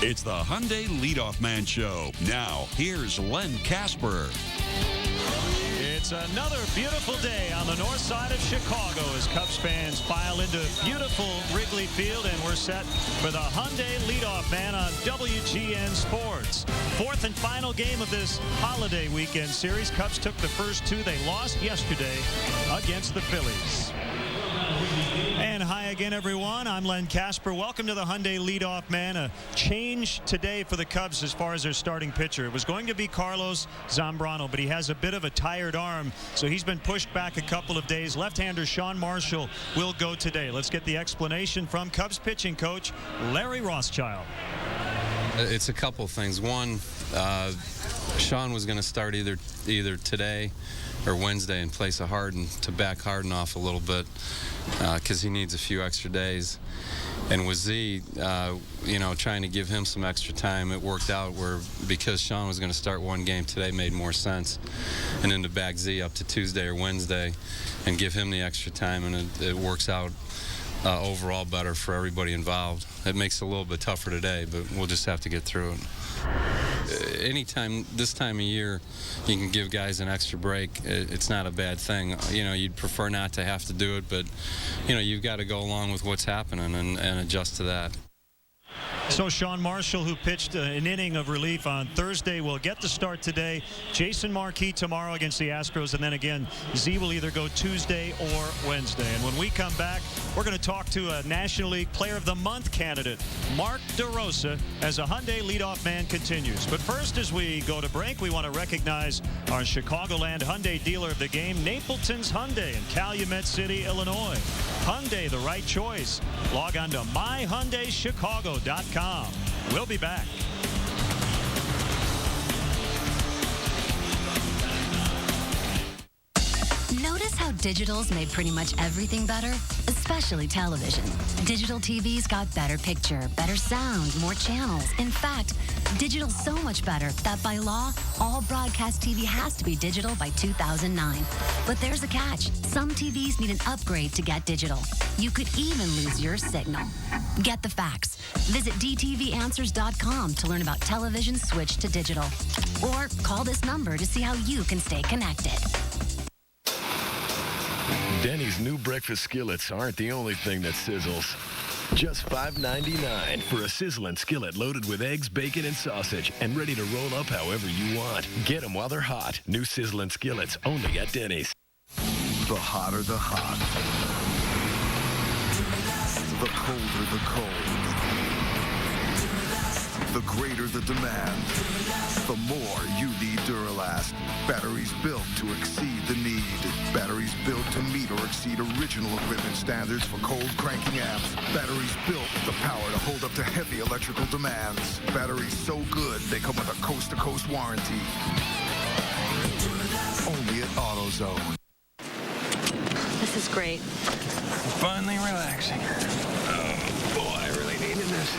It's the Hyundai Leadoff Man Show. Now, here's Len Casper. It's another beautiful day on the north side of Chicago as Cubs fans file into beautiful Wrigley Field, and we're set for the Hyundai Leadoff Man on WGN Sports. Fourth and final game of this holiday weekend series. Cubs took the first two. They lost yesterday against the Phillies. And hi again, everyone. I'm Len Casper. Welcome to the Hyundai Leadoff Man. A change today for the Cubs as far as their starting pitcher. It was going to be Carlos Zambrano, but he has a bit of a tired arm, so he's been pushed back a couple of days. Left-hander Sean Marshall will go today. Let's get the explanation from Cubs pitching coach Larry Rothschild. It's a couple things. One, Sean was going to start either today or Wednesday and place a Harden to back Harden off a little bit because he needs a few extra days. And with Z, trying to give him some extra time, it worked out where because Sean was going to start one game today made more sense. And then to back Z up to Tuesday or Wednesday and give him the extra time, and it works out overall better for everybody involved. It makes it a little bit tougher today, but we'll just have to get through it. Anytime this time of year you can give guys an extra break, it's not a bad thing. You'd prefer not to have to do it, but you've got to go along with what's happening and adjust to that. So Sean Marshall, who pitched an inning of relief on Thursday, will get the start today. Jason Marquis tomorrow against the Astros, and then again, Z will either go Tuesday or Wednesday. And when we come back, we're going to talk to a National League Player of the Month candidate, Mark DeRosa, as a Hyundai Leadoff Man continues. But first, as we go to break, we want to recognize our Chicagoland Hyundai dealer of the game, Napleton's Hyundai in Calumet City, Illinois. Hyundai, the right choice. Log on to myhyundaichicago.com. We'll be back. Notice how digital's made pretty much everything better, especially television. Digital TV's got better picture, better sound, more channels. In fact, digital's so much better that by law, all broadcast TV has to be digital by 2009. But there's a catch. Some TVs need an upgrade to get digital. You could even lose your signal. Get the facts. Visit dtvanswers.com to learn about television switch to digital. Or call this number to see how you can stay connected. Denny's new breakfast skillets aren't the only thing that sizzles. Just $5.99 for a sizzling skillet loaded with eggs, bacon, and sausage and ready to roll up however you want. Get them while they're hot. New sizzling skillets only at Denny's. The hotter the hot. The colder the cold. The greater the demand. The more you need Duralast. Batteries built to exceed the need. Batteries built to meet or exceed original equipment standards for cold cranking amps. Batteries built with the power to hold up to heavy electrical demands. Batteries so good they come with a coast-to-coast warranty. Only at AutoZone. This is great. Finally relaxing. Oh, boy, I really needed this.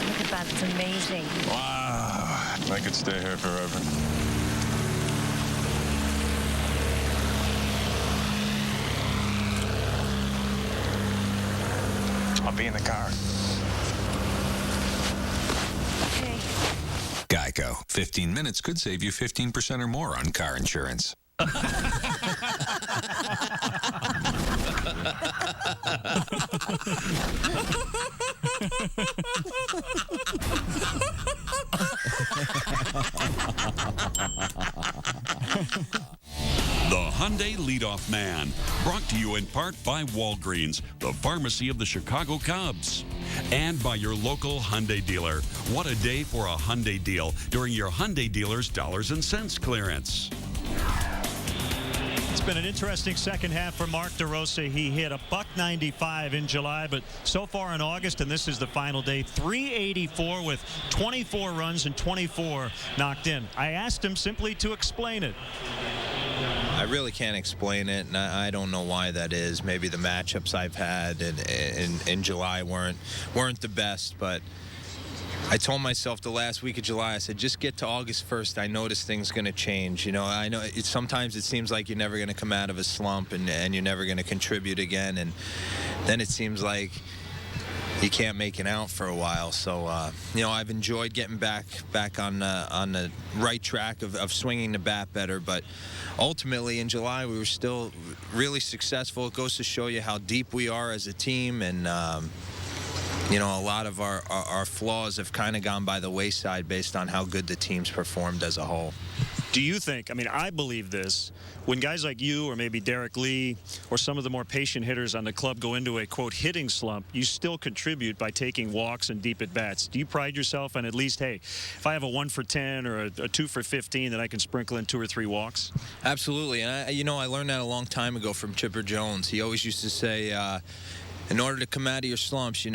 Look at that. It's amazing. Wow. I could stay here forever. I'll be in the car. Okay. Geico. 15 minutes could save you 15% or more on car insurance. The Hyundai Leadoff Man, brought to you in part by Walgreens, the pharmacy of the Chicago Cubs. And by your local Hyundai dealer. What a day for a Hyundai deal during your Hyundai dealer's Dollars and Cents clearance. It's been an interesting second half for Mark DeRosa. He hit a .195 in July, but so far in August, and this is the final day, .384 with 24 runs and 24 knocked in. I asked him simply to explain it. I really can't explain it, and I don't know why that is. Maybe the matchups I've had in July weren't the best, but I told myself the last week of July, I said, just get to August 1st. I know this thing's going to change. You know, I know sometimes it seems like you're never going to come out of a slump and you're never going to contribute again. And then it seems like you can't make it out for a while. So, I've enjoyed getting back on the right track of swinging the bat better. But ultimately, in July, we were still really successful. It goes to show you how deep we are as a team, and a lot of our flaws have kind of gone by the wayside based on how good the team's performed as a whole. Do you think, I believe this, when guys like you or maybe Derek Lee or some of the more patient hitters on the club go into a, quote, hitting slump, you still contribute by taking walks and deep at-bats? Do you pride yourself on at least, hey, if I have a 1 for 10 or a 2 for 15, then I can sprinkle in 2 or 3 walks? Absolutely. And, I learned that a long time ago from Chipper Jones. He always used to say, in order to come out of your slumps,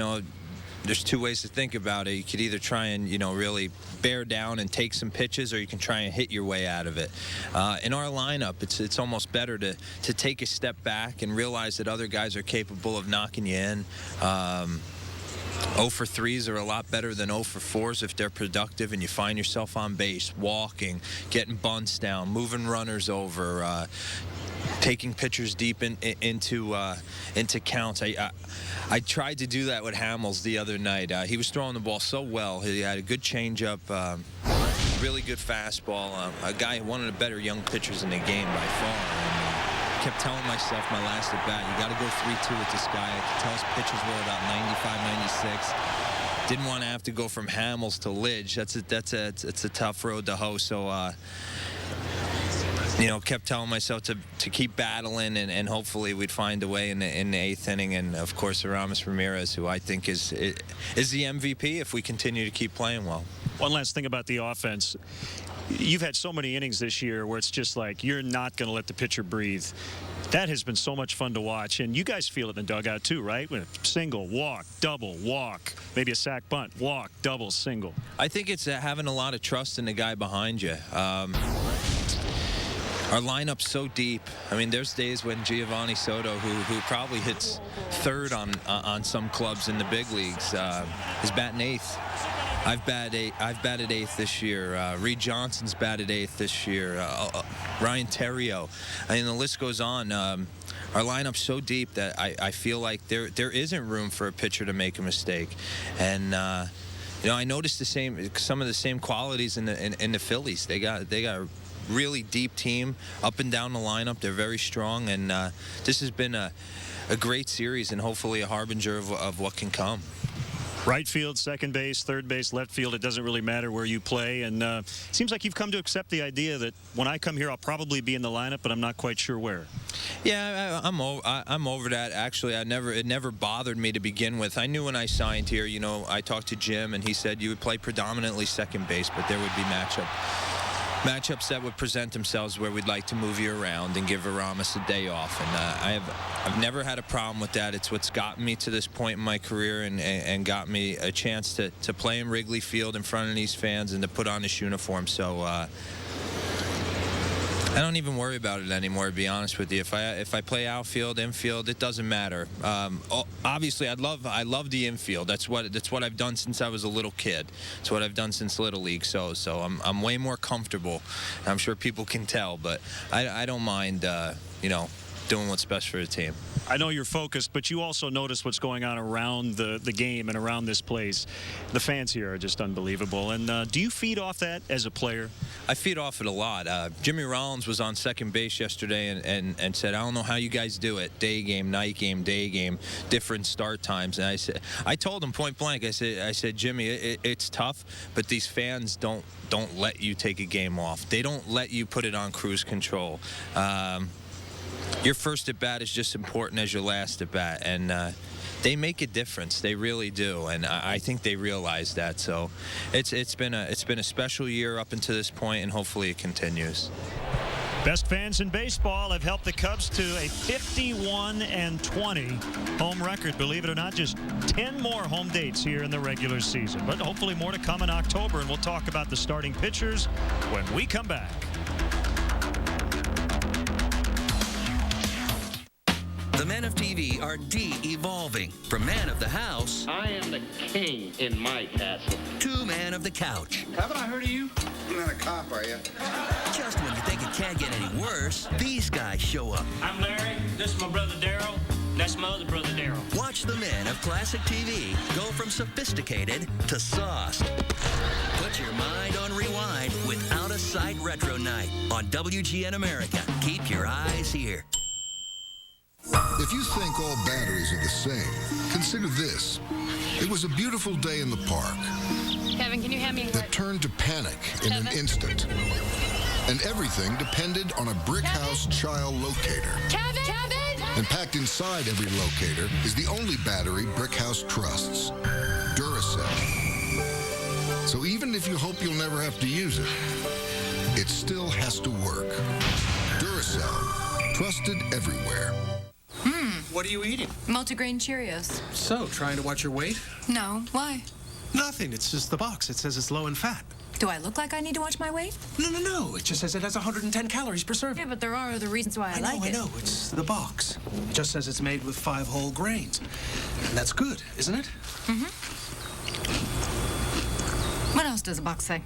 there's 2 ways to think about it. You could either try and, really bear down and take some pitches, or you can try and hit your way out of it. In our lineup, it's almost better to take a step back and realize that other guys are capable of knocking you in. 0 for 3s are a lot better than 0 for 4s if they're productive and you find yourself on base, walking, getting bunts down, moving runners over, taking pitchers deep into counts. I tried to do that with Hamels the other night. He was throwing the ball so well. He had a good changeup, really good fastball. A guy, one of the better young pitchers in the game by far. And, kept telling myself my last at bat, you got to go 3-2 with this guy. I could tell his pitches were about 95, 96. Didn't want to have to go from Hamels to Lidge. It's a tough road to hoe. So. Kept telling myself to keep battling, and hopefully we'd find a way in the 8th inning. And of course, Aramis Ramirez, who I think is the MVP if we continue to keep playing well. One last thing about the offense. You've had so many innings this year where it's just like you're not going to let the pitcher breathe. That has been so much fun to watch, and you guys feel it in the dugout too, right? Single, walk, double, walk, maybe a sac bunt, walk, double, single. I think it's having a lot of trust in the guy behind you. Our lineup's so deep. There's days when Giovanni Soto, who probably hits 3rd on some clubs in the big leagues, is batting 8th. I've batted 8th this year. Reed Johnson's batted 8th this year. Ryan Terrio. The list goes on. Our lineup's so deep that I feel like there isn't room for a pitcher to make a mistake. And I noticed some of the same qualities in the Phillies. They got a really deep team up and down the lineup. They're very strong, and this has been a great series and hopefully a harbinger of what can come. Right field, second base, third base, left field, it doesn't really matter where you play. And it seems like you've come to accept the idea that when I come here, I'll probably be in the lineup, but I'm not quite sure where. Yeah, I'm over that. Actually, it never bothered me to begin with. I knew when I signed here, I talked to Jim, and he said you would play predominantly second base, but there would be matchups that would present themselves where we'd like to move you around and give Aramis a day off. And I've never had a problem with that. It's what's gotten me to this point in my career and got me a chance to play in Wrigley Field in front of these fans and to put on this uniform. So I don't even worry about it anymore, to be honest with you. If I play outfield, infield, it doesn't matter. Obviously, I love the infield. That's what I've done since I was a little kid. It's what I've done since Little League. So I'm way more comfortable. I'm sure people can tell, but I don't mind, doing what's best for the team. I know you're focused, but you also notice what's going on around the game and around this place. The fans here are just unbelievable. And do you feed off that as a player? I feed off it a lot. Jimmy Rollins was on second base yesterday and said, I don't know how you guys do it. Day game, night game, day game, different start times. And I told him point blank, I said, Jimmy, it's tough, but these fans don't let you take a game off. They don't let you put it on cruise control. Your first at bat is just important as your last at bat, and they make a difference. They really do, and I think they realize that. So it's been a special year up until this point, and hopefully it continues. Best fans in baseball have helped the Cubs to a 51-20 home record. Believe it or not, just 10 more home dates here in the regular season, but hopefully more to come in October, and we'll talk about the starting pitchers when we come back. The men of TV are de-evolving. From man of the house, I am the king in my castle, to man of the couch. Haven't I heard of you? You're not a cop, are you? Just when you think it can't get any worse, these guys show up. I'm Larry. This is my brother Daryl. That's my other brother, Daryl. Watch the men of classic TV go from sophisticated to sauced. Put your mind on rewind with Out of Sight Retro Night on WGN America. Keep your eyes here. If you think all batteries are the same, consider this. It was a beautiful day in the park. Kevin, can you hand me that turned to panic in an instant. And everything depended on a brick house child locator. Kevin! And packed inside every locator is the only battery brick house trusts, Duracell. So even if you hope you'll never have to use it, it still has to work. Duracell, trusted everywhere. What are you eating? Multigrain Cheerios. So, trying to watch your weight? No, why? Nothing. It's just the box. It says it's low in fat. Do I look like I need to watch my weight? No. It just says it has 110 calories per serving. Yeah, but there are other reasons why I like it. I know. It's the box. It just says it's made with 5 whole grains. And that's good, isn't it? Mm-hmm. What else does the box say?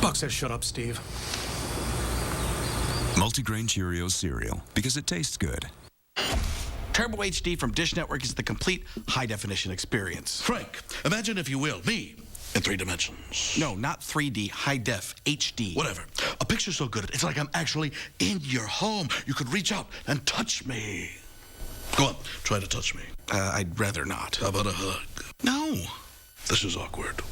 Box says shut up, Steve. Multigrain Cheerios cereal, because it tastes good. Turbo HD from Dish Network is the complete high-definition experience. Frank, imagine, if you will, me in 3 dimensions. No, not 3D, high-def, HD. Whatever. A picture so good, it's like I'm actually in your home. You could reach out and touch me. Go on, try to touch me. I'd rather not. How about a hug? No. This is awkward.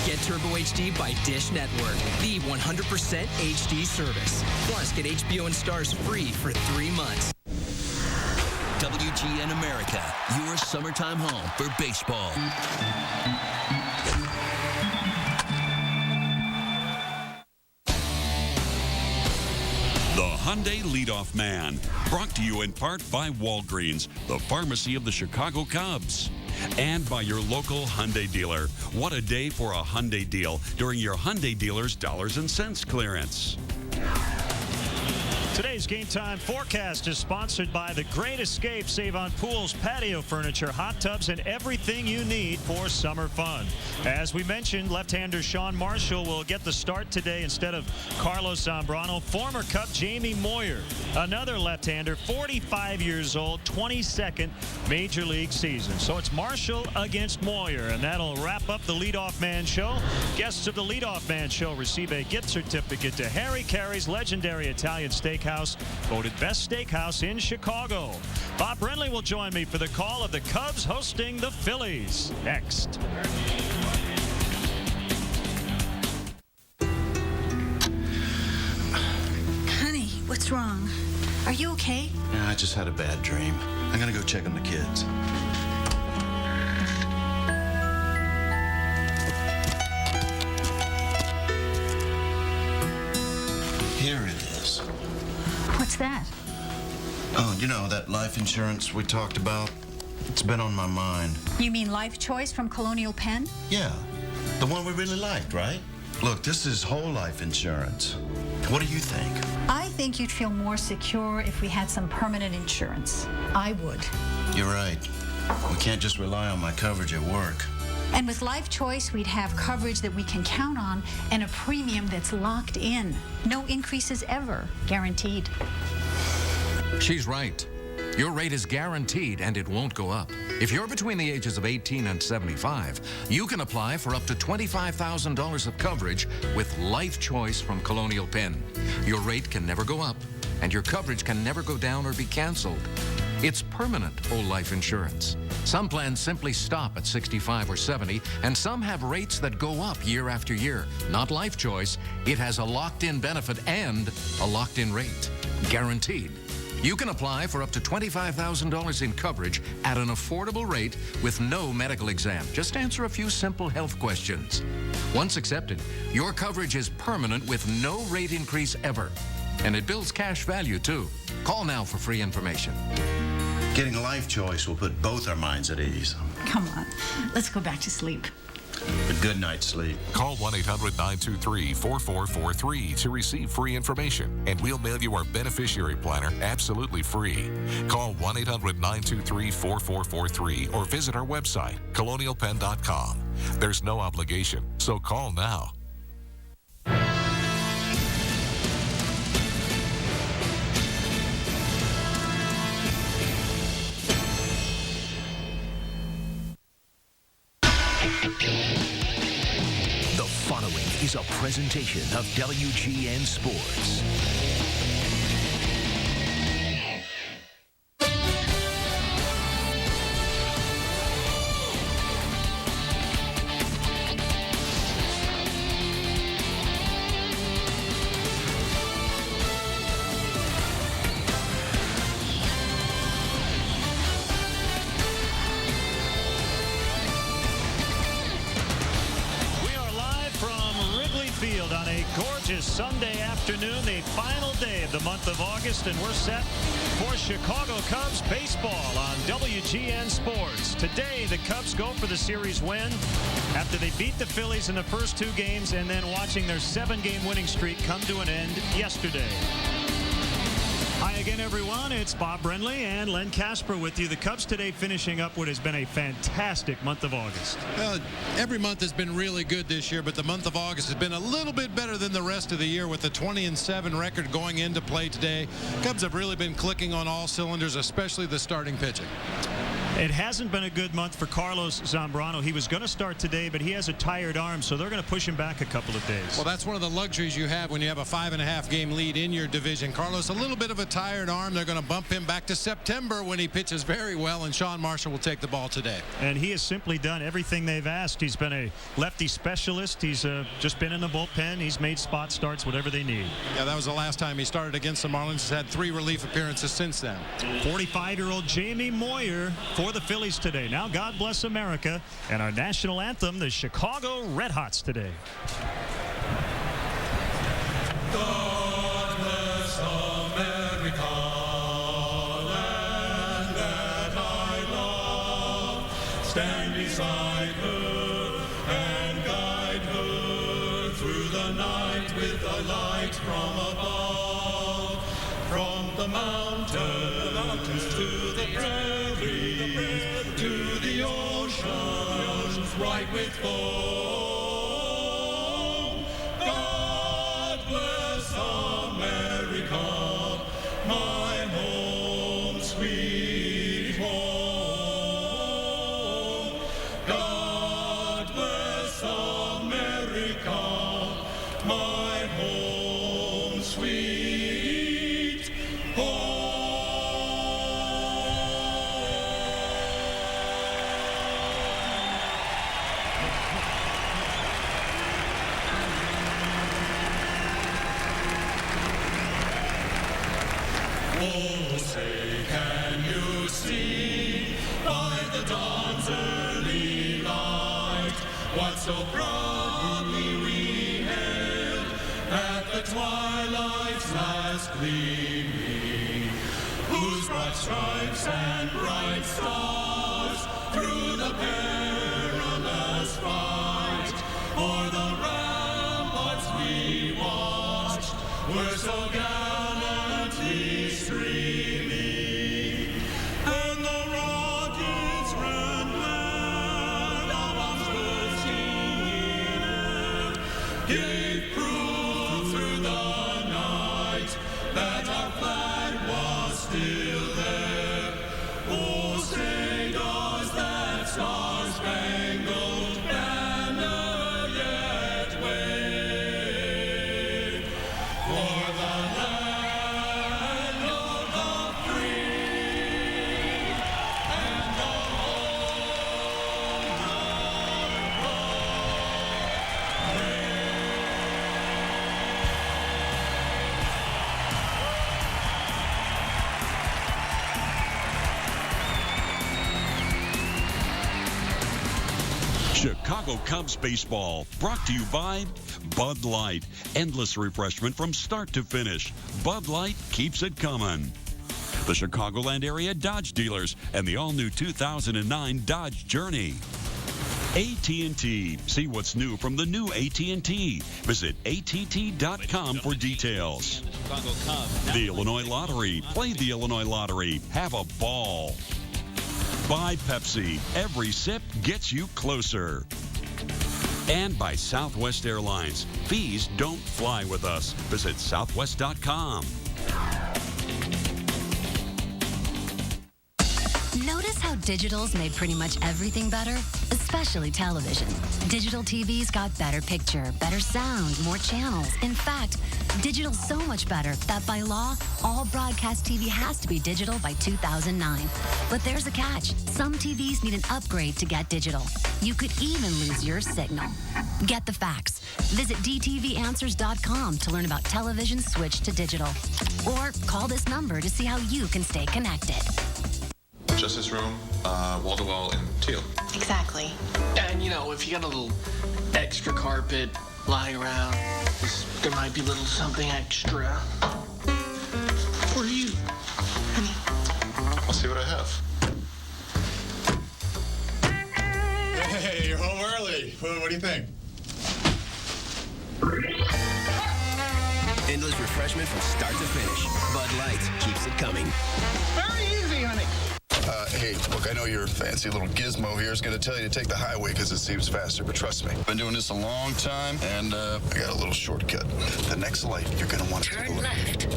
Get Turbo HD by Dish Network, the 100% HD service. Plus, get HBO and Stars free for 3 months. WGN America, your summertime home for baseball. The Hyundai Leadoff Man, brought to you in part by Walgreens, the pharmacy of the Chicago Cubs. And by your local Hyundai dealer. What a day for a Hyundai deal during your Hyundai dealer's Dollars and Cents clearance. Today's Game Time forecast is sponsored by The Great Escape. Save on pools, patio furniture, hot tubs, and everything you need for summer fun. As we mentioned, left-hander Sean Marshall will get the start today instead of Carlos Zambrano. Former Cub Jamie Moyer, another left-hander, 45 years old, 22nd Major League season. So it's Marshall against Moyer, and that'll wrap up the Leadoff Man Show. Guests of the Leadoff Man Show receive a gift certificate to Harry Carey's legendary Italian Steakhouse, voted best steakhouse in Chicago. Bob Brenly will join me for the call of the Cubs hosting the Phillies next. Honey, what's wrong? Are you okay? Yeah, I just had a bad dream. I'm gonna go check on the kids. Here it is. What's that? Oh, you know, that life insurance we talked about? It's been on my mind. You mean Life Choice from Colonial Penn? Yeah, the one we really liked, right? Look, this is whole life insurance. What do you think? I think you'd feel more secure if we had some permanent insurance. I would. You're right. We can't just rely on my coverage at work. And with Life Choice, we'd have coverage that we can count on and a premium that's locked in. No increases ever, guaranteed. She's right. Your rate is guaranteed and it won't go up. If you're between the ages of 18 and 75, you can apply for up to $25,000 of coverage with Life Choice from Colonial Penn. Your rate can never go up and your coverage can never go down or be canceled. It's permanent whole life insurance. Some plans simply stop at 65 or 70, and some have rates that go up year after year. Not Life Choice. It has a locked-in benefit and a locked-in rate. Guaranteed. You can apply for up to $25,000 in coverage at an affordable rate with no medical exam. Just answer a few simple health questions. Once accepted, your coverage is permanent with no rate increase ever. And it builds cash value, too. Call now for free information. Getting a Life Choice will put both our minds at ease. Come on, let's go back to sleep. A good night's sleep. Call 1-800-923-4443 to receive free information, and we'll mail you our beneficiary planner absolutely free. Call 1-800-923-4443 or visit our website, colonialpenn.com. There's no obligation, so call now. The following is a presentation of WGN Sports. Sunday afternoon, the final day of the month of August, and we're set for Chicago Cubs baseball on WGN Sports. Today, the Cubs go for the series win after they beat the Phillies in the first two games and then watching their 7-game winning streak come to an end yesterday. Hi again, everyone. It's Bob Brenly and Len Casper with you. The Cubs today finishing up what has been a fantastic month of August. Well, every month has been really good this year, but the month of August has been a little bit better than the rest of the year with the 20-7 record going into play today. Cubs have really been clicking on all cylinders, especially the starting pitching. It hasn't been a good month for Carlos Zambrano. He was going to start today, but he has a tired arm, so they're going to push him back a couple of days. Well, that's one of the luxuries you have when you have a 5.5-game lead in your division. Carlos, a little bit of a tired arm. They're going to bump him back to September when he pitches very well, and Sean Marshall will take the ball today. And he has simply done everything they've asked. He's been a lefty specialist. He's just been in the bullpen. He's made spot starts, whatever they need. Yeah, that was the last time he started against the Marlins. He's had 3 relief appearances since then. 45-year-old Jamie Moyer for the Phillies today. Now, God Bless America, and our national anthem, the Chicago Red Hots today. God bless America, land that I love. Stand beside her and guide her through the night with a light from above. From the mountains to the prairie, to the oceans bright with foam. God bless America, my home, sweet home. God bless America, my home, sweet home. Oh, say, can you see by the dawn's early light what so proudly we hailed at the twilight's last gleaming, whose broad stripes and bright stars through the perilous fight o'er the ramparts we watched were so gallantly streaming, and the rockets ran mad, our arms bursting in air, gave proof through the night that our flag was still there. Oh, say does that star-spangled banner yet wave for the land of the free and the Chicago Cubs baseball, brought to you by Bud Light. Endless refreshment from start to finish. Bud Light keeps it coming. The Chicagoland area Dodge dealers and the all-new 2009 Dodge Journey. AT&T. See what's new from the new AT&T. Visit att.com for details. The Illinois Lottery. Play the Illinois Lottery. Have a ball. By Pepsi. Every sip gets you closer. And by Southwest Airlines. Fees don't fly with us. Visit southwest.com. Notice how digital's made pretty much everything better, especially television. Digital TV's got better picture, better sound, more channels. In fact, digital's so much better that by law, all broadcast TV has to be digital by 2009. But there's a catch. Some TVs need an upgrade to get digital. You could even lose your signal. Get the facts. Visit dtvanswers.com to learn about television's switch to digital. Or call this number to see how you can stay connected. Just this room, wall-to-wall in teal. Exactly. And, if you got a little extra carpet lying around, there might be a little something extra. For you, honey. I'll see what I have. Hey, you're home early. What do you think? Endless refreshment from start to finish. Bud Light keeps it coming. Very easy, honey. Hey, look, I know your fancy little gizmo here is going to tell you to take the highway because it seems faster, but trust me, I've been doing this a long time, and I got a little shortcut. The next light, you're going to want to take a look. Left.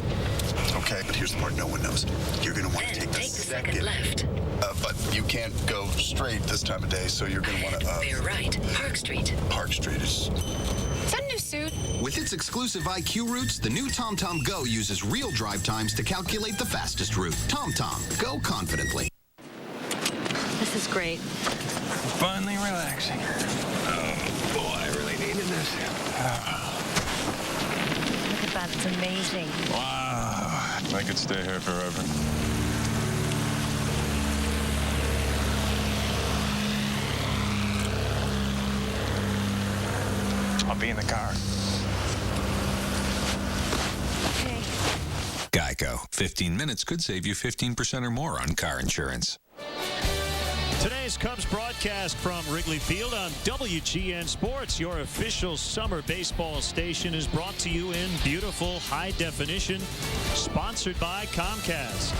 Okay, but here's the part no one knows. You're going to want to take the second left. But you can't go straight this time of day, so you're going to want to... They're right. Park Street. Park Street is... Is that a new suit? With its exclusive IQ routes, the new TomTom Go uses real drive times to calculate the fastest route. TomTom. Go confidently. This is great. Finally relaxing. Oh, boy, I really needed this. Look at that. It's amazing. Wow. I could stay here forever. I'll be in the car. Okay. Geico. 15 minutes could save you 15% or more on car insurance. Today's Cubs broadcast from Wrigley Field on WGN Sports, your official summer baseball station, is brought to you in beautiful high definition, sponsored by Comcast.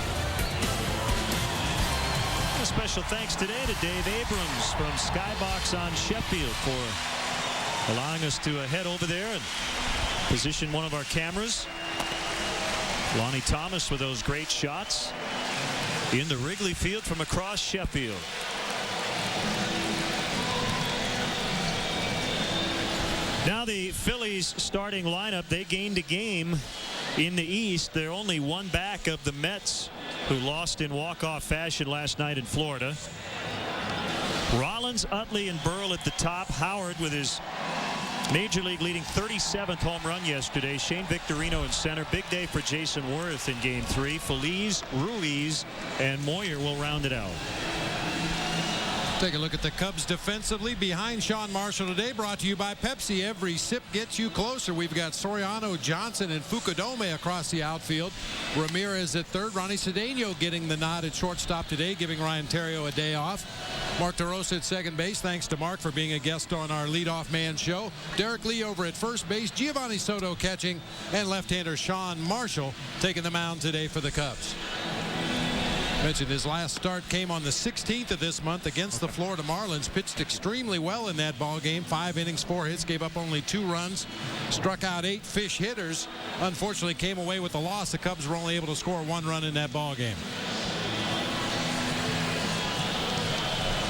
A special thanks today to Dave Abrams from Skybox on Sheffield for allowing us to head over there and position one of our cameras. Lonnie Thomas with those great shots in the Wrigley Field from across Sheffield. Now the Phillies starting lineup, they gained a game in the East. They're only one back of the Mets, who lost in walk-off fashion last night in Florida. Rollins, Utley, and Burrell at the top. Howard with his Major League leading 37th home run yesterday. Shane Victorino in center. Big day for Jason Worth in Game 3. Feliz, Ruiz, and Moyer will round it out. Take a look at the Cubs defensively behind Sean Marshall today, brought to you by Pepsi. Every sip gets you closer. We've got Soriano, Johnson, and Fukudome across the outfield. Ramirez at third. Ronnie Cedeno getting the nod at shortstop today, giving Ryan Theriot a day off. Mark DeRosa at second base. Thanks to Mark for being a guest on our leadoff man show. Derek Lee over at first base. Giovanni Soto catching, and left-hander Sean Marshall taking the mound today for the Cubs. Mentioned his last start came on the 16th of this month against the Florida Marlins. Pitched extremely well in that ball game. 5 innings, 4 hits, gave up only 2 runs, struck out 8 fish hitters. Unfortunately came away with the loss. The Cubs were only able to score 1 run in that ball game.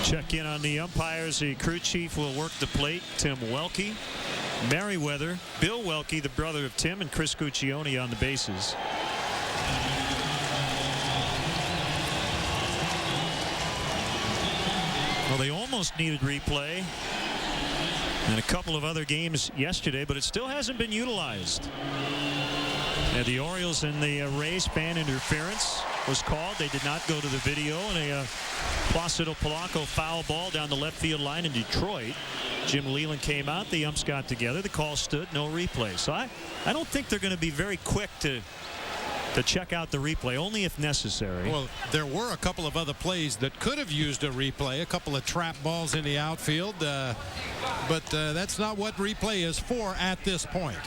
Check in on the umpires. The crew chief will work the plate. Tim Welke, Merriweather, Bill Welke, the brother of Tim, and Chris Guccione on the bases. Well, they almost needed replay in a couple of other games yesterday, but it still hasn't been utilized. And the Orioles and the Rays fan interference was called. They did not go to the video, and a Placido Polanco foul ball down the left field line in Detroit. Jim Leland came out. The umps got together. The call stood. No replay. So I don't think they're going to be very quick to check out the replay, only if necessary. Well, there were a couple of other plays that could have used a replay, a couple of trap balls in the outfield, but that's not what replay is for at this point.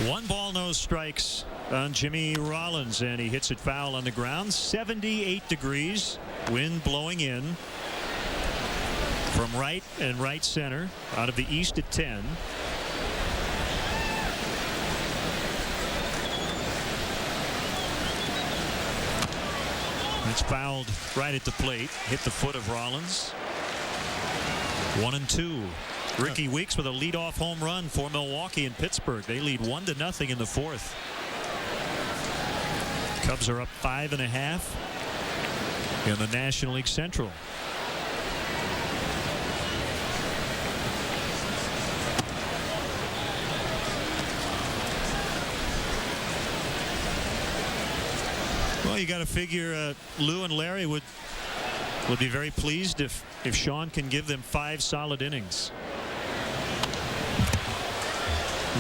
One ball, no strikes on Jimmy Rollins, and he hits it foul on the ground. 78 degrees, wind blowing in from right and right center out of the east at 10. It's fouled right at the plate. Hit the foot of Rollins. 1-2. Ricky Weeks with a leadoff home run for Milwaukee and Pittsburgh. They lead 1-0 in the fourth. Cubs are up 5.5 in the National League Central. Well, you got to figure Lou and Larry would be very pleased if Sean can give them 5 solid innings,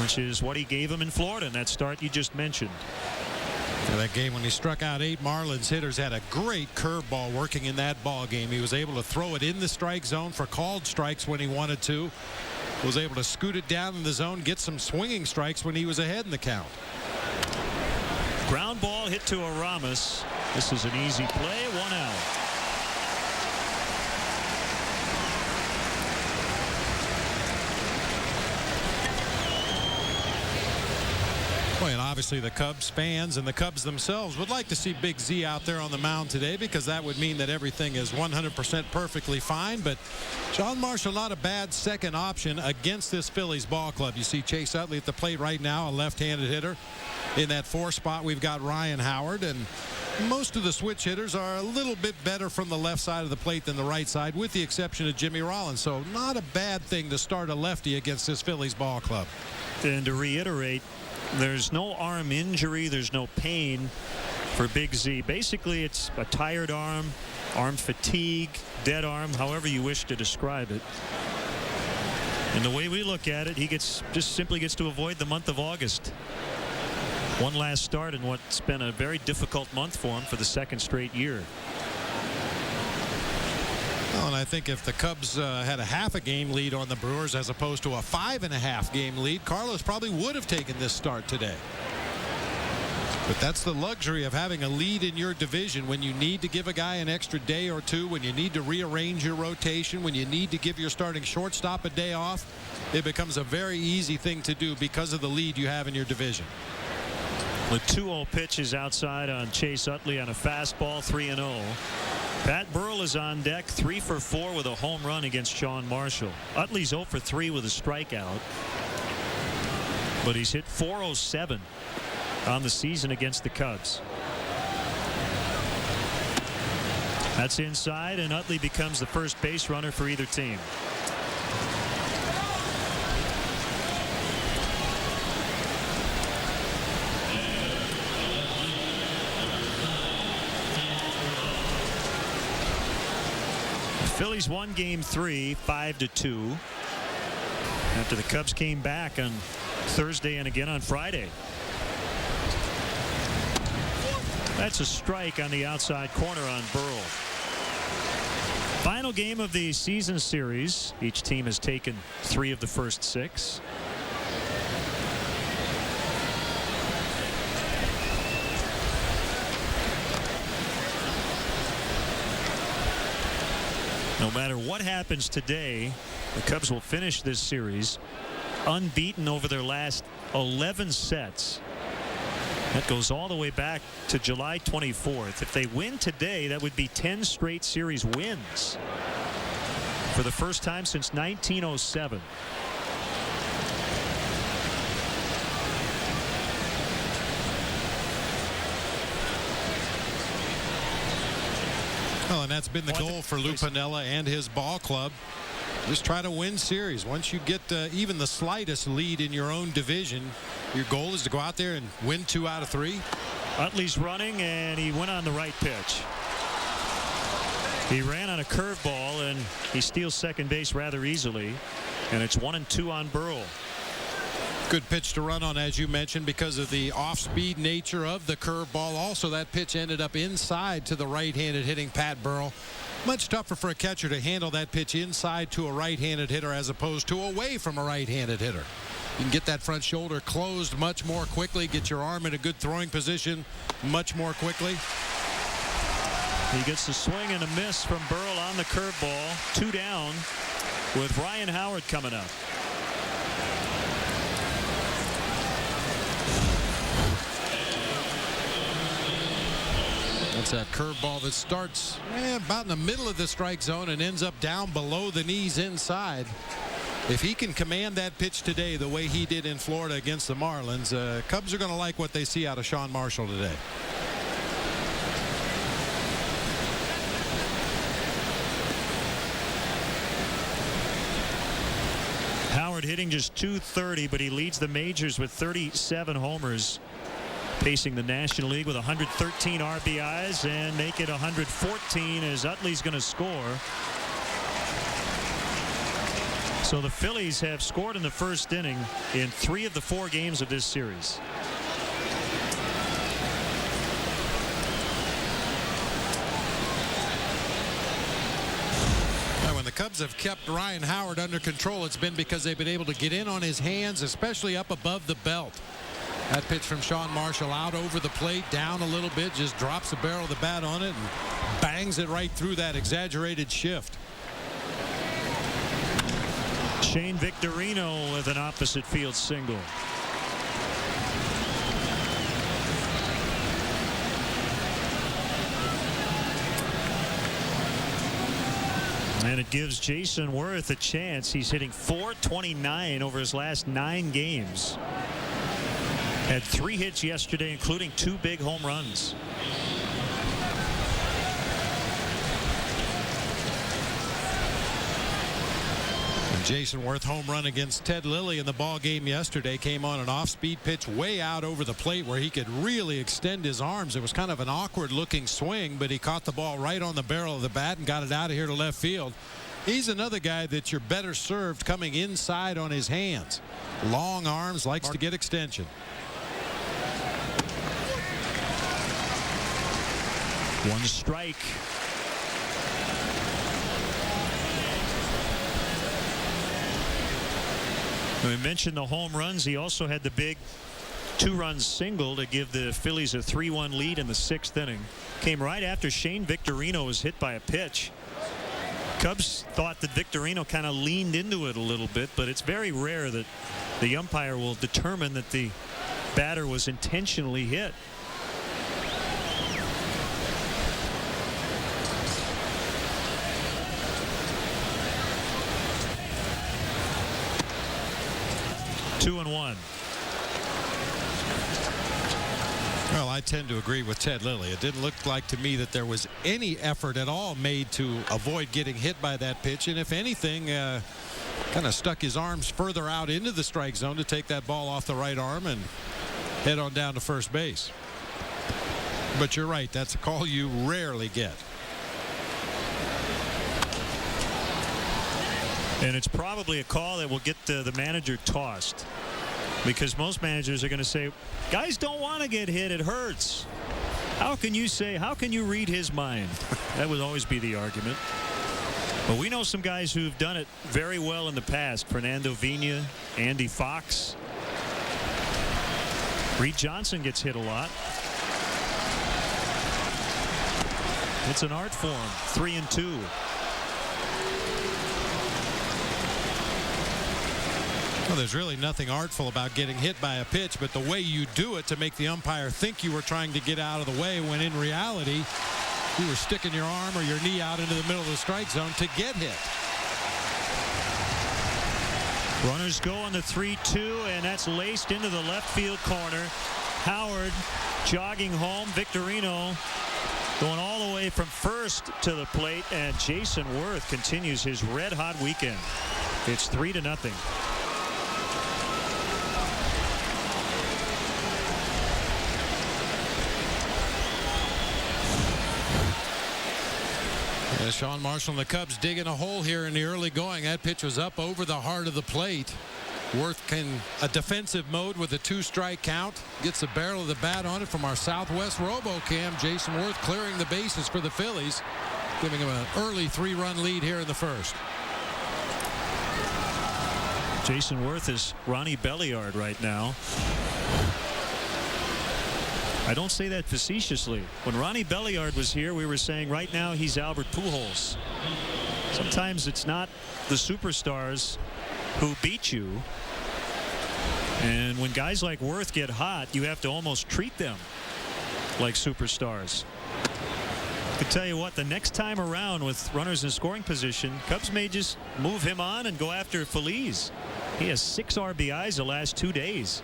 which is what he gave them in Florida in that start you just mentioned. That game when he struck out 8 Marlins hitters, had a great curveball working in that ball game. He was able to throw it in the strike zone for called strikes when he wanted to. Was able to scoot it down in the zone, get some swinging strikes when he was ahead in the count. Ground ball hit to Aramis. This is an easy play. 1 out. Well, and obviously the Cubs fans and the Cubs themselves would like to see Big Z out there on the mound today, because that would mean that everything is 100% perfectly fine. But John Marshall, not a bad second option against this Phillies ball club. You see Chase Utley at the plate right now, a left-handed hitter. In that 4 spot, we've got Ryan Howard, and most of the switch hitters are a little bit better from the left side of the plate than the right side, with the exception of Jimmy Rollins. So not a bad thing to start a lefty against this Phillies ball club. And to reiterate, there's no arm injury, there's no pain for Big Z. Basically, it's a tired arm, arm fatigue, dead arm, however you wish to describe it. And the way we look at it, he just simply gets to avoid the month of August. One last start in what's been a very difficult month for him for the 2nd straight year. Well, and I think if the Cubs had a half a game lead on the Brewers as opposed to a 5.5 game lead, Carlos probably would have taken this start today. But that's the luxury of having a lead in your division. When you need to give a guy an extra day or two, when you need to rearrange your rotation, when you need to give your starting shortstop a day off, it becomes a very easy thing to do because of the lead you have in your division. The 2-0 pitch is outside on Chase Utley on a fastball, 3-0. Pat Burrell is on deck, 3 for 4 with a home run against Sean Marshall. Utley's 0 for 3 with a strikeout, but he's hit .407 on the season against the Cubs. That's inside, and Utley becomes the first base runner for either team. Phillies won Game 3, 5-2, after the Cubs came back on Thursday and again on Friday. That's a strike on the outside corner on Burrell. Final game of the season series. Each team has taken 3 of the first 6. No matter what happens today, the Cubs will finish this series unbeaten over their last 11 sets. That goes all the way back to July 24th. If they win today, that would be 10 straight series wins for the first time since 1907. Well, and that's been the goal for Lou Piniella and his ball club. Just try to win series. Once you get even the slightest lead in your own division, your goal is to go out there and win 2 out of 3. Utley's running, and he went on the right pitch. He ran on a curveball, and he steals second base rather easily. And it's 1-2 on Burrell. Good pitch to run on, as you mentioned, because of the off-speed nature of the curveball. Also, that pitch ended up inside to the right-handed hitting Pat Burrell. Much tougher for a catcher to handle that pitch inside to a right-handed hitter as opposed to away from a right-handed hitter. You can get that front shoulder closed much more quickly, get your arm in a good throwing position much more quickly. He gets the swing and a miss from Burrell on the curveball. 2 down with Ryan Howard coming up. That's that curveball that starts about in the middle of the strike zone and ends up down below the knees inside. If he can command that pitch today the way he did in Florida against the Marlins, Cubs are going to like what they see out of Sean Marshall today. Howard hitting just .230, but he leads the majors with 37 homers. Pacing the National League with 113 RBIs and make it 114 as Utley's going to score. So the Phillies have scored in the first inning in 3 of the 4 games of this series. When the Cubs have kept Ryan Howard under control, it's been because they've been able to get in on his hands, especially up above the belt. That pitch from Sean Marshall out over the plate, down a little bit, just drops the barrel of the bat on it and bangs it right through that exaggerated shift. Shane Victorino with an opposite field single. And it gives Jason Worth a chance. He's hitting .429 over his last 9 games. Had 3 hits yesterday, including 2 big home runs. And Jason Worth home run against Ted Lilly in the ball game yesterday came on an off-speed pitch way out over the plate where he could really extend his arms. It was kind of an awkward looking swing, but he caught the ball right on the barrel of the bat and got it out of here to left field. He's another guy that you're better served coming inside on his hands. Long arms, likes to get extension. One strike. We mentioned the home runs. He also had the big 2-run single to give the Phillies a 3-1 lead in the 6th inning. Came right after Shane Victorino was hit by a pitch. Cubs thought that Victorino kind of leaned into it a little bit, but it's very rare that the umpire will determine that the batter was intentionally hit. Two and one. Well, I tend to agree with Ted Lilly. It didn't look like to me that there was any effort at all made to avoid getting hit by that pitch. And if anything, kind of stuck his arms further out into the strike zone to take that ball off the right arm and head on down to first base. But you're right. That's a call you rarely get. And it's probably a call that will get the manager tossed, because most managers are going to say, guys don't want to get hit, it hurts. How can you read his mind? That would always be the argument. But we know some guys who've done it very well in the past. Fernando Vina, Andy Fox. Reed Johnson gets hit a lot. It's an art form. 3-2. Well, there's really nothing artful about getting hit by a pitch, but the way you do it to make the umpire think you were trying to get out of the way when in reality you were sticking your arm or your knee out into the middle of the strike zone to get hit. Runners go on the 3-2, and that's laced into the left field corner. Howard jogging home. Victorino going all the way from first to the plate, and Jason Worth continues his red-hot weekend. It's 3-0. Sean Marshall and the Cubs digging a hole here in the early going. That pitch was up over the heart of the plate. Worth a defensive mode with a 2-strike count. Gets the barrel of the bat on it from our Southwest RoboCam. Jason Worth clearing the bases for the Phillies, giving him an early 3-run lead here in the first. Jason Worth is Ronnie Belliard right now. I don't say that facetiously. When Ronnie Belliard was here, we were saying right now he's Albert Pujols. Sometimes it's not the superstars who beat you. And when guys like Worth get hot, you have to almost treat them like superstars. I tell you what, the next time around with runners in scoring position, Cubs may just move him on and go after Phillies. He has 6 RBIs the last 2 days.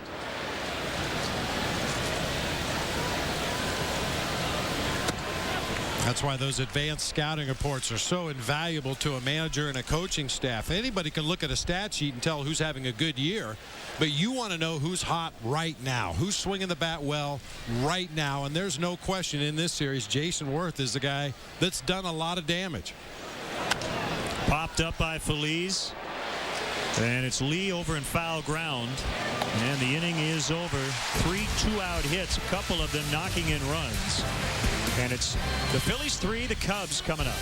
That's why those advanced scouting reports are so invaluable to a manager and a coaching staff. Anybody can look at a stat sheet and tell who's having a good year, but you want to know who's hot right now, who's swinging the bat well right now. And there's no question in this series, Jason Worth is the guy that's done a lot of damage. Popped up by Phillies. And it's Lee over in foul ground. And the inning is over. 3 2-out hits, a couple of them knocking in runs. And it's the Phillies 3, the Cubs coming up.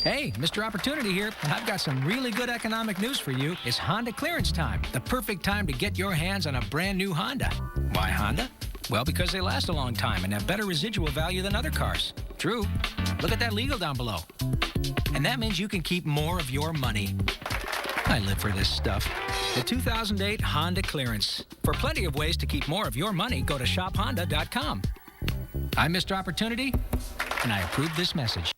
Hey, Mr. Opportunity here. I've got some really good economic news for you. It's Honda clearance time. The perfect time to get your hands on a brand new Honda. Why Honda? Well, because they last a long time and have better residual value than other cars. True. Look at that legal down below. And that means you can keep more of your money. I live for this stuff. The 2008 Honda clearance. For plenty of ways to keep more of your money, go to shophonda.com. I'm Mr. Opportunity, and I approve this message.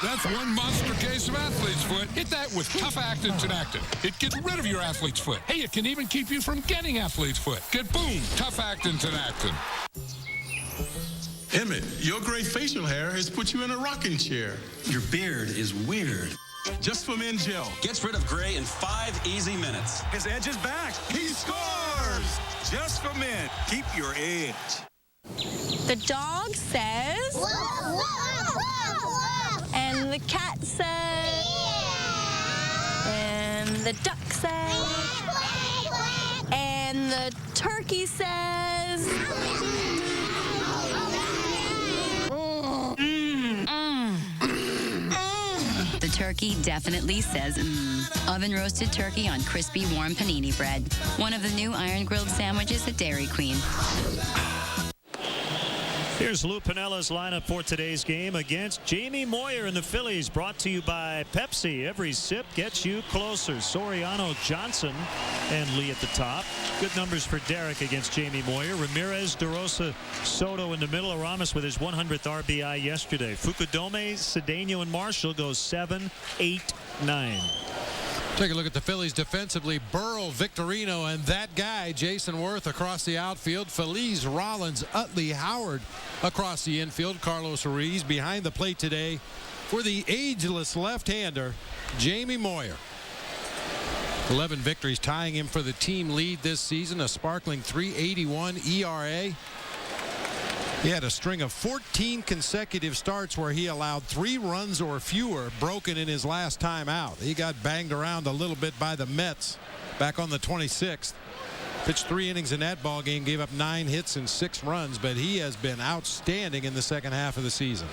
That's one monster case of athlete's foot. Hit that with Tough Actin Tenactin. It gets rid of your athlete's foot. Hey, it can even keep you from getting athlete's foot. Get boom, Tough Actin Tenactin. Emmett, your gray facial hair has put you in a rocking chair. Your beard is weird. Just for Men Gel. Gets rid of gray in 5 easy minutes. His edge is back. He scores! Just for men. Keep your edge. The dog says... Whoa, whoa, whoa, whoa. And the cat says... Yeah. And the duck says... Quack, quack, quack. And the turkey says... The turkey definitely says oven roasted turkey on crispy warm panini bread. One of the new iron grilled sandwiches at Dairy Queen. Here's Lou Pinella's lineup for today's game against Jamie Moyer and the Phillies, brought to you by Pepsi. Every sip gets you closer. Soriano, Johnson, and Lee at the top. Good numbers for Derek against Jamie Moyer. Ramirez, DeRosa, Soto in the middle. Aramis with his 100th RBI yesterday. Fukudome, Cedeno, and Marshall goes 7, 8, 9. Take a look at the Phillies defensively. Burrell, Victorino, and that guy, Jason Worth, across the outfield. Feliz, Rollins, Utley, Howard across the infield. Carlos Ruiz behind the plate today for the ageless left-hander, Jamie Moyer. 11 victories, tying him for the team lead this season. A sparkling .381 ERA. He had a string of 14 consecutive starts where he allowed 3 runs or fewer, broken in his last time out. He got banged around a little bit by the Mets back on the 26th. Pitched 3 innings in that ball game, gave up 9 hits and 6 runs, but he has been outstanding in the second half of the season.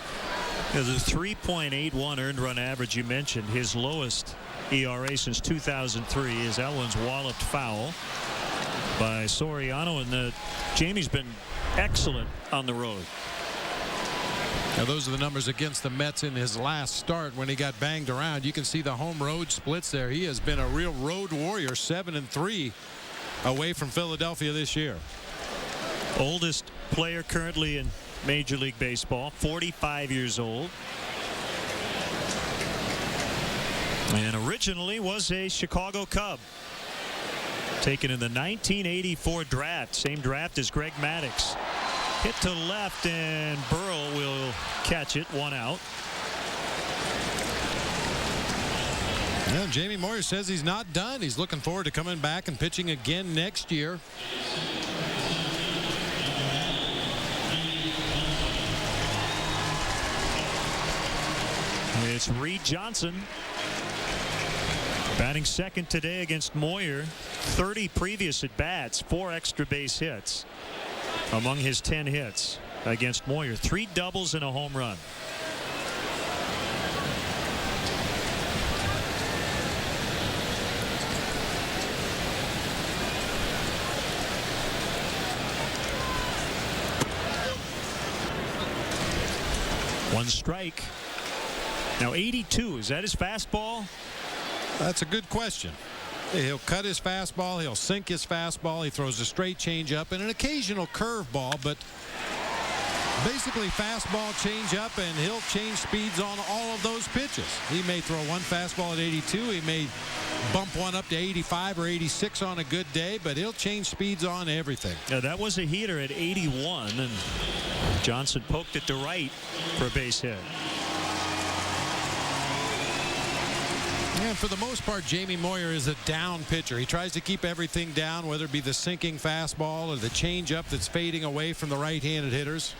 There's a 3.81 earned run average you mentioned. His lowest ERA since 2003 is that one's walloped foul by Soriano, and Jamie's been excellent on the road. Now those are the numbers against the Mets in his last start when he got banged around. You can see the home road splits there. He has been a real road warrior. 7-3 away from Philadelphia this year. Oldest player currently in Major League Baseball, 45 years old. And originally was a Chicago Cub. Taken in the 1984 draft. Same draft as Greg Maddux. Hit to left, and Burrell will catch it. 1 out. Yeah, Jamie Moyer says he's not done. He's looking forward to coming back and pitching again next year. It's Reed Johnson batting second today against Moyer. 30 previous at bats, 4 extra base hits among his 10 hits against Moyer. 3 doubles and a home run. One strike. Now 82, is that his fastball? That's a good question. He'll cut his fastball. He'll sink his fastball. He throws a straight changeup and an occasional curveball, but basically fastball, changeup, and he'll change speeds on all of those pitches. He may throw one fastball at 82. He may bump one up to 85 or 86 on a good day, but he'll change speeds on everything. Yeah, that was a heater at 81, and Johnson poked it to right for a base hit. And for the most part, Jamie Moyer is a down pitcher. He tries to keep everything down, whether it be the sinking fastball or the changeup that's fading away from the right-handed hitters,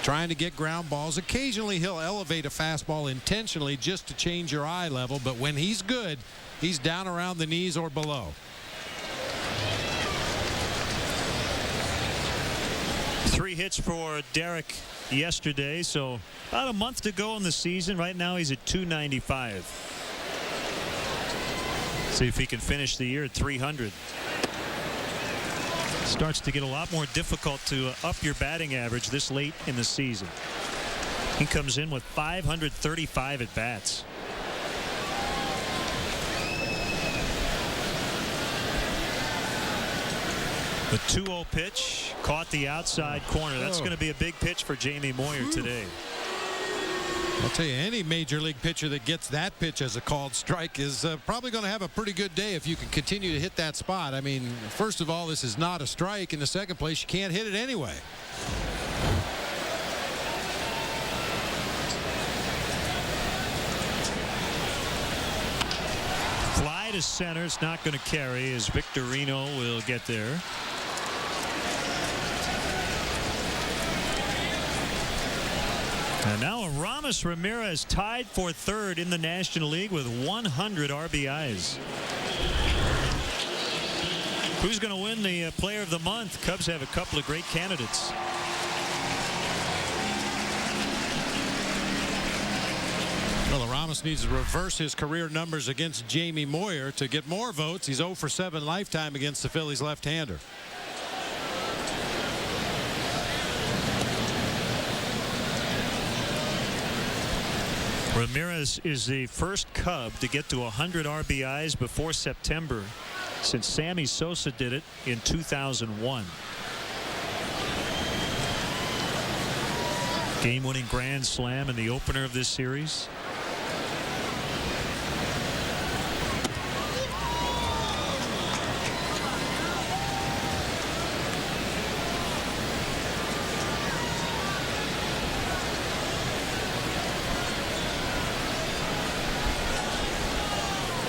trying to get ground balls. Occasionally, he'll elevate a fastball intentionally just to change your eye level, but when he's good, he's down around the knees or below. Three hits for Derek yesterday, so about a month to go in the season. Right now, he's at 295. See if he can finish the year at 300. Starts to get a lot more difficult to up your batting average this late in the season. He comes in with 535 at bats. The 2-0 pitch caught the outside corner. That's going to be a big pitch for Jamie Moyer today. I'll tell you, any major league pitcher that gets that pitch as a called strike is probably going to have a pretty good day if you can continue to hit that spot. I mean, first of all, this is not a strike. In the second place, you can't hit it anyway. Fly to center. It's not going to carry as Victorino will get there. And now Aramis Ramirez tied for third in the National League with 100 RBIs. Who's going to win the Player of the Month? Cubs have a couple of great candidates. Well, Aramis needs to reverse his career numbers against Jamie Moyer to get more votes. He's 0 for 7 lifetime against the Phillies left-hander. Ramirez is the first Cub to get to 100 RBIs before September since Sammy Sosa did it in 2001. Game-winning grand slam in the opener of this series.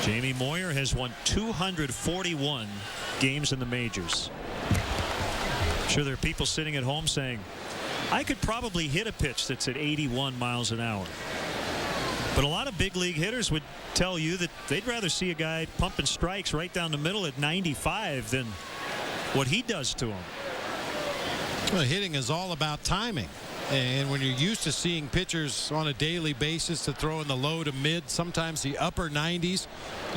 Jamie Moyer has won 241 games in the majors. I'm sure there are people sitting at home saying, I could probably hit a pitch that's at 81 miles an hour. But a lot of big league hitters would tell you that they'd rather see a guy pumping strikes right down the middle at 95 than what he does to him. Well, hitting is all about timing. And when you're used to seeing pitchers on a daily basis to throw in the low to mid, sometimes the upper 90s,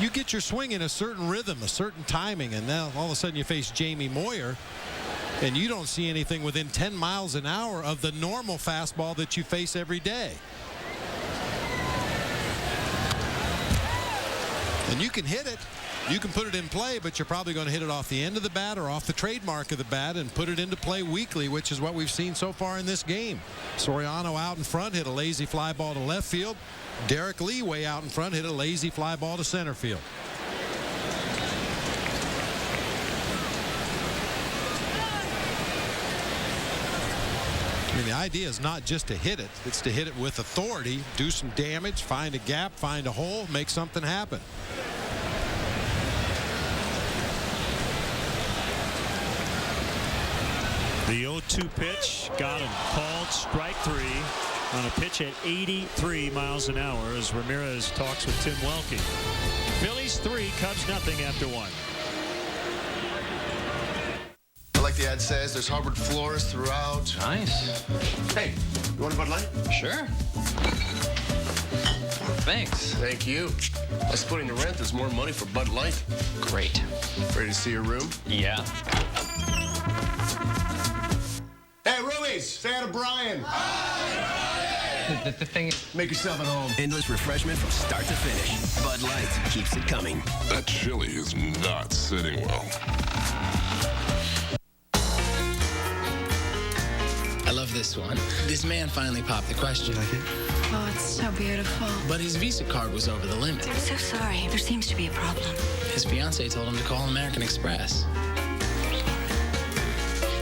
you get your swing in a certain rhythm, a certain timing, and now all of a sudden you face Jamie Moyer and you don't see anything within 10 miles an hour of the normal fastball that you face every day. And you can hit it. You can put it in play, but you're probably going to hit it off the end of the bat or off the trademark of the bat and put it into play weakly, which is what we've seen so far in this game. Soriano out in front hit a lazy fly ball to left field. Derek Lee way out in front hit a lazy fly ball to center field. I mean, the idea is not just to hit it. It's to hit it with authority, do some damage, find a gap, find a hole, make something happen. The 0-2 pitch got him called strike three on a pitch at 83 miles an hour as Ramirez talks with Tim Welke. Phillies 3, Cubs nothing after 1. Like the ad says, there's hardwood floors throughout. Nice. Hey, you want a Bud Light? Sure. Thanks. Thank you. By splitting the rent, there's more money for Bud Light. Great. Ready to see your room? Yeah. Hey, roomies, say hi to Brian. The thing is, make yourself at home. Endless refreshment from start to finish. Bud Bud Light keeps it coming. That chili is not sitting well. I love this one. This man finally popped the question. You like it? Oh, it's so beautiful. But his Visa card was over the limit. I'm so sorry. There seems to be a problem. His fiancée told him to call American Express.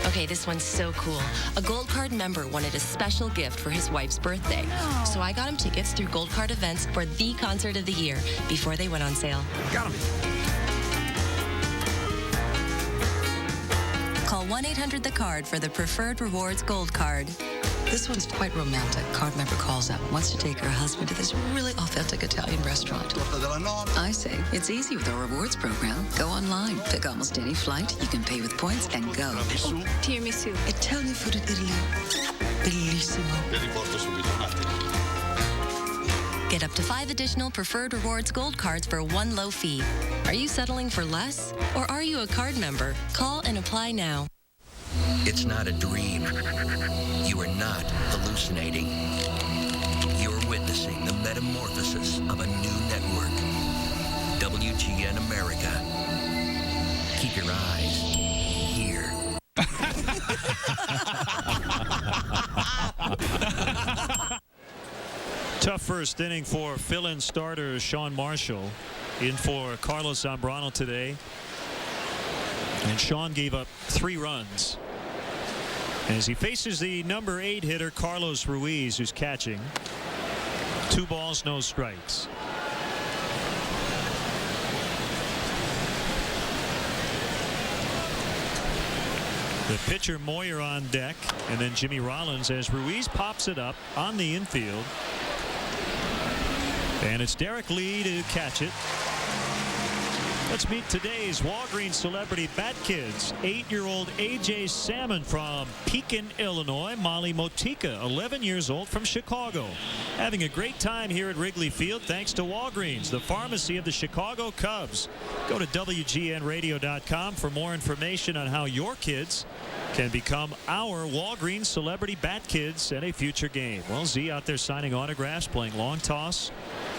Okay, this one's so cool. A Gold Card member wanted a special gift for his wife's birthday. No. So I got him tickets through Gold Card events for the concert of the year before they went on sale. Got him. Call 1-800-THE-CARD for the Preferred Rewards Gold Card. This one's quite romantic. Card member calls up, wants to take her husband to this really authentic Italian restaurant. I say, it's easy with our rewards program. Go online, pick almost any flight. You can pay with points and go. Tiramisu. Italian food in Italy. Bellissimo. Get up to 5 additional Preferred Rewards Gold Cards for one low fee. Are you settling for less? Or are you a card member? Call and apply now. It's not a dream. You are not hallucinating. You're witnessing the metamorphosis of a new network. WGN America. Keep your eyes here. Tough first inning for fill-in starter Sean Marshall. In for Carlos Zambrano today. And Sean gave up 3 runs as he faces the number 8 hitter Carlos Ruiz, who's catching. 2 balls, no strikes. The pitcher Moyer on deck, and then Jimmy Rollins as Ruiz pops it up on the infield. And it's Derek Lee to catch it. Let's meet today's Walgreens celebrity bat kids. 8-year-old AJ Salmon from Pekin, Illinois. Molly Motika, 11 years old, from Chicago. Having a great time here at Wrigley Field thanks to Walgreens, the pharmacy of the Chicago Cubs. Go to WGNradio.com for more information on how your kids can become our Walgreens celebrity bat kids at a future game. Well, Z out there signing autographs, playing long toss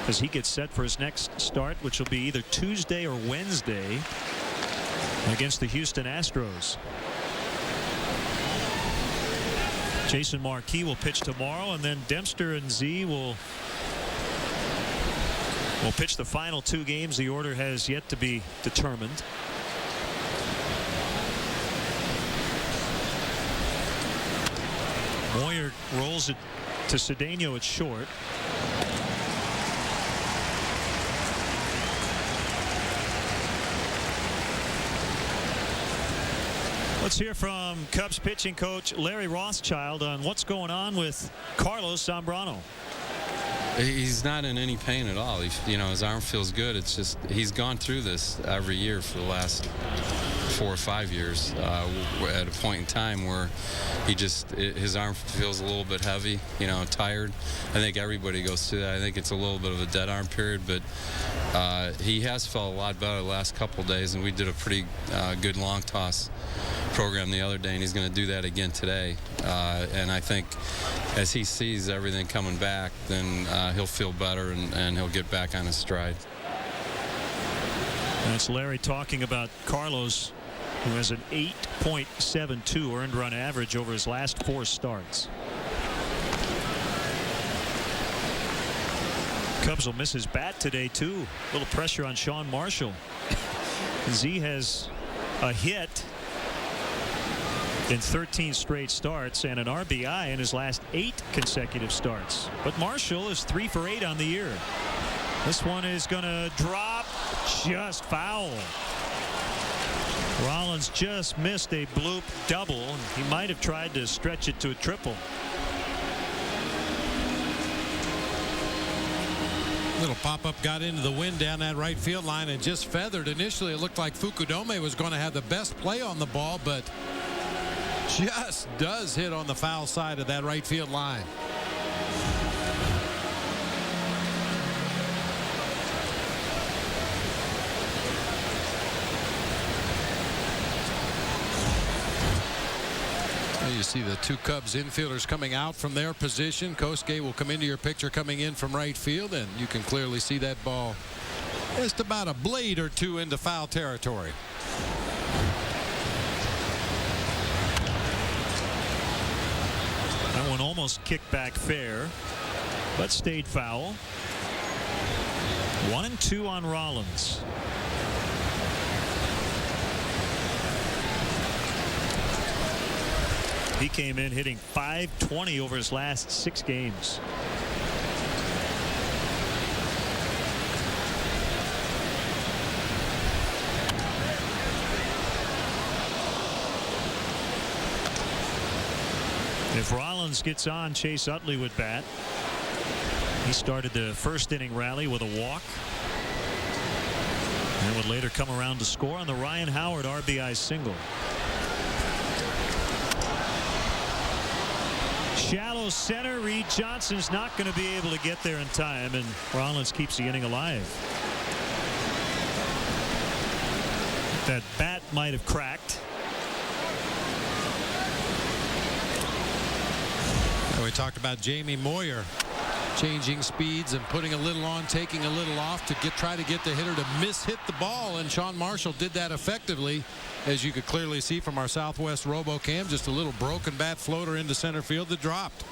as he gets set for his next start, which will be either Tuesday or Wednesday against the Houston Astros. Jason Marquis will pitch tomorrow, and then Dempster and Z will pitch the final 2 games. The order has yet to be determined. Moyer rolls it to Cedeno at short. Let's hear from Cubs pitching coach Larry Rothschild on what's going on with Carlos Zambrano. He's not in any pain at all. His arm feels good. It's just he's gone through this every year for the last 4 or 5 years at a point in time where his arm feels a little bit heavy, tired. I think everybody goes through that. I think it's a little bit of a dead arm period, but he has felt a lot better the last couple of days, and we did a pretty good long toss program the other day, and he's going to do that again today. And I think as he sees everything coming back, then he'll feel better and he'll get back on his stride. That's Larry talking about Carlos, who has an 8.72 earned run average over his last 4 starts. Cubs will miss his bat today too. A little pressure on Sean Marshall. Z has a hit in 13 straight starts and an RBI in his last 8 consecutive starts. But Marshall is 3 for 8 on the year. This one is going to drop just foul. Rollins just missed a bloop double. He might have tried to stretch it to a triple. Little pop-up got into the wind down that right field line and just feathered. Initially, it looked like Fukudome was going to have the best play on the ball, but just does hit on the foul side of that right field line. You see the 2 Cubs infielders coming out from their position. Kosuke will come into your picture coming in from right field, and you can clearly see that ball Just about a blade or two into foul territory. That one almost kicked back fair, but stayed foul. 1-2 on Rollins. He came in hitting .520 over his last 6 games. If Rollins gets on, Chase Utley would bat. He started the first inning rally with a walk and would later come around to score on the Ryan Howard RBI single. Shallow center. Reed Johnson's not going to be able to get there in time, and Rollins keeps the inning alive. That bat might have cracked. We talked about Jamie Moyer changing speeds and putting a little on, taking a little off to try to get the hitter to hit the ball, and Sean Marshall did that effectively, as you could clearly see from our Southwest RoboCam. Just a little broken bat floater into center field that dropped.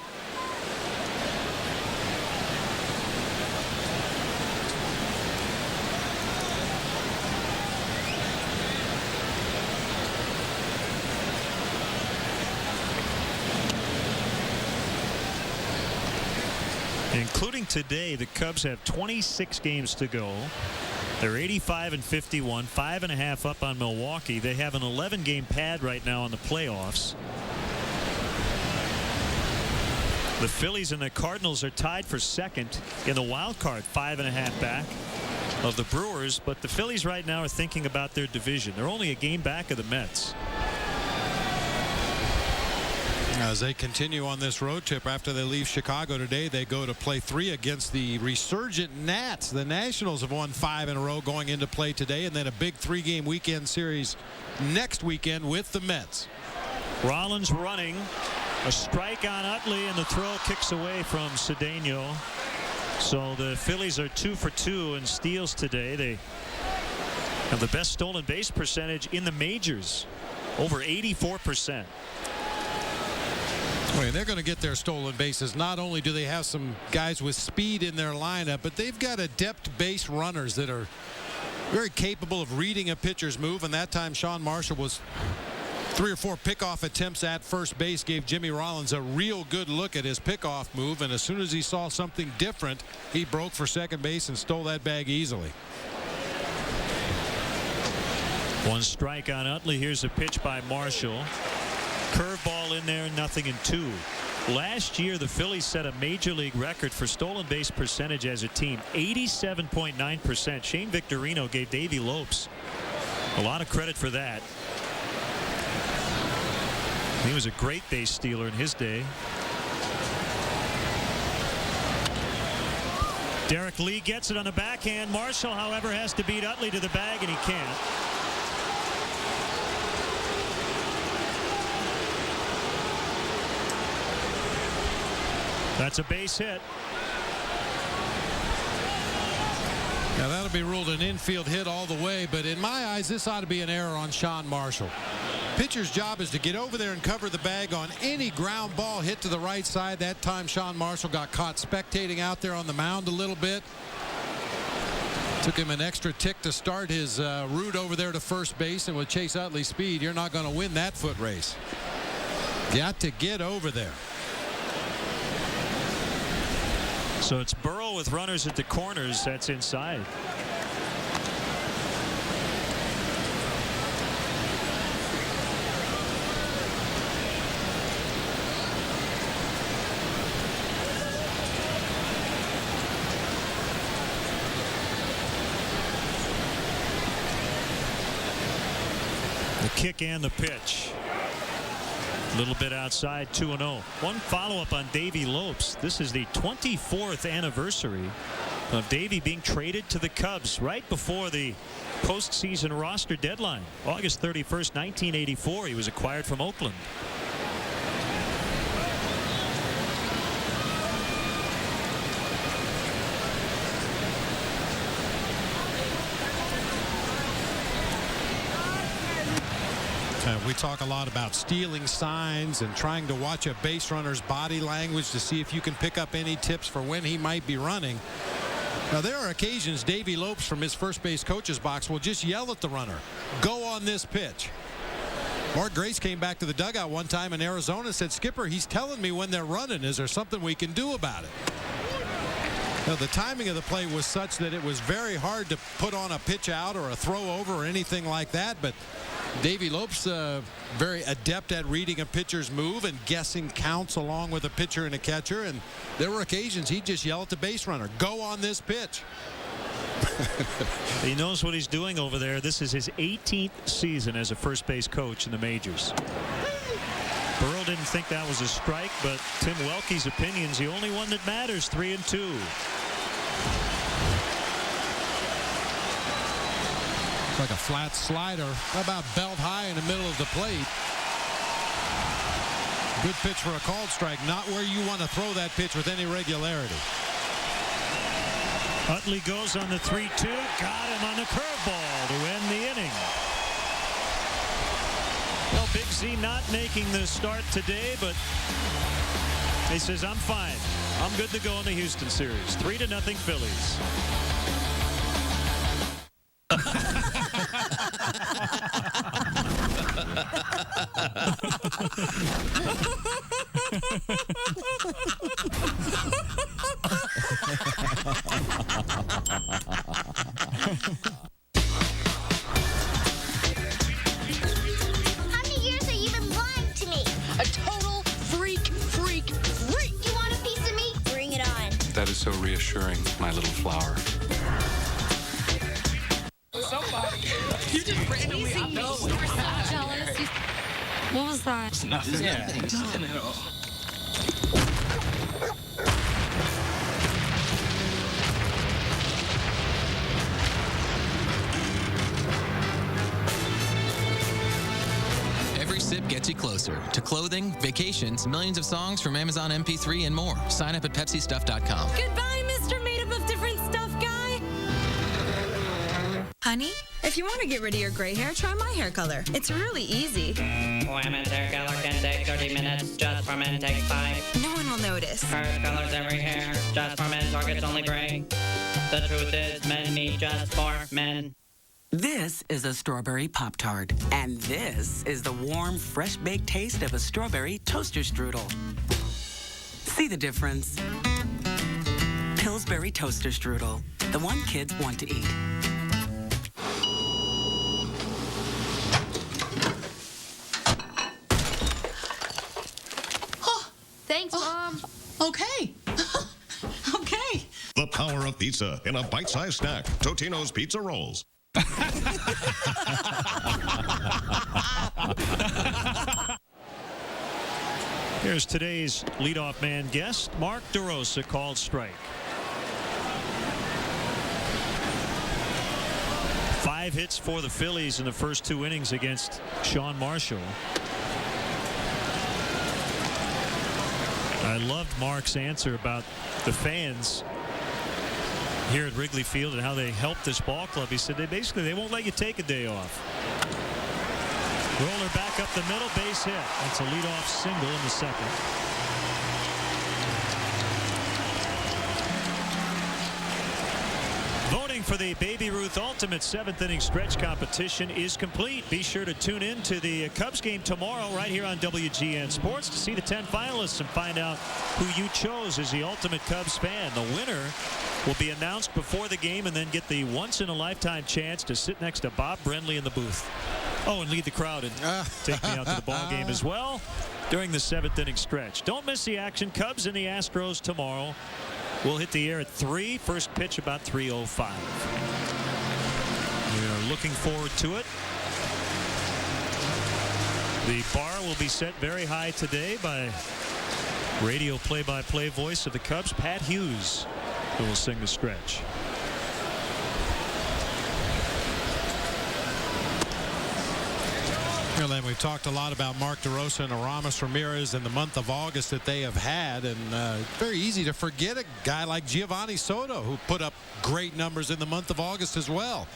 Including today, the Cubs have 26 games to go. They're 85-51, 5.5 up on Milwaukee. They have an 11-game pad right now in the playoffs. The Phillies and the Cardinals are tied for second in the wild card, 5.5 back of the Brewers. But the Phillies right now are thinking about their division. They're only a game back of the Mets. As they continue on this road trip after they leave Chicago today, they go to play 3 against the resurgent Nats. The Nationals have won 5 in a row going into play today, and then a big 3-game weekend series next weekend with the Mets. Rollins running. A strike on Utley, and the throw kicks away from Cedeno. So the Phillies are 2 for 2 in steals today. They have the best stolen base percentage in the majors, over 84%. Well, they're going to get their stolen bases. Not only do they have some guys with speed in their lineup, but they've got adept base runners that are very capable of reading a pitcher's move. And that time, Sean Marshall was 3 or 4 pickoff attempts at first base, gave Jimmy Rollins a real good look at his pickoff move. And as soon as he saw something different, he broke for second base and stole that bag easily. 1 strike on Utley. Here's a pitch by Marshall. Curveball in there, 0-2. Last year, the Phillies set a major league record for stolen base percentage as a team, 87.9%. Shane Victorino gave Davey Lopes a lot of credit for that. He was a great base stealer in his day. Derek Lee gets it on the backhand. Marshall, however, has to beat Utley to the bag, and he can't. That's a base hit. Now that'll be ruled an infield hit all the way, but in my eyes, this ought to be an error on Sean Marshall. Pitcher's job is to get over there and cover the bag on any ground ball hit to the right side. That time, Sean Marshall got caught spectating out there on the mound a little bit. Took him an extra tick to start his route over there to first base, and with Chase Utley's speed, you're not going to win that foot race. Got to get over there. So it's Burrow with runners at the corners. That's inside. The kick and the pitch. A little bit outside, 2-0. One follow-up on Davey Lopes. This is the 24th anniversary of Davey being traded to the Cubs right before the postseason roster deadline. August 31st, 1984, he was acquired from Oakland. We talk a lot about stealing signs and trying to watch a base runner's body language to see if you can pick up any tips for when he might be running. Now, there are occasions Davey Lopes from his first base coach's box will just yell at the runner, "Go on this pitch." Mark Grace came back to the dugout one time in Arizona and said, "Skipper, he's telling me when they're running. Is there something we can do about it?" Now, the timing of the play was such that it was very hard to put on a pitch out or a throw over or anything like that, but Davey Lopes very adept at reading a pitcher's move and guessing counts along with a pitcher and a catcher, and there were occasions he'd just yell at the base runner, "Go on this pitch." He knows what he's doing over there. This is his 18th season as a first base coach in the majors. Burrell didn't think that was a strike, but Tim Welke's opinion's the only one that matters. 3-2. Like a flat slider, about belt high in the middle of the plate. Good pitch for a called strike, not where you want to throw that pitch with any regularity. Utley goes on the 3-2, got him on the curveball to end the inning. Well, Big Z not making the start today, but he says, "I'm fine. I'm good to go in the Houston series." 3-0 Phillies. How many years have you been lying to me? A total freak. You want a piece of me? Bring it on. That is so reassuring, my little flower. You just randomly jealous. What was that? It's nothing. Yeah. Nothing at all. Every sip gets you closer to clothing, vacations, millions of songs from Amazon MP3 and more. Sign up at PepsiStuff.com. Goodbye, Mr. Made Up of Different Stuff guy. Honey, if you want to get rid of your gray hair, try my hair color. It's really easy. Women's hair color can take 30 minutes, just for men take 5. No one will notice. Hair colors every hair, just for men, Target's only gray. The truth is, men need just for men. This is a strawberry Pop-Tart, and this is the warm, fresh-baked taste of a strawberry toaster strudel. See the difference? Pillsbury Toaster Strudel, the one kids want to eat. Thanks, Mom. Okay. Okay. The power of pizza in a bite-sized snack. Totino's Pizza Rolls. Here's today's leadoff man guest, Mark DeRosa, called strike. 5 hits for the Phillies in the first 2 innings against Sean Marshall. I loved Mark's answer about the fans here at Wrigley Field and how they helped this ball club. He said they won't let you take a day off. Roller back up the middle, base hit. That's a leadoff single in the second. Voting for the Baby Ruth Ultimate 7th inning stretch competition is complete. Be sure to tune in to the Cubs game tomorrow right here on WGN Sports to see the 10 finalists and find out who you chose as the ultimate Cubs fan. The winner will be announced before the game and then get the once-in-a-lifetime chance to sit next to Bob Brenly in the booth. Oh, and lead the crowd and take me out to the ball game as well during the 7th inning stretch. Don't miss the action. Cubs and the Astros tomorrow. We'll hit the air at 3. First pitch about 3:05. We are looking forward to it. The bar will be set very high today by radio play-by-play voice of the Cubs, Pat Hughes, who will sing the stretch. Well, then we've talked a lot about Mark DeRosa and Aramis Ramirez in the month of August that they have had, and very easy to forget a guy like Giovanni Soto, who put up great numbers in the month of August as well.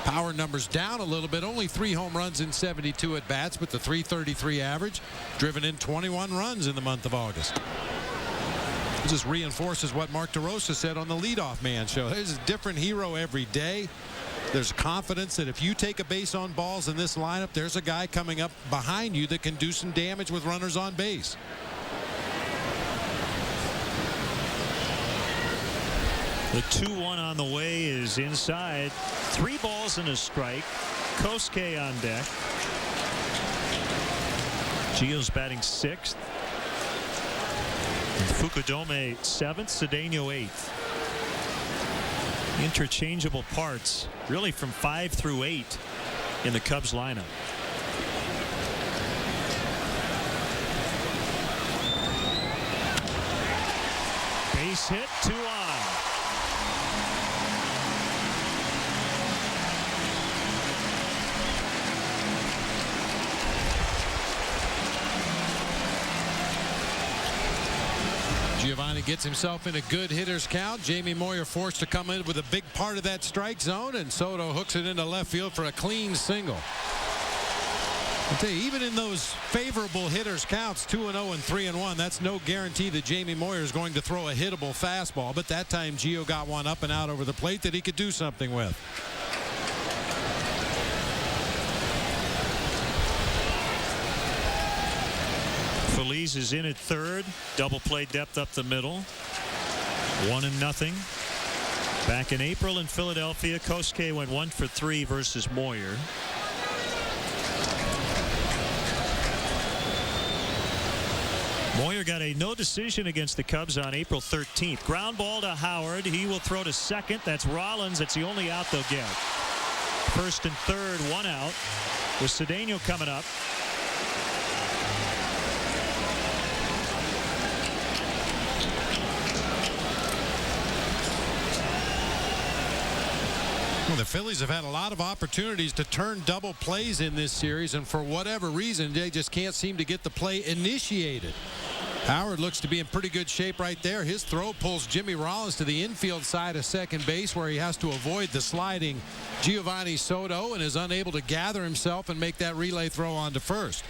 Power numbers down a little bit. Only 3 home runs in 72 at-bats, but the .333 average. Driven in 21 runs in the month of August. This just reinforces what Mark DeRosa said on the Leadoff Man show. There's a different hero every day. There's confidence that if you take a base on balls in this lineup, there's a guy coming up behind you that can do some damage with runners on base. The 2-1 on the way is inside. 3 balls and a strike. Kosuke on deck. Gio's batting 6th. Fukudome 7th. Cedeno 8th. Interchangeable parts, really, from 5 through 8 in the Cubs lineup. Base hit, 2 on. Giovanni gets himself in a good hitter's count. Jamie Moyer forced to come in with a big part of that strike zone, and Soto hooks it into left field for a clean single. I'll tell you, even in those favorable hitters counts, 2-0 and 3-1, that's no guarantee that Jamie Moyer is going to throw a hittable fastball. But that time Gio got one up and out over the plate that he could do something with. Phillies is in at third. Double play depth up the middle. 1-0. Back in April in Philadelphia, Kosuke went 1 for 3 versus Moyer. Moyer got a no decision against the Cubs on April 13th. Ground ball to Howard. He will throw to second. That's Rollins. That's the only out they'll get. First and third, 1 out. With Cedeno coming up. Well, the Phillies have had a lot of opportunities to turn double plays in this series, and for whatever reason, they just can't seem to get the play initiated. Howard looks to be in pretty good shape right there. His throw pulls Jimmy Rollins to the infield side of second base, where he has to avoid the sliding Giovanni Soto and is unable to gather himself and make that relay throw on to first.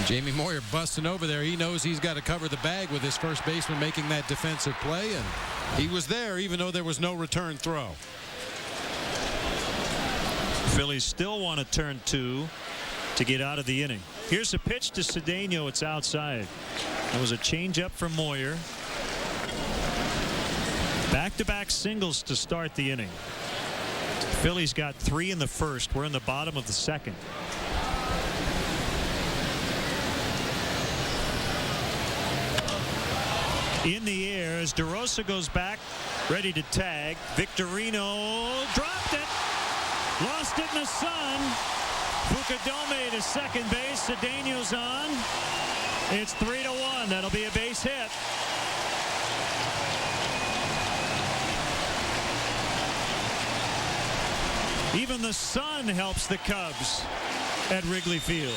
Jamie Moyer busting over there. He knows he's got to cover the bag with his first baseman making that defensive play, and he was there even though there was no return throw. Phillies still want to turn 2 to get out of the inning. Here's a pitch to Cedeno. It's outside. That was a changeup from Moyer. Back-to-back singles to start the inning. Phillies got 3 in the first. We're in the bottom of the second. In the air as DeRosa goes back, ready to tag. Victorino dropped it. Lost it in the sun. Fukudome to second base. Cedeno's on. It's 3-1. That'll be a base hit. Even the sun helps the Cubs at Wrigley Field.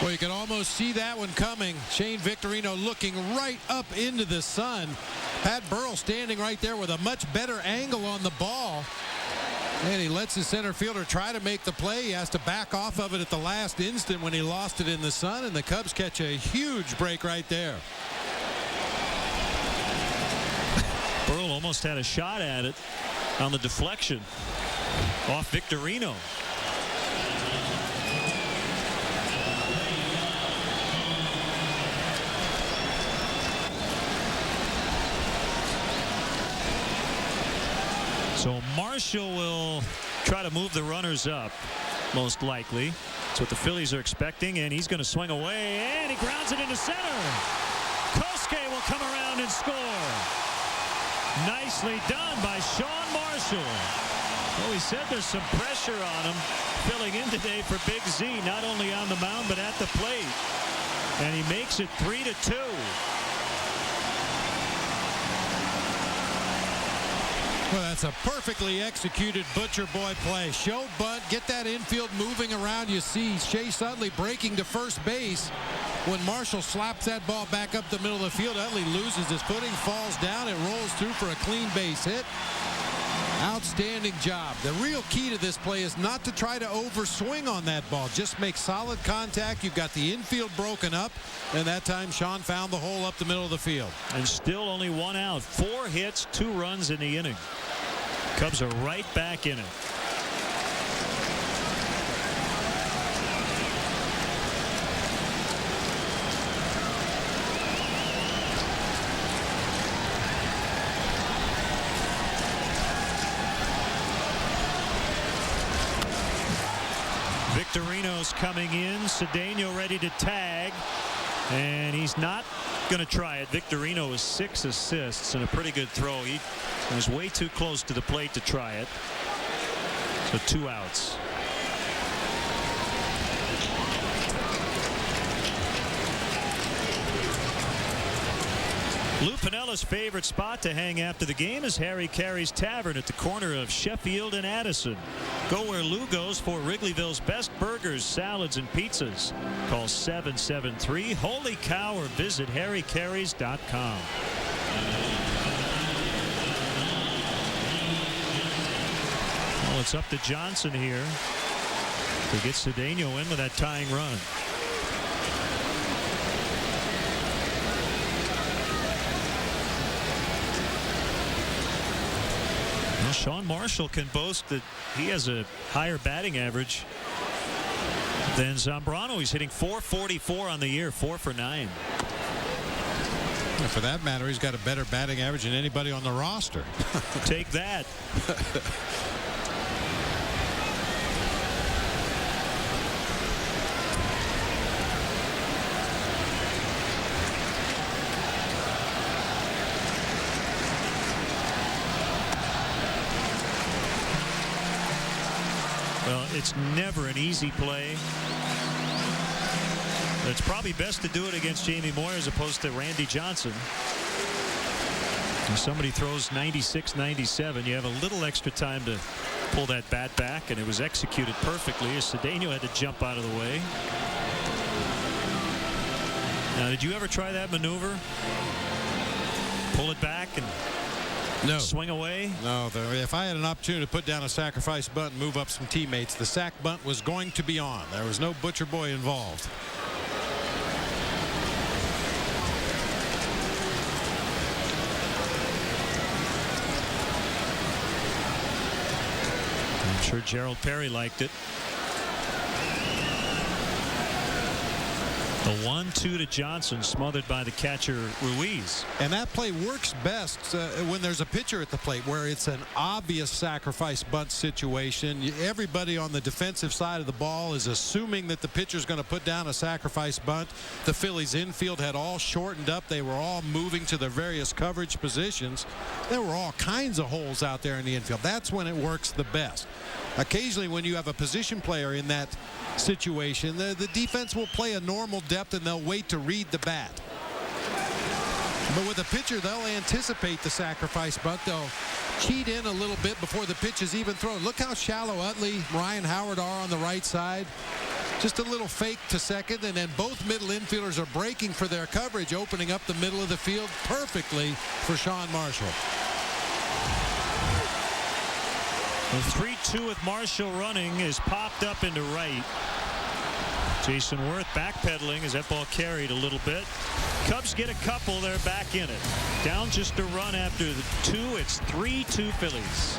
Well, you can almost see that one coming. Shane Victorino looking right up into the sun. Pat Burrell standing right there with a much better angle on the ball. And he lets his center fielder try to make the play. He has to back off of it at the last instant when he lost it in the sun, and the Cubs catch a huge break right there. Burrell almost had a shot at it on the deflection off Victorino. So Marshall will try to move the runners up, most likely. That's what the Phillies are expecting, and he's going to swing away, and he grounds it into center. Kosuke will come around and score. Nicely done by Sean Marshall. Well, he said there's some pressure on him filling in today for Big Z, not only on the mound but at the plate. And he makes it 3-2. Well, that's a perfectly executed Butcher Boy play. Show bunt, get that infield moving around. You see Chase Utley breaking to first base. When Marshall slaps that ball back up the middle of the field, Utley loses his footing, falls down, it rolls through for a clean base hit. Outstanding job. The real key to this play is not to try to overswing on that ball. Just make solid contact. You've got the infield broken up, and that time Sean found the hole up the middle of the field. And still only 1 out. 4 hits, 2 runs in the inning. Cubs are right back in it. Victorino's coming in. Cedeno ready to tag. And he's not going to try it. Victorino has 6 assists and a pretty good throw. He was way too close to the plate to try it. So 2 outs. Lou Pinella's favorite spot to hang after the game is Harry Carey's Tavern at the corner of Sheffield and Addison. Go where Lou goes for Wrigleyville's best burgers, salads, and pizzas. Call 773-HOLY-COW or visit harrycareys.com. Well, it's up to Johnson here to get Cedeno in with that tying run. Well, Sean Marshall can boast that he has a higher batting average than Zambrano. He's hitting .444 on the year, 4 for 9. And for that matter, he's got a better batting average than anybody on the roster. Take that. Well, it's never an easy play. It's probably best to do it against Jamie Moyer as opposed to Randy Johnson. If somebody throws 96, 97, you have a little extra time to pull that bat back, and it was executed perfectly as Cedeno had to jump out of the way. Now, did you ever try that maneuver? Pull it back and swing away? No. If I had an opportunity to put down a sacrifice bunt and move up some teammates, the sac bunt was going to be on. There was no Butcher Boy involved. I'm sure Gerald Perry liked it. The 1-2 to Johnson, smothered by the catcher Ruiz. And that play works best when there's a pitcher at the plate, where it's an obvious sacrifice bunt situation. Everybody on the defensive side of the ball is assuming that the pitcher's going to put down a sacrifice bunt. The Phillies infield had all shortened up. They were all moving to their various coverage positions. There were all kinds of holes out there in the infield. That's when it works the best. Occasionally, when you have a position player in that situation, the defense will play a normal depth and they'll wait to read the bat. But with a pitcher, they'll anticipate the sacrifice bunt. They'll cheat in a little bit before the pitch is even thrown. Look how shallow Utley, Ryan Howard are on the right side. Just a little fake to second, and then both middle infielders are breaking for their coverage, opening up the middle of the field perfectly for Sean Marshall. The 3-2 with Marshall running is popped up into right. Jason Worth backpedaling as that ball carried a little bit. Cubs get a couple. They're back in it. Down just a run after the 2. It's 3-2 Phillies.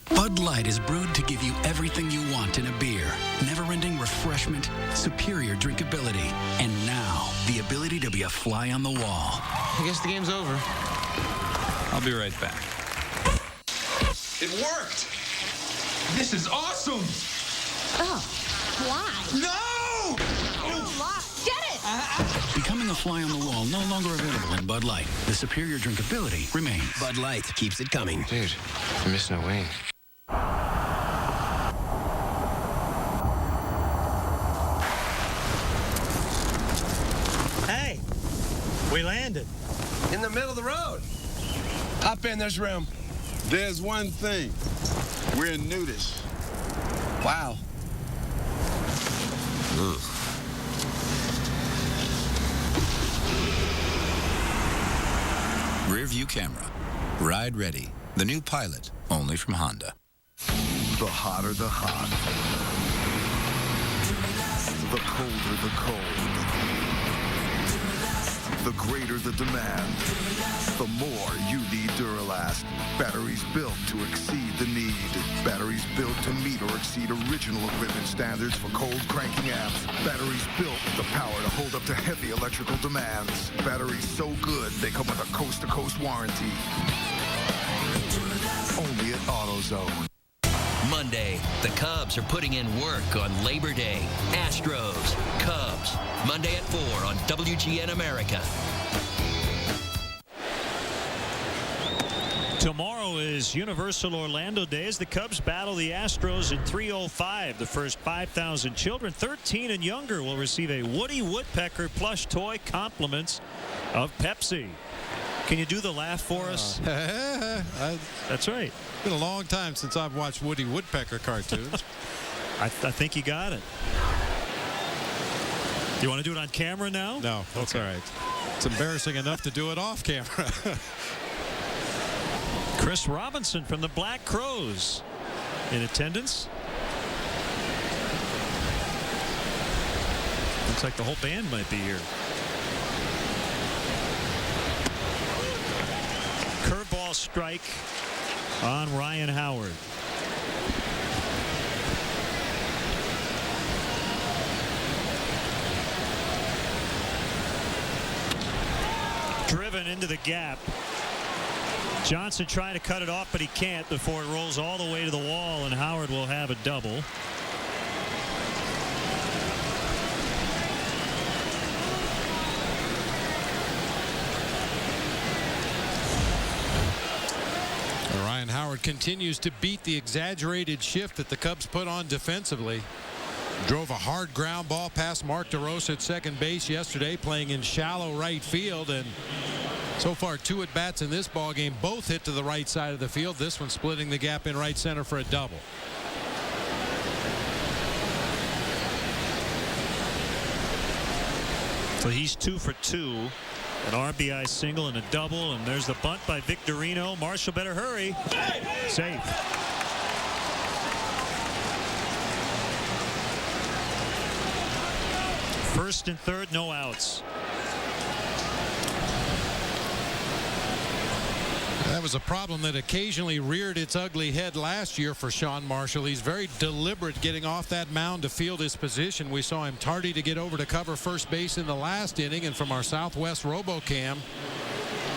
Bud Light is brewed to give you everything you want in a beer. Never-ending refreshment, superior drinkability, and now the ability to be a fly on the wall. I guess the game's over. I'll be right back. It worked! This is awesome! Oh, why? No! Get it! Becoming a fly on the wall no longer available in Bud Light. The superior drinkability remains. Bud Light keeps it coming. Dude, you're missing a wing. We landed. In the middle of the road. Hop in, there's room. There's one thing. We're in nudist. Wow. Ugh. Rear view camera. Ride ready. The new Pilot, only from Honda. The hotter the hot. The colder the cold. The greater the demand. The more you need Duralast. Batteries built to exceed the need. Batteries built to meet or exceed original equipment standards for cold cranking amps. Batteries built with the power to hold up to heavy electrical demands. Batteries so good they come with a coast-to-coast warranty. Only at AutoZone. Monday, the Cubs are putting in work on Labor Day. Astros, Cubs, Monday at 4 on WGN America. Tomorrow is Universal Orlando Day as the Cubs battle the Astros at 3:05. The first 5,000 children 13 and younger will receive a Woody Woodpecker plush toy, compliments of Pepsi. Can you do the laugh for us? That's right. It's been a long time since I've watched Woody Woodpecker cartoons. I think you got it. You want to do it on camera now? No, that's all right. It's embarrassing enough to do it off camera. Chris Robinson from the Black Crows in attendance. Looks like the whole band might be here. Curveball strike on Ryan Howard. Driven into the gap. Johnson trying to cut it off, but he can't before it rolls all the way to the wall, and Howard will have a double. Ryan Howard continues to beat the exaggerated shift that the Cubs put on defensively. Drove a hard ground ball past Mark DeRosa at second base yesterday, playing in shallow right field, and so far 2 at-bats in this ball game, both hit to the right side of the field. This one splitting the gap in right center for a double. So he's 2 for 2. An RBI single and a double, and there's the bunt by Victorino. Marshall better hurry. Safe. First and third, no outs. That was a problem that occasionally reared its ugly head last year for Sean Marshall. He's very deliberate getting off that mound to field his position. We saw him tardy to get over to cover first base in the last inning, and from our Southwest RoboCam,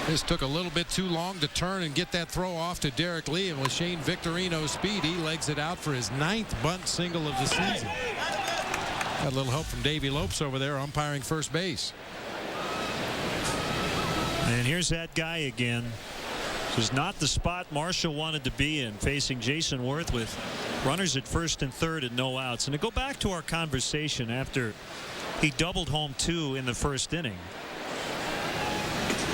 this took a little bit too long to turn and get that throw off to Derek Lee, and with Shane Victorino's speed, he legs it out for his 9th bunt single of the season. Got a little help from Davey Lopes over there umpiring first base. And here's that guy again. This is not the spot Marshall wanted to be in, facing Jason Worth with runners at first and third and no outs. And to go back to our conversation after he doubled home 2 in the first inning,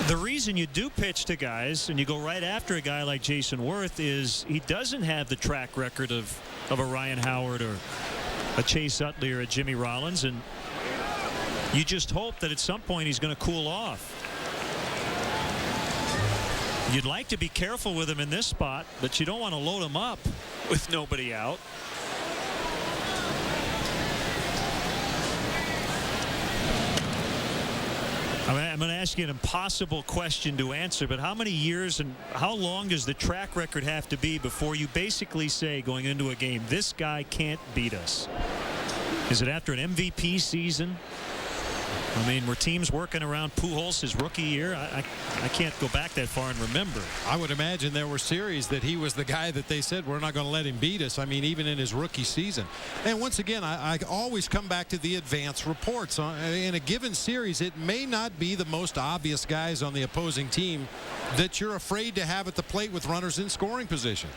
the reason you do pitch to guys and you go right after a guy like Jason Worth is he doesn't have the track record of a Ryan Howard or a Chase Utley or a Jimmy Rollins, and you just hope that at some point he's going to cool off. You'd like to be careful with him in this spot, but you don't want to load him up with nobody out. I'm going to ask you an impossible question to answer, but how many years and how long does the track record have to be before you basically say going into a game, this guy can't beat us? Is it after an MVP season? I mean, were teams working around Pujols' rookie year? I can't go back that far and remember. I would imagine there were series that he was the guy that they said we're not going to let him beat us. I mean, even in his rookie season. And once again, I always come back to the advance reports. In a given series, it may not be the most obvious guys on the opposing team that you're afraid to have at the plate with runners in scoring position.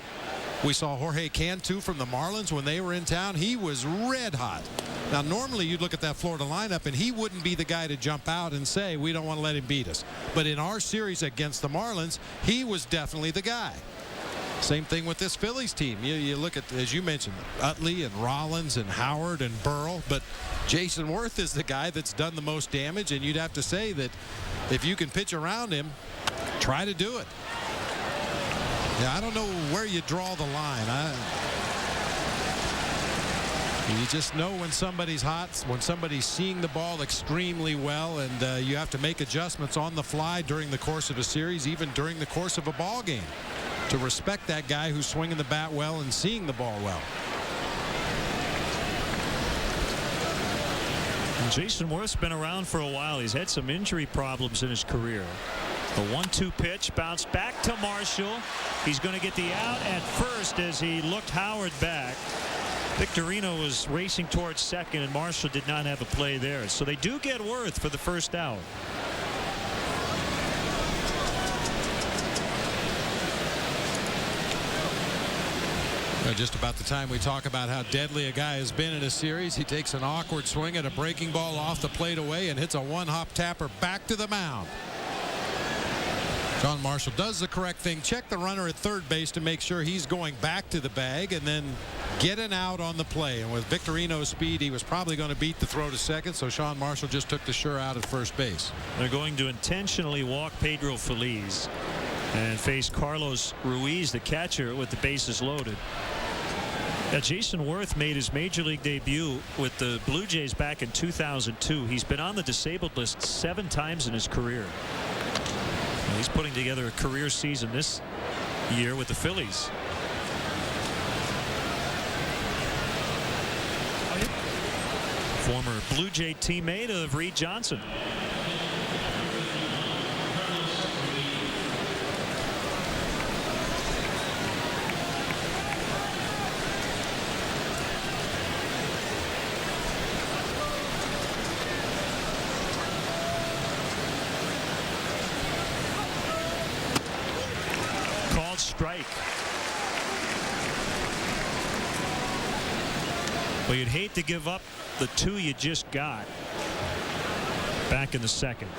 We saw Jorge Cantu from the Marlins when they were in town. He was red hot Now, normally you'd look at that Florida lineup, and he wouldn't be the guy to jump out and say, we don't want to let him beat us. But in our series against the Marlins, he was definitely the guy. Same thing with this Phillies team. You look at, as you mentioned, Utley and Rollins and Howard and Burrell, but Jason Worth is the guy that's done the most damage, and you'd have to say that if you can pitch around him, try to do it. Yeah, I don't know where you draw the line. You just know when somebody's hot, when somebody's seeing the ball extremely well, and you have to make adjustments on the fly during the course of a series, even during the course of a ball game, to respect that guy who's swinging the bat well and seeing the ball well. And Jason Worth's been around for a while. He's had some injury problems in his career. The 1-2 pitch bounced back to Marshall. He's going to get the out at first as he looked Howard back. Victorino was racing towards second, and Marshall did not have a play there. So they do get Worth for the first out. Just about the time we talk about how deadly a guy has been in a series, he takes an awkward swing at a breaking ball off the plate away and hits a one-hop tapper back to the mound. John Marshall does the correct thing. Check the runner at third base to make sure he's going back to the bag and then get an out on the play. And with Victorino's speed, he was probably going to beat the throw to second, so Sean Marshall just took the sure out at first base. They're going to intentionally walk Pedro Feliz and face Carlos Ruiz, the catcher, with the bases loaded. Jason Worth made his major league debut with the Blue Jays back in 2002. He's been on the disabled list 7 times in his career. And he's putting together a career season this year with the Phillies. Former Blue Jay teammate of Reed Johnson. Strike. Well, you'd hate to give up the 2 you just got back in the second.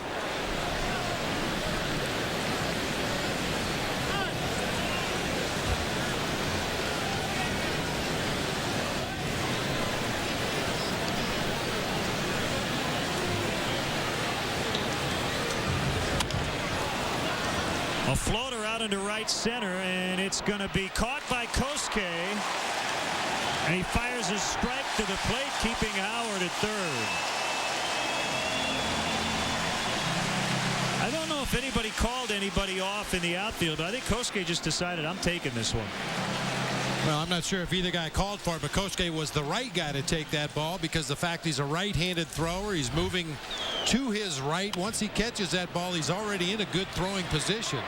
A floater out into right center, and it's going to be caught by Kosuke. And he fires a strike to the plate, keeping Howard at third. I don't know if anybody called anybody off in the outfield. I think Kosuke just decided, I'm taking this one. Well, I'm not sure if either guy called for it, but Kosuke was the right guy to take that ball because the fact he's a right-handed thrower, he's moving to his right. Once he catches that ball, he's already in a good throwing position.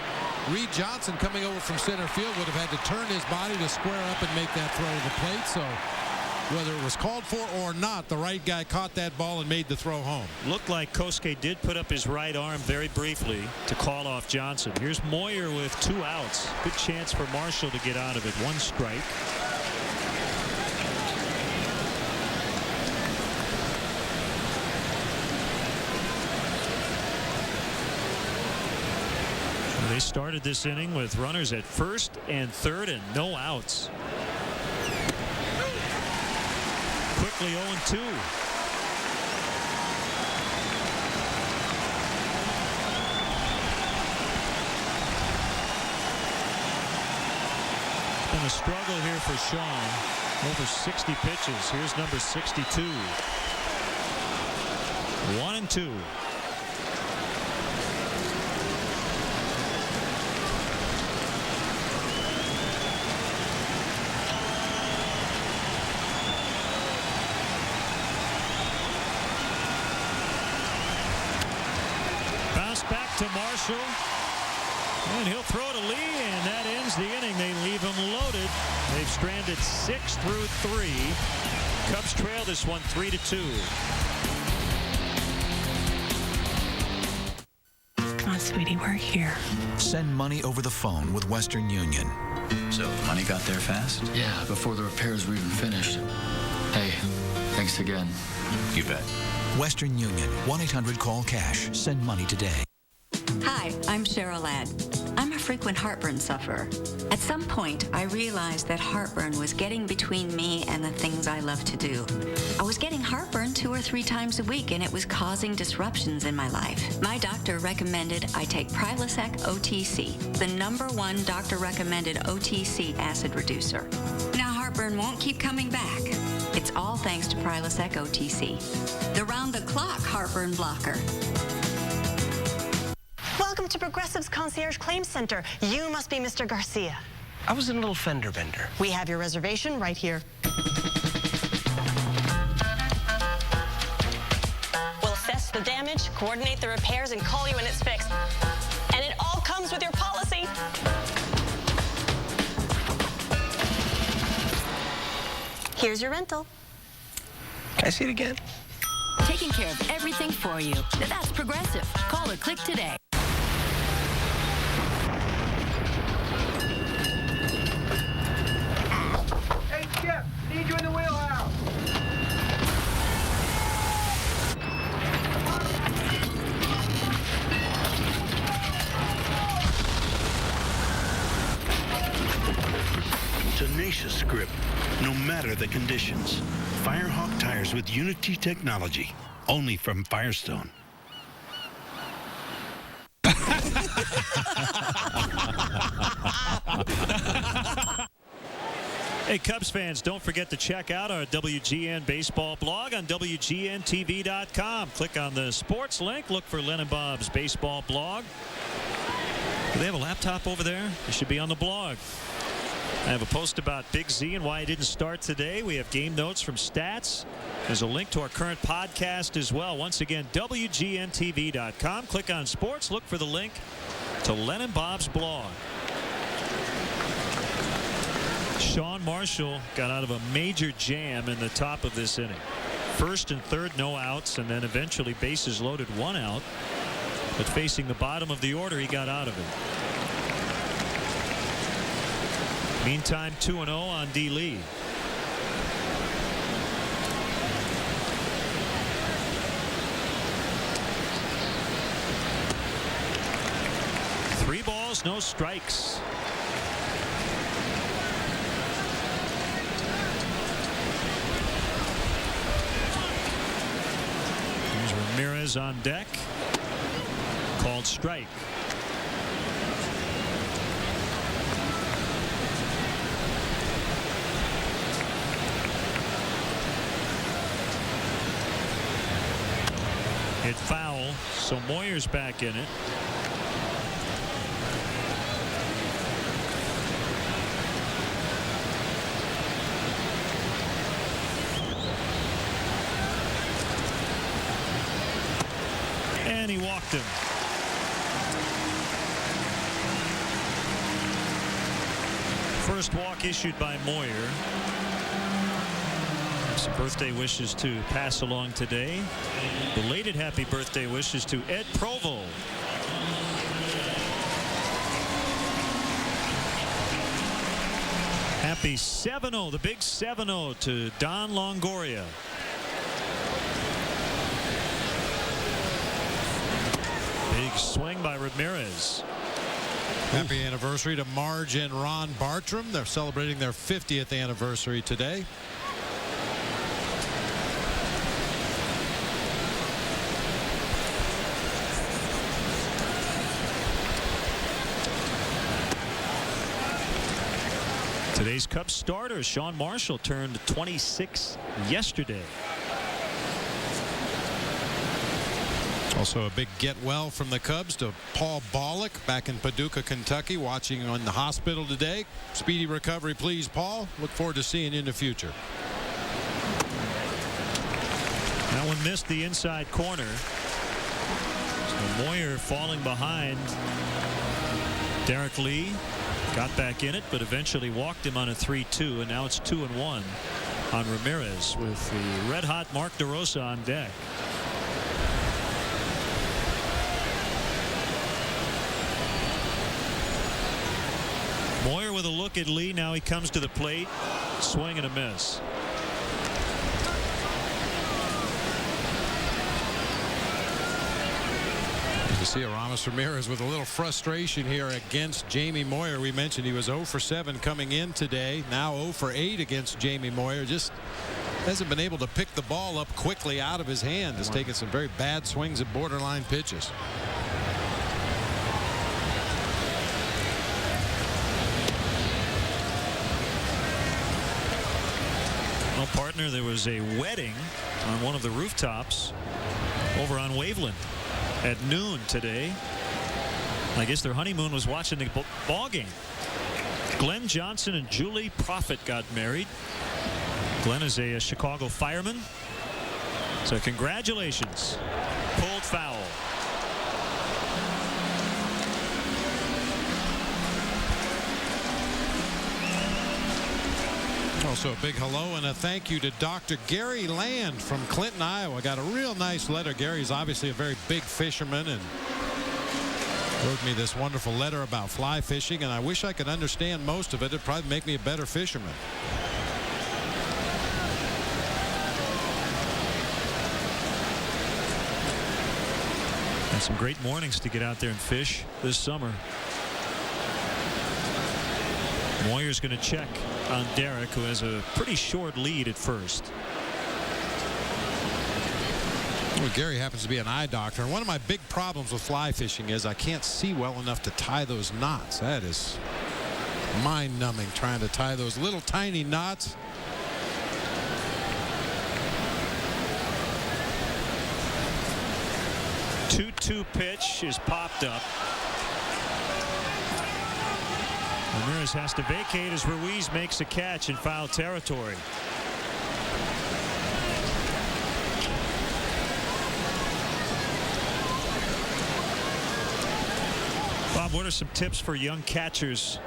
Reed Johnson coming over from center field would have had to turn his body to square up and make that throw to the plate. So whether it was called for or not, the right guy caught that ball and made the throw home. Looked like Kosuke did put up his right arm very briefly to call off Johnson. Here's Moyer with 2 outs. Good chance for Marshall to get out of it. 1 strike. They started this inning with runners at first and third and no outs. Quickly 0-2. It's been a struggle here for Sean. Over 60 pitches. Here's number 62. 1-2. Back to Marshall, and he'll throw to Lee, and that ends the inning. They leave him loaded. They've stranded 6 through 3. Cubs trail this one 3-2. Come on, sweetie, we're here. Send money over the phone with Western Union. So the money got there fast? Yeah, before the repairs were even finished. Hey, Thanks again. You bet. Western Union. 1-800-CALL-CASH. Send money today. Hi, I'm Cheryl Ladd. I'm a frequent heartburn sufferer. At some point, I realized that heartburn was getting between me and the things I love to do. I was getting heartburn 2 or 3 times a week, and it was causing disruptions in my life. My doctor recommended I take Prilosec OTC, the #1 doctor-recommended OTC acid reducer. Now heartburn won't keep coming back. It's all thanks to Prilosec OTC, the round-the-clock heartburn blocker. Welcome to Progressive's Concierge Claims Center. You must be Mr. Garcia. I was in a little fender bender. We have your reservation right here. We'll assess the damage, coordinate the repairs, and call you when it's fixed. And it all comes with your policy. Here's your rental. Can I see it again? Taking care of everything for you. That's Progressive. Call or click today. Hey, Skip, need you in the wheelhouse. Tenacious grip, no matter the conditions. Firehawk tires with Unity technology, only from Firestone. Hey, Cubs fans, don't forget to check out our WGN baseball blog on WGNTV.com. Click on the sports link. Look for Len and Bob's baseball blog. Do they have a laptop over there? It should be on the blog. I have a post about Big Z and why he didn't start today. We have game notes from Stats. There's a link to our current podcast as well. Once again, WGNTV.com. Click on sports. Look for the link to Len and Bob's blog. Sean Marshall got out of a major jam in the top of this inning. First and third, no outs, and then eventually bases loaded, 1 out. But facing the bottom of the order, he got out of it. Meantime, 2-0 on D. Lee. Three balls, no strikes. Here's Ramirez on deck. Called strike. Hit foul, so Moyer's back in it. And he walked him. First walk issued by Moyer. Some birthday wishes to pass along today. Belated happy birthday wishes to Ed Provo. Happy 7-0, the big 7-0 to Don Longoria. Big swing by Ramirez. Happy anniversary to Marge and Ron Bartram. They're celebrating their 50th anniversary today. Today's Cubs starter, Sean Marshall, turned 26 yesterday. Also a big get well from the Cubs to Paul Bollock back in Paducah, Kentucky, watching in the hospital today. Speedy recovery, please, Paul. Look forward to seeing you in the future. That one missed the inside corner. So Moyer falling behind Derek Lee. Got back in it, but eventually walked him on a 3-2, and now it's 2-1 on Ramirez with the red-hot Mark DeRosa on deck. Moyer with a look at Lee. Now he comes to the plate. Swing and a miss. You see Aramis Ramirez with a little frustration here against Jamie Moyer. We mentioned he was 0 for 7 coming in today. Now 0 for 8 against Jamie Moyer. Just hasn't been able to pick the ball up quickly out of his hand. Has taken some very bad swings at borderline pitches. Well, partner, there was a wedding on one of the rooftops over on Waveland at noon today. I guess their honeymoon was watching the ball game. Glenn Johnson and Julie Prophet got married. Glenn is a Chicago fireman. So congratulations. Pulled foul. Also a big hello and a thank you to Dr. Gary Land from Clinton, Iowa. Got a real nice letter. Gary's obviously a very big fisherman and wrote me this wonderful letter about fly fishing, and I wish I could understand most of it. It'd probably make me a better fisherman. And some great mornings to get out there and fish this summer. Moyer's going to check on Derek, who has a pretty short lead at first. Well, Gary happens to be an eye doctor, and one of my big problems with fly fishing is I can't see well enough to tie those knots. That is mind-numbing, trying to tie those little tiny knots. Two pitch is popped up. Ramirez has to vacate as Ruiz makes a catch in foul territory. Bob, what are some tips for young catchers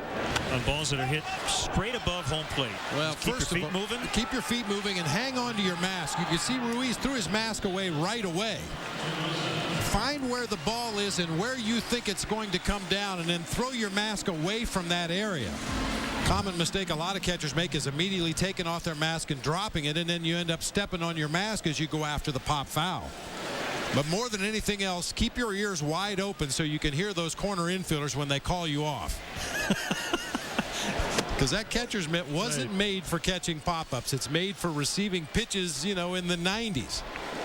on balls that are hit straight above home plate? Well, keep your feet moving. Keep your feet moving and hang on to your mask. You can see Ruiz threw his mask away right away. Find where the ball is and where you think it's going to come down, and then throw your mask away from that area. Common mistake a lot of catchers make is immediately taking off their mask and dropping it, and then you end up stepping on your mask as you go after the pop foul. But more than anything else, keep your ears wide open so you can hear those corner infielders when they call you off. Because that catcher's mitt wasn't made for catching pop-ups. It's made for receiving pitches, you know, in the 90s.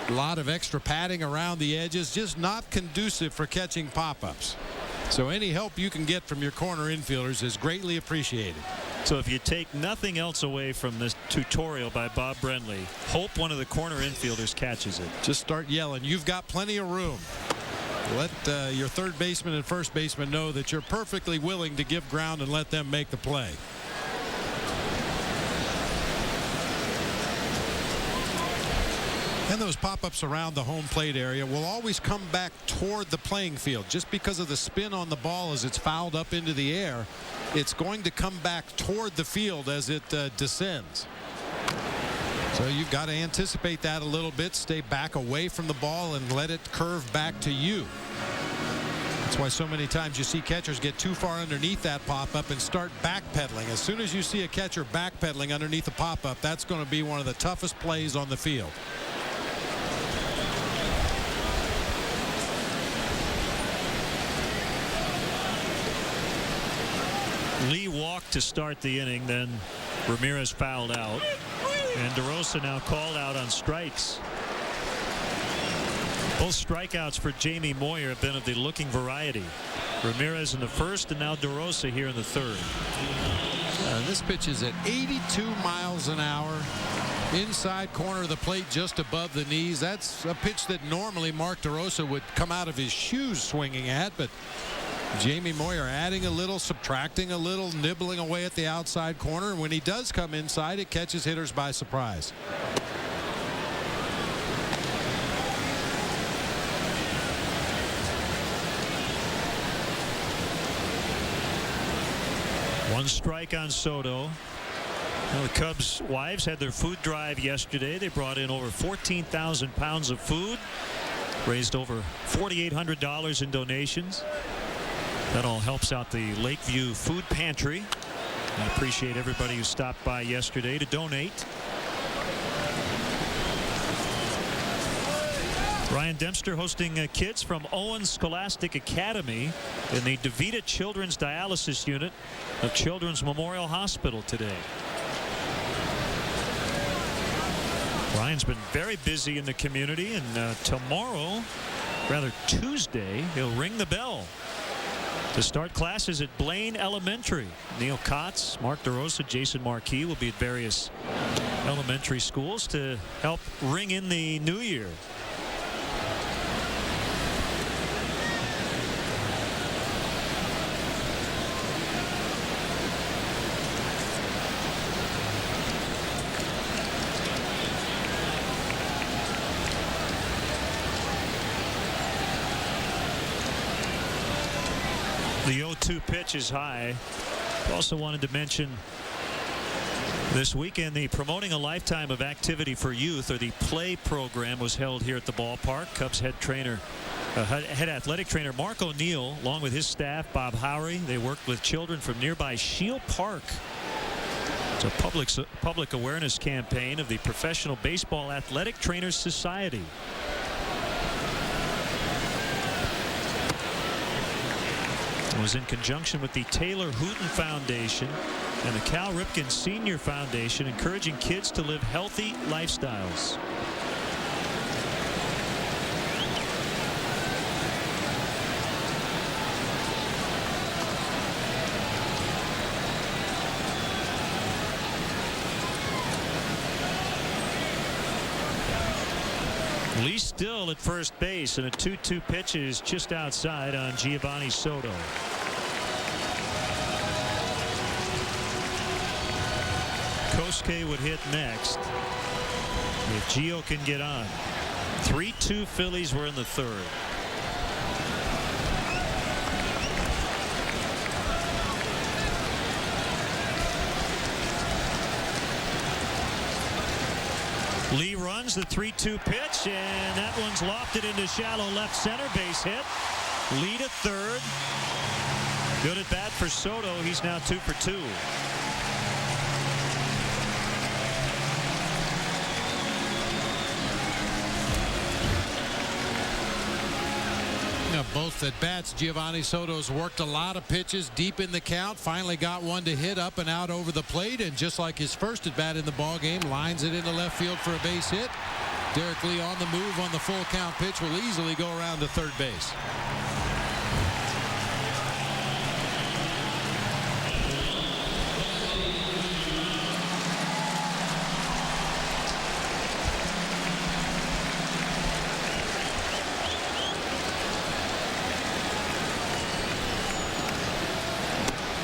A lot of extra padding around the edges, just not conducive for catching pop-ups. So any help you can get from your corner infielders is greatly appreciated. So if you take nothing else away from this tutorial by Bob Brenly, hope one of the corner infielders catches it. Just start yelling, "You've got plenty of room." Let your third baseman and first baseman know that you're perfectly willing to give ground and let them make the play. And those pop-ups around the home plate area will always come back toward the playing field. Just because of the spin on the ball as it's fouled up into the air, it's going to come back toward the field as it descends. So you've got to anticipate that a little bit, stay back away from the ball and let it curve back to you. That's why so many times you see catchers get too far underneath that pop-up and start backpedaling. As soon as you see a catcher backpedaling underneath the pop-up, that's going to be one of the toughest plays on the field. Lee walked to start the inning, then Ramirez fouled out, and DeRosa now called out on strikes. Both strikeouts for Jamie Moyer have been of the looking variety. Ramirez in the first, and now DeRosa here in the third. This pitch is at 82 miles an hour. Inside corner of the plate just above the knees. That's a pitch that normally Mark DeRosa would come out of his shoes swinging at, but Jamie Moyer adding a little, subtracting a little, nibbling away at the outside corner. And when he does come inside, it catches hitters by surprise. One strike on Soto. Now the Cubs wives had their food drive yesterday. They brought in over 14,000 pounds of food, raised over $4,800 in donations. That all helps out the Lakeview Food Pantry. I appreciate everybody who stopped by yesterday to donate. Ryan Dempster hosting kids from Owen Scholastic Academy in the DeVita Children's Dialysis Unit of Children's Memorial Hospital today. Ryan's been very busy in the community, and Tuesday, he'll ring the bell to start classes at Blaine Elementary. Neil Kotz, Mark DeRosa, Jason Marquis will be at various elementary schools to help ring in the new year. The 0-2 pitch is high. Also wanted to mention this weekend the Promoting a Lifetime of Activity for Youth, or the PLAY program, was held here at the ballpark. Cubs head athletic trainer Mark O'Neill, along with his staff, Bob Howery, they worked with children from nearby Shield Park. It's a public awareness campaign of the Professional Baseball Athletic Trainers Society. It was in conjunction with the Taylor Hooten Foundation and the Cal Ripken Senior Foundation, encouraging kids to live healthy lifestyles. Lee Still at first base, and a 2-2 pitch is just outside on Giovanni Soto. Kosuke would hit next if Gio can get on. 3-2 Phillies were in the third. Lee runs the 3-2 pitch, and that one's lofted into shallow left center. Base hit. Lead at third. Good at bat for Soto. He's now 2 for 2. Both at bats, Giovanni Soto's worked a lot of pitches deep in the count, finally got one to hit up and out over the plate, and just like his first at bat in the ball game, lines it into left field for a base hit. Derek Lee on the move on the full count pitch will easily go around to third base.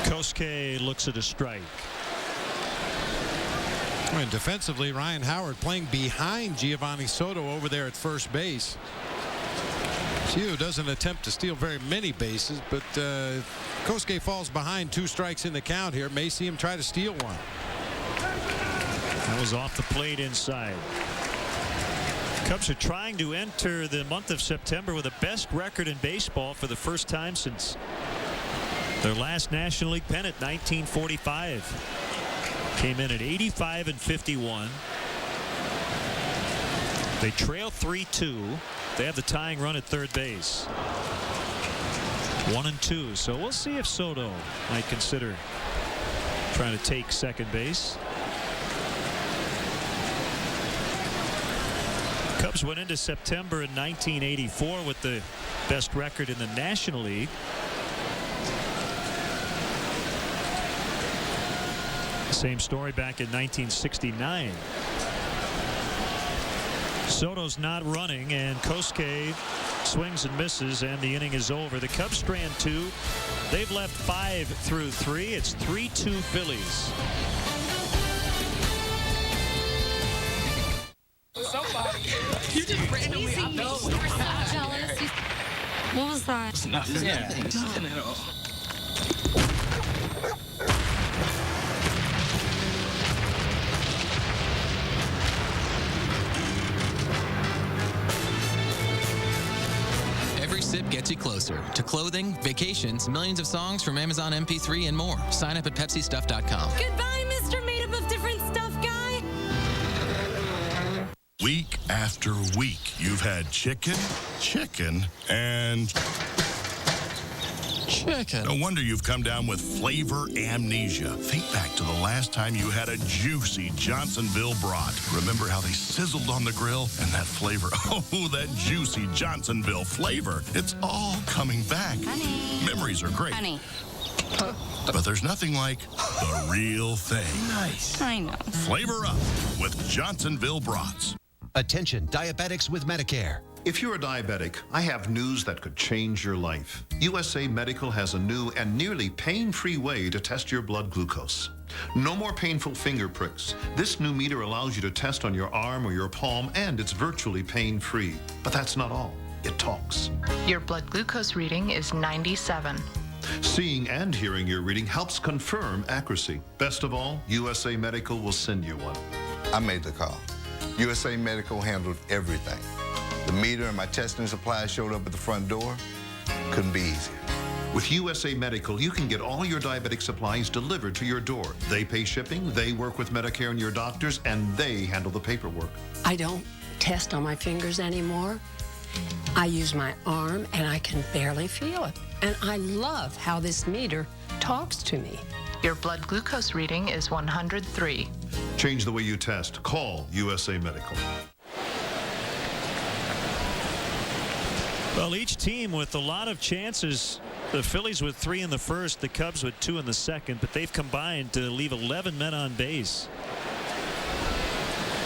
Kosuke looks at a strike. And defensively, Ryan Howard playing behind Giovanni Soto over there at first base. Gio doesn't attempt to steal very many bases, but Kosuke falls behind 2 strikes in the count here. May see him try to steal one. That was off the plate inside. Cubs are trying to enter the month of September with the best record in baseball for the first time since their last National League pennant, 1945. Came in at 85-51. They trail 3-2. They have the tying run at third base. 1-2. So we'll see if Soto might consider trying to take second base. Cubs went into September in 1984 with the best record in the National League. Same story back in 1969. Soto's not running, and Kosuke swings and misses, and the inning is over. The Cubs strand 2. They've left 5 through 3. It's 3-2 Phillies. Somebody. You just randomly out there. So jealous. What was that? It's nothing. Yeah, nothing at all. Every sip gets you closer to clothing, vacations, millions of songs from Amazon MP3 and more. Sign up at PepsiStuff.com. Goodbye, Mr. Made Up of Different Stuff guy. Week after week, you've had chicken, and chicken. No wonder you've come down with flavor amnesia. Think back to the last time you had a juicy Johnsonville brat. Remember how they sizzled on the grill? And that flavor, oh, that juicy Johnsonville flavor. It's all coming back. Honey. Memories are great. Honey. But there's nothing like the real thing. Nice. I know. Flavor up with Johnsonville brats. Attention, diabetics with Medicare. If you're a diabetic, I have news that could change your life. USA Medical has a new and nearly pain-free way to test your blood glucose. No more painful finger pricks. This new meter allows you to test on your arm or your palm, and it's virtually pain-free. But that's not all. It talks. Your blood glucose reading is 97. Seeing and hearing your reading helps confirm accuracy. Best of all, USA Medical will send you one. I made the call. USA Medical handled everything. The meter and my testing supplies showed up at the front door. Couldn't be easier. With USA Medical, you can get all your diabetic supplies delivered to your door. They pay shipping, they work with Medicare and your doctors, and they handle the paperwork. I don't test on my fingers anymore. I use my arm, and I can barely feel it. And I love how this meter talks to me. Your blood glucose reading is 103. Change the way you test. Call USA Medical. Well, each team with a lot of chances. The Phillies with 3 in the first, the Cubs with 2 in the second, but they've combined to leave 11 men on base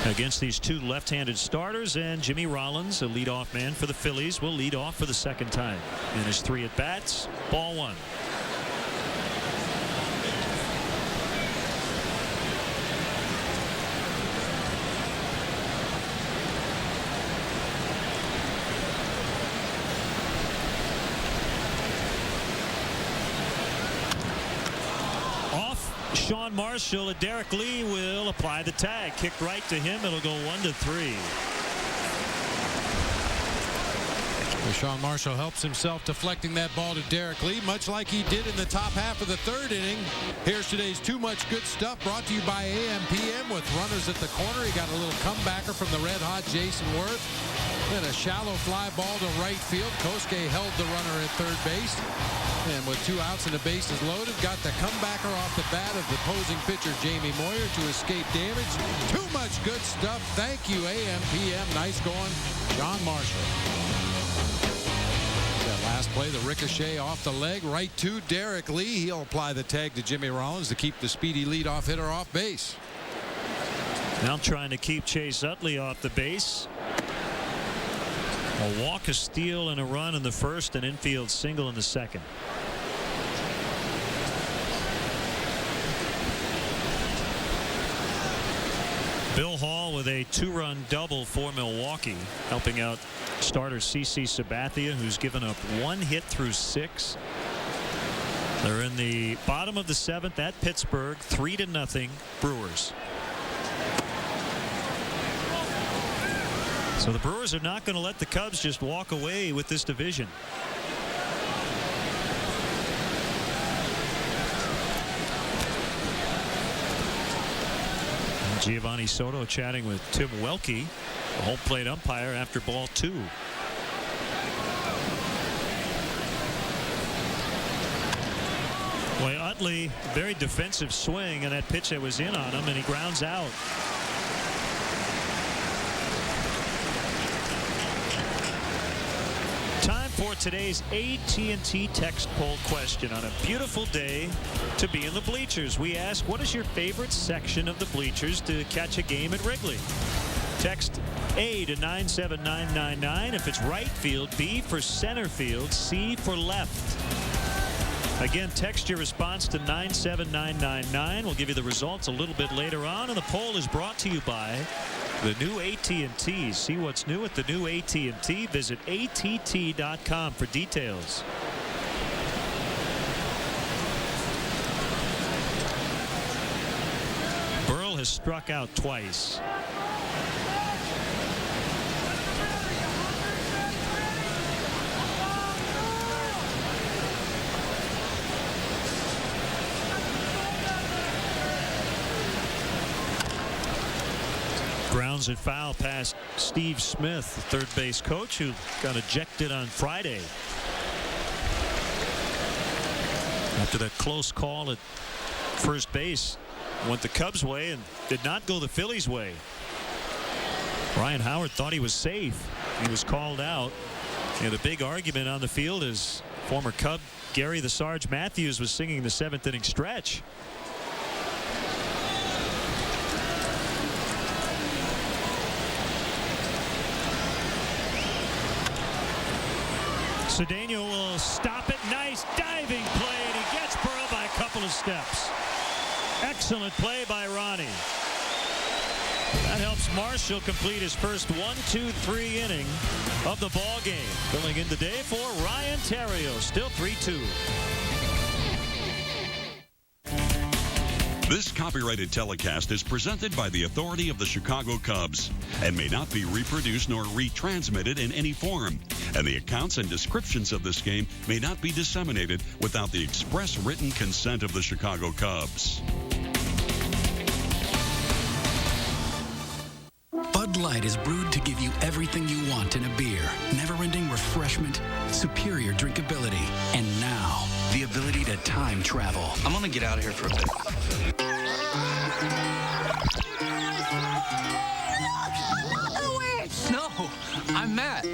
against these two left-handed starters, and Jimmy Rollins, a leadoff man for the Phillies, will lead off for the second time in his 3 at-bats. Ball 1. Sean Marshall, and Derek Lee will apply the tag. Kicked right to him. It'll go 1-3. Sean Marshall helps himself deflecting that ball to Derek Lee, much like he did in the top half of the third inning. Here's today's Too Much Good Stuff, brought to you by AM/PM with runners at the corner. He got a little comebacker from the red-hot Jason Worth. Then a shallow fly ball to right field. Kosuke held the runner at third base. And with 2 outs and the bases loaded, got the comebacker off the bat of the opposing pitcher, Jamie Moyer, to escape damage. Too much good stuff. Thank you, AM/PM. Nice going, Sean Marshall. That last play, the ricochet off the leg, right to Derek Lee. He'll apply the tag to Jimmy Rollins to keep the speedy leadoff hitter off base. Now trying to keep Chase Utley off the base. A walk, a steal, and a run in the first, an infield single in the second. Bill Hall with a 2-run double for Milwaukee, helping out starter CC Sabathia, who's given up 1 hit through 6. They're in the bottom of the 7th at Pittsburgh, 3-0 Brewers. So the Brewers are not going to let the Cubs just walk away with this division. And Giovanni Soto chatting with Tim Welke, the home plate umpire, after ball 2. Boy, Utley, very defensive swing, and that pitch that was in on him, and he grounds out. For today's AT&T text poll question. On a beautiful day to be in the bleachers, we ask, what is your favorite section of the bleachers to catch a game at Wrigley? Text A to 97999 if it's right field, B for center field, C for left. Again, text your response to 97999. We'll give you the results a little bit later on, and the poll is brought to you by the new AT&T. See what's new at the new AT&T. Visit att.com for details. Burrell has struck out twice. Grounds it foul past Steve Smith, the third base coach, who got ejected on Friday after that close call at first base. Went the Cubs' way and did not go the Phillies' way. Ryan Howard thought he was safe. He was called out. And the big argument on the field is former Cub Gary the Sarge Matthews was singing the 7th inning stretch. Cedeno will stop it. Nice diving play, and he gets Burrow by a couple of steps. Excellent play by Ronnie. That helps Marshall complete his first 1-2-3 inning of the ball game. Filling in today for Ryan Theriot, still 3-2. This copyrighted telecast is presented by the authority of the Chicago Cubs and may not be reproduced nor retransmitted in any form. And the accounts and descriptions of this game may not be disseminated without the express written consent of the Chicago Cubs. Bud Light is brewed to give you everything you want in a beer. Never-ending refreshment, superior drinkability, and now, the ability to time travel. I'm gonna get out of here for a bit. No, I'm Matt,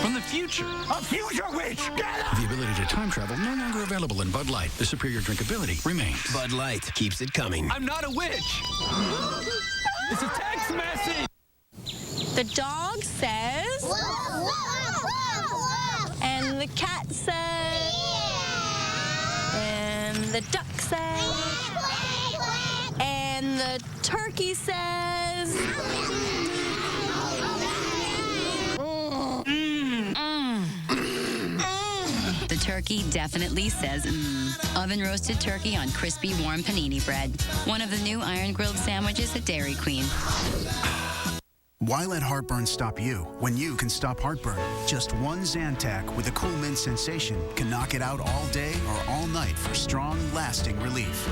from the future. A future witch! The ability to time travel no longer available in Bud Light. The superior drinkability remains. Bud Light keeps it coming. I'm not a witch! It's a text message! The dog says... And the cat says... And the duck says... And the turkey says... The turkey definitely says oven roasted turkey on crispy warm panini bread. One of the new iron grilled sandwiches at Dairy Queen. Why let heartburn stop you when you can stop heartburn? Just one Zantac with a cool mint sensation can knock it out all day or all night for strong, lasting relief.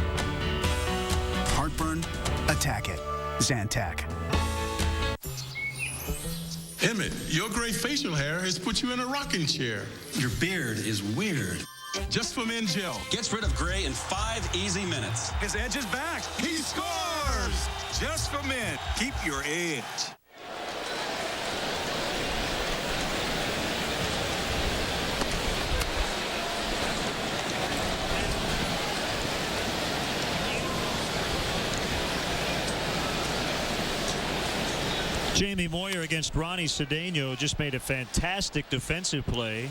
Heartburn? Attack it. Zantac. Emmett, your gray facial hair has put you in a rocking chair. Your beard is weird. Just for Men Gel. Gets rid of gray in 5 easy minutes. His edge is back. He scores! Just for Men. Keep your edge. Jamie Moyer against Ronnie Cedeno just made a fantastic defensive play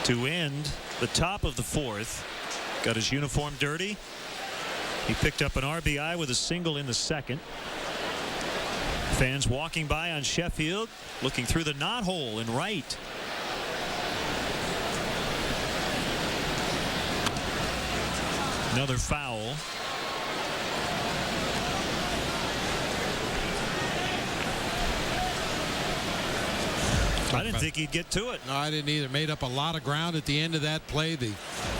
to end the top of the fourth. Got his uniform dirty. He picked up an RBI with a single in the second. Fans walking by on Sheffield, looking through the knothole in right. Another foul. I didn't think he'd get to it. No, I didn't either. Made up a lot of ground at the end of that play. The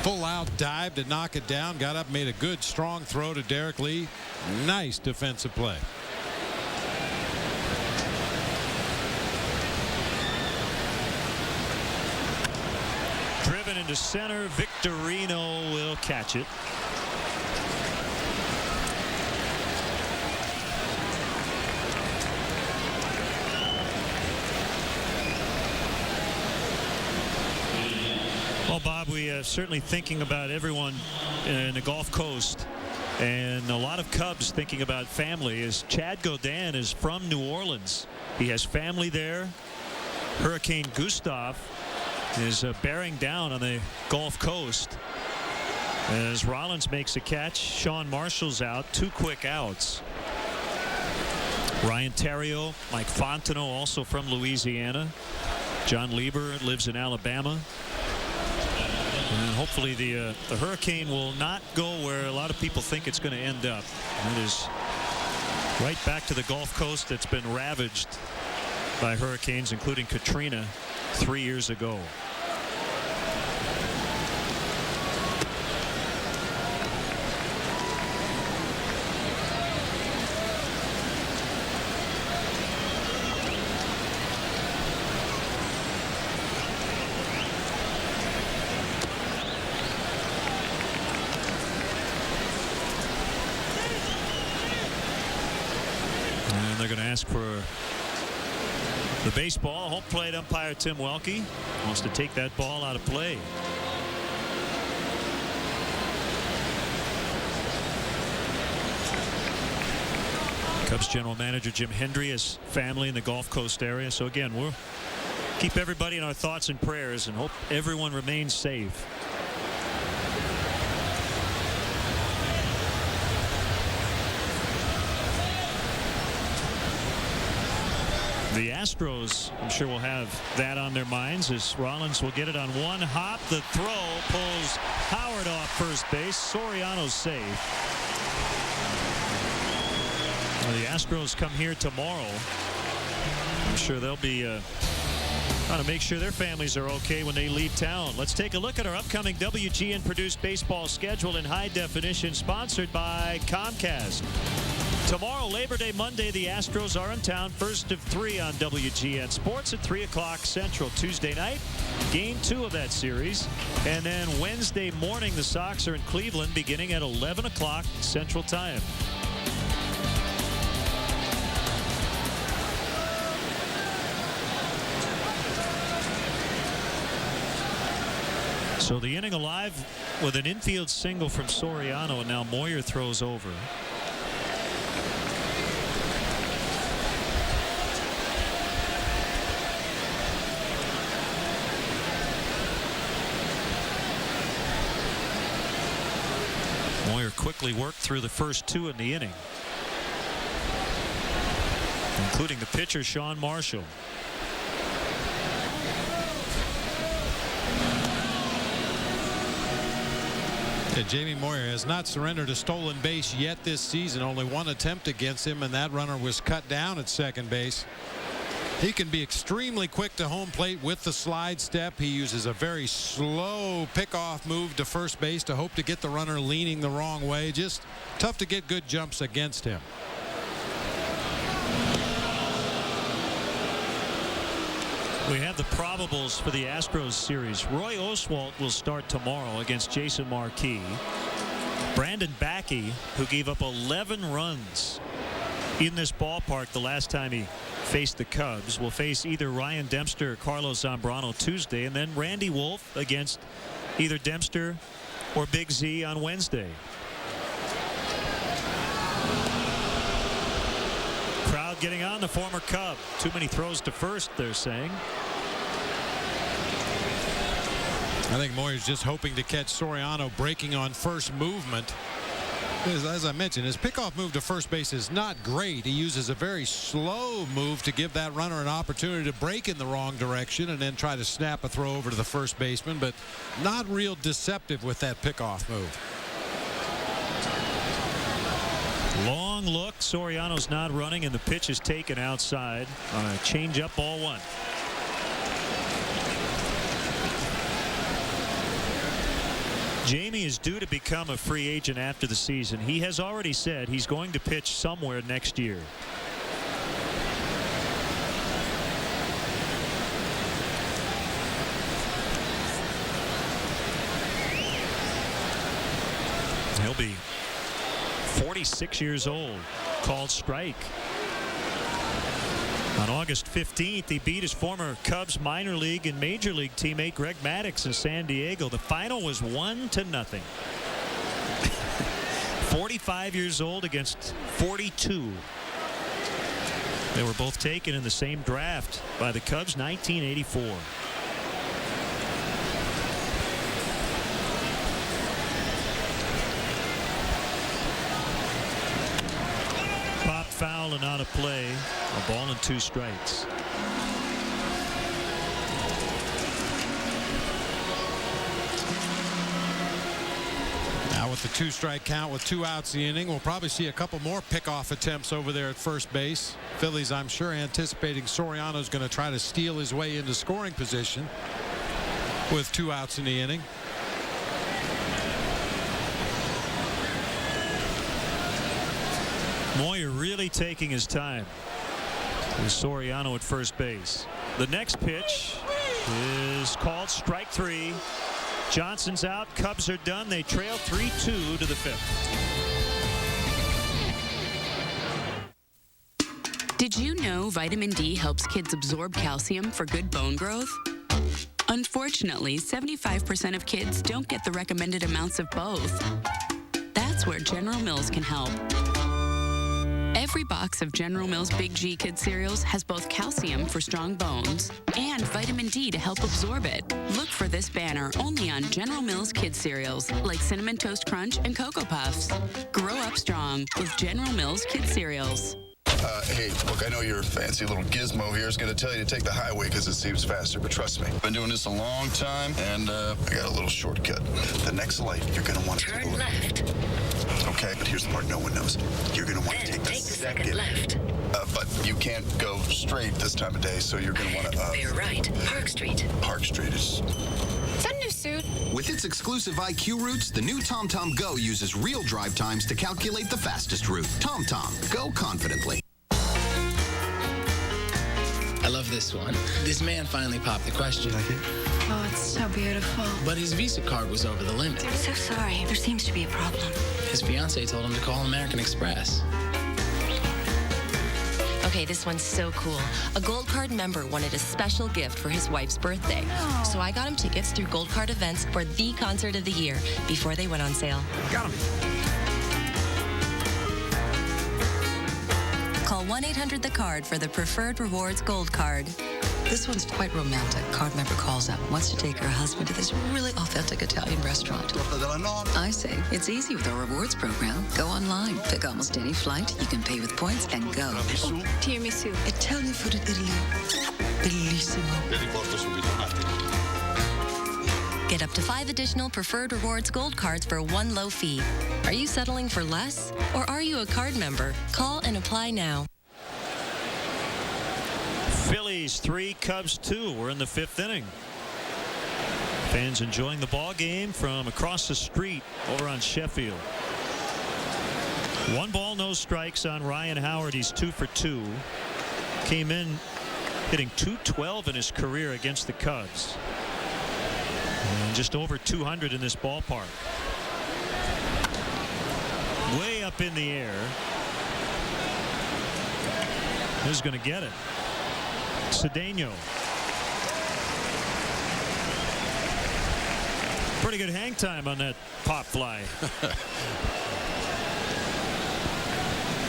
full-out dive to knock it down. Got up, made a good, strong throw to Derek Lee. Nice defensive play. Driven into center. Victorino will catch it. Well, Bob, we are certainly thinking about everyone in the Gulf Coast, and a lot of Cubs thinking about family. As Chad Godin is from New Orleans, he has family there. Hurricane Gustav is bearing down on the Gulf Coast. As Rollins makes a catch, Sean Marshall's out, 2 quick outs. Ryan Theriot, Mike Fontenot, also from Louisiana. John Lieber lives in Alabama. And hopefully the hurricane will not go where a lot of people think it's going to end up. It is right back to the Gulf Coast that's been ravaged by hurricanes, including Katrina 3 years ago. they're going to ask for the baseball. Home plate umpire Tim Welke wants to take that ball out of play. Cubs general manager Jim Hendry has family in the Gulf Coast area. So again, we'll keep everybody in our thoughts and prayers and hope everyone remains safe. The Astros, I'm sure, will have that on their minds as Rollins will get it on one hop. The throw pulls Howard off first base. Soriano's safe. Well, the Astros come here tomorrow. I'm sure they'll be trying to make sure their families are okay when they leave town. Let's take a look at our upcoming WGN produced baseball schedule in high definition, sponsored by Comcast. Tomorrow, Labor Day Monday, the Astros are in town. First of 3 on WGN Sports at 3 o'clock Central. Tuesday night, Game 2 of that series. And then Wednesday morning, the Sox are in Cleveland beginning at 11 o'clock Central Time. So the inning alive with an infield single from Soriano, and now Moyer throws over. Moyer quickly worked through the first 2 in the inning, including the pitcher Sean Marshall. Jamie Moyer has not surrendered a stolen base yet this season. Only one attempt against him, and that runner was cut down at second base. He can be extremely quick to home plate with the slide step. He uses a very slow pickoff move to first base to hope to get the runner leaning the wrong way. Just tough to get good jumps against him. We have the probables for the Astros series. Roy Oswalt will start tomorrow against Jason Marquis. Brandon Backey, who gave up 11 runs in this ballpark the last time he faced the Cubs, will face either Ryan Dempster or Carlos Zambrano Tuesday, and then Randy Wolf against either Dempster or Big Z on Wednesday. Crowd getting on the former Cub. Too many throws to first, they're saying. I think Moyer's just hoping to catch Soriano breaking on first movement. As I mentioned, his pickoff move to first base is not great. He uses a very slow move to give that runner an opportunity to break in the wrong direction and then try to snap a throw over to the first baseman, but not real deceptive with that pickoff move. Long look. Soriano's not running, and the pitch is taken outside on a changeup, ball 1. Jamie is due to become a free agent after the season. He has already said he's going to pitch somewhere next year. He'll be 46 years old. Called strike. On August 15th, he beat his former Cubs minor league and major league teammate Greg Maddux in San Diego. The final was 1-0. 45 years old against 42. They were both taken in the same draft by the Cubs, 1984. Foul and out of play. A ball and 2 strikes. Now with the 2-strike count with 2 outs the inning, we'll probably see a couple more pickoff attempts over there at first base. Phillies, I'm sure, anticipating Soriano's going to try to steal his way into scoring position with 2 outs in the inning. Moyer really taking his time with Soriano at first base. The next pitch is called strike 3. Johnson's out. Cubs are done. They trail 3-2 to the 5th. Did you know vitamin D helps kids absorb calcium for good bone growth? Unfortunately, 75% of kids don't get the recommended amounts of both. That's where General Mills can help. Every box of General Mills Big G Kid cereals has both calcium for strong bones and vitamin D to help absorb it. Look for this banner only on General Mills Kid cereals like Cinnamon Toast Crunch and Cocoa Puffs. Grow up strong with General Mills Kid cereals. Hey, look, I know your fancy little gizmo here is going to tell you to take the highway because it seems faster, but trust me, I've been doing this a long time, and I got a little shortcut. The next light, you're going to want to turn left. Okay, but here's the part no one knows. You're going to want to take the second left. But you can't go straight this time of day, so you're going to want to... Bear right. Park Street. Park Street is... Is that a new suit? With its exclusive IQ routes, the new TomTom Go uses real drive times to calculate the fastest route. TomTom, go confidently. I love this one. This man finally popped the question. Oh, it's so beautiful. But his Visa card was over the limit. I'm so sorry. There seems to be a problem. His fiancée told him to call American Express. Okay, this one's so cool. A Gold Card member wanted a special gift for his wife's birthday. Oh. So I got him tickets through Gold Card events for the concert of the year before they went on sale. Got him. Call 1-800-THE-CARD for the Preferred Rewards Gold Card. This one's quite romantic. Card member calls up, wants to take her husband to this really authentic Italian restaurant. I say, it's easy with our rewards program. Go online, pick almost any flight, you can pay with points, and go. Tiramisu. Italian food in Italy. Bellissimo. Get up to 5 additional Preferred Rewards Gold Cards for one low fee. Are you settling for less? Or are you a card member? Call and apply now. Phillies 3, Cubs 2. We're in the 5th inning. Fans enjoying the ball game from across the street over on Sheffield. 1 ball, no strikes on Ryan Howard. He's 2 for 2. Came in hitting .212 in his career against the Cubs. And just over 200 in this ballpark. Way up in the air. Who's going to get it? Cedeno. Pretty good hang time on that pop fly.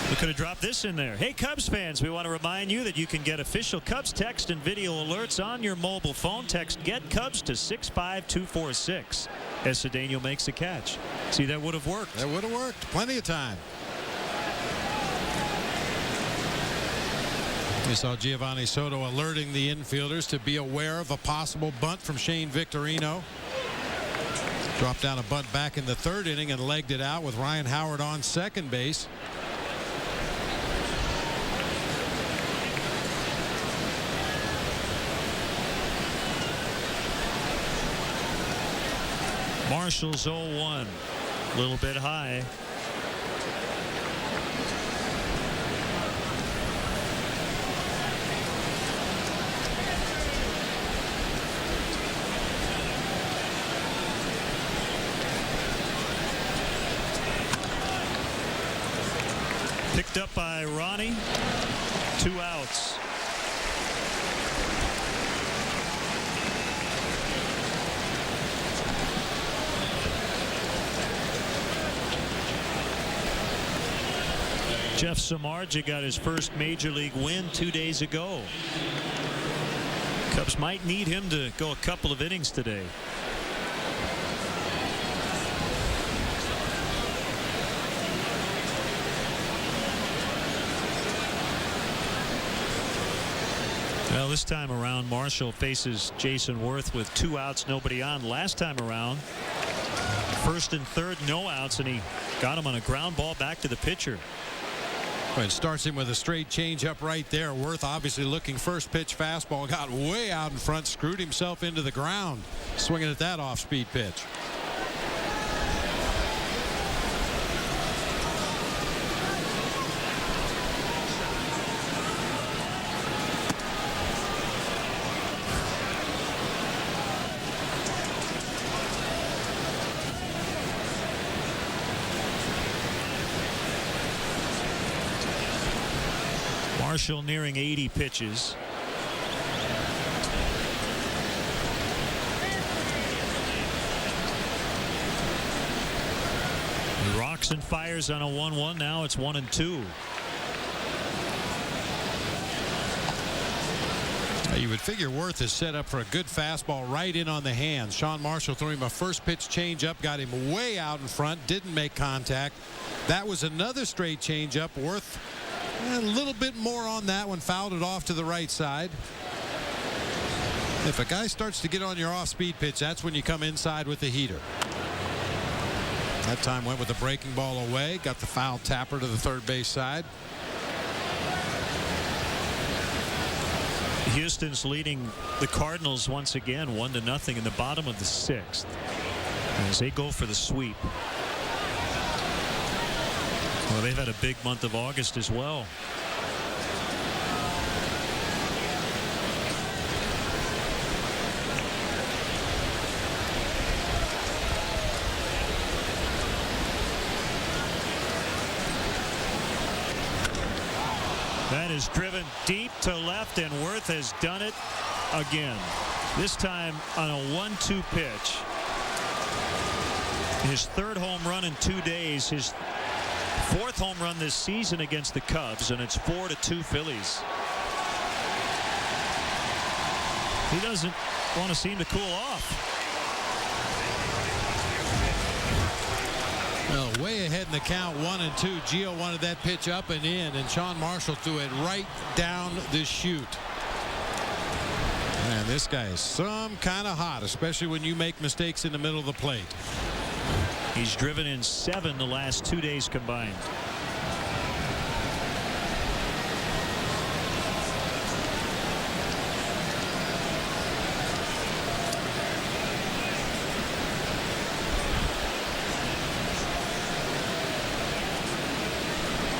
We could have dropped this in there. Hey, Cubs fans, we want to remind you that you can get official Cubs text and video alerts on your mobile phone. Text Get Cubs to 65246 as Cedeno makes a catch. See, that would have worked. That would have worked. Plenty of time. We saw Giovanni Soto alerting the infielders to be aware of a possible bunt from Shane Victorino. Dropped down a bunt back in the 3rd inning and legged it out with Ryan Howard on second base. Marshall's 0-1. A little bit high. Picked up by Ronnie. 2 outs. Jeff Samardzija got his first major league win 2 days ago. Cubs might need him to go a couple of innings today. Well, this time around, Marshall faces Jason Worth with 2 outs, nobody on. Last time around, 1st and 3rd, no outs, and he got him on a ground ball back to the pitcher. Well, it starts him with a straight changeup right there. Worth obviously looking first pitch fastball, got way out in front, screwed himself into the ground, swinging at that off-speed pitch. Marshall nearing 80 pitches. He rocks and fires on a 1-1. Now it's 1-2. You would figure Worth is set up for a good fastball right in on the hands. Sean Marshall threw him a first pitch changeup, got him way out in front, didn't make contact. That was another straight changeup. Worth a little bit more on that one, fouled it off to the right side. If a guy starts to get on your off-speed pitch, that's when you come inside with the heater. That time went with the breaking ball away, got the foul tapper to the third base side. Houston's leading the Cardinals once again 1-0 in the bottom of the 6th as they go for the sweep. Well, they've had a big month of August as well. That is driven deep to left, and Worth has done it again. This time on a 1-2 pitch. His third home run in 2 days. His fourth home run this season against the Cubs, and it's 4-2 Phillies. He doesn't want to seem to cool off. Well, way ahead in the count, 1-2. Gio wanted that pitch up and in, and Sean Marshall threw it right down the chute. Man, this guy is some kind of hot, especially when you make mistakes in the middle of the plate. He's driven in 7 the last 2 days combined.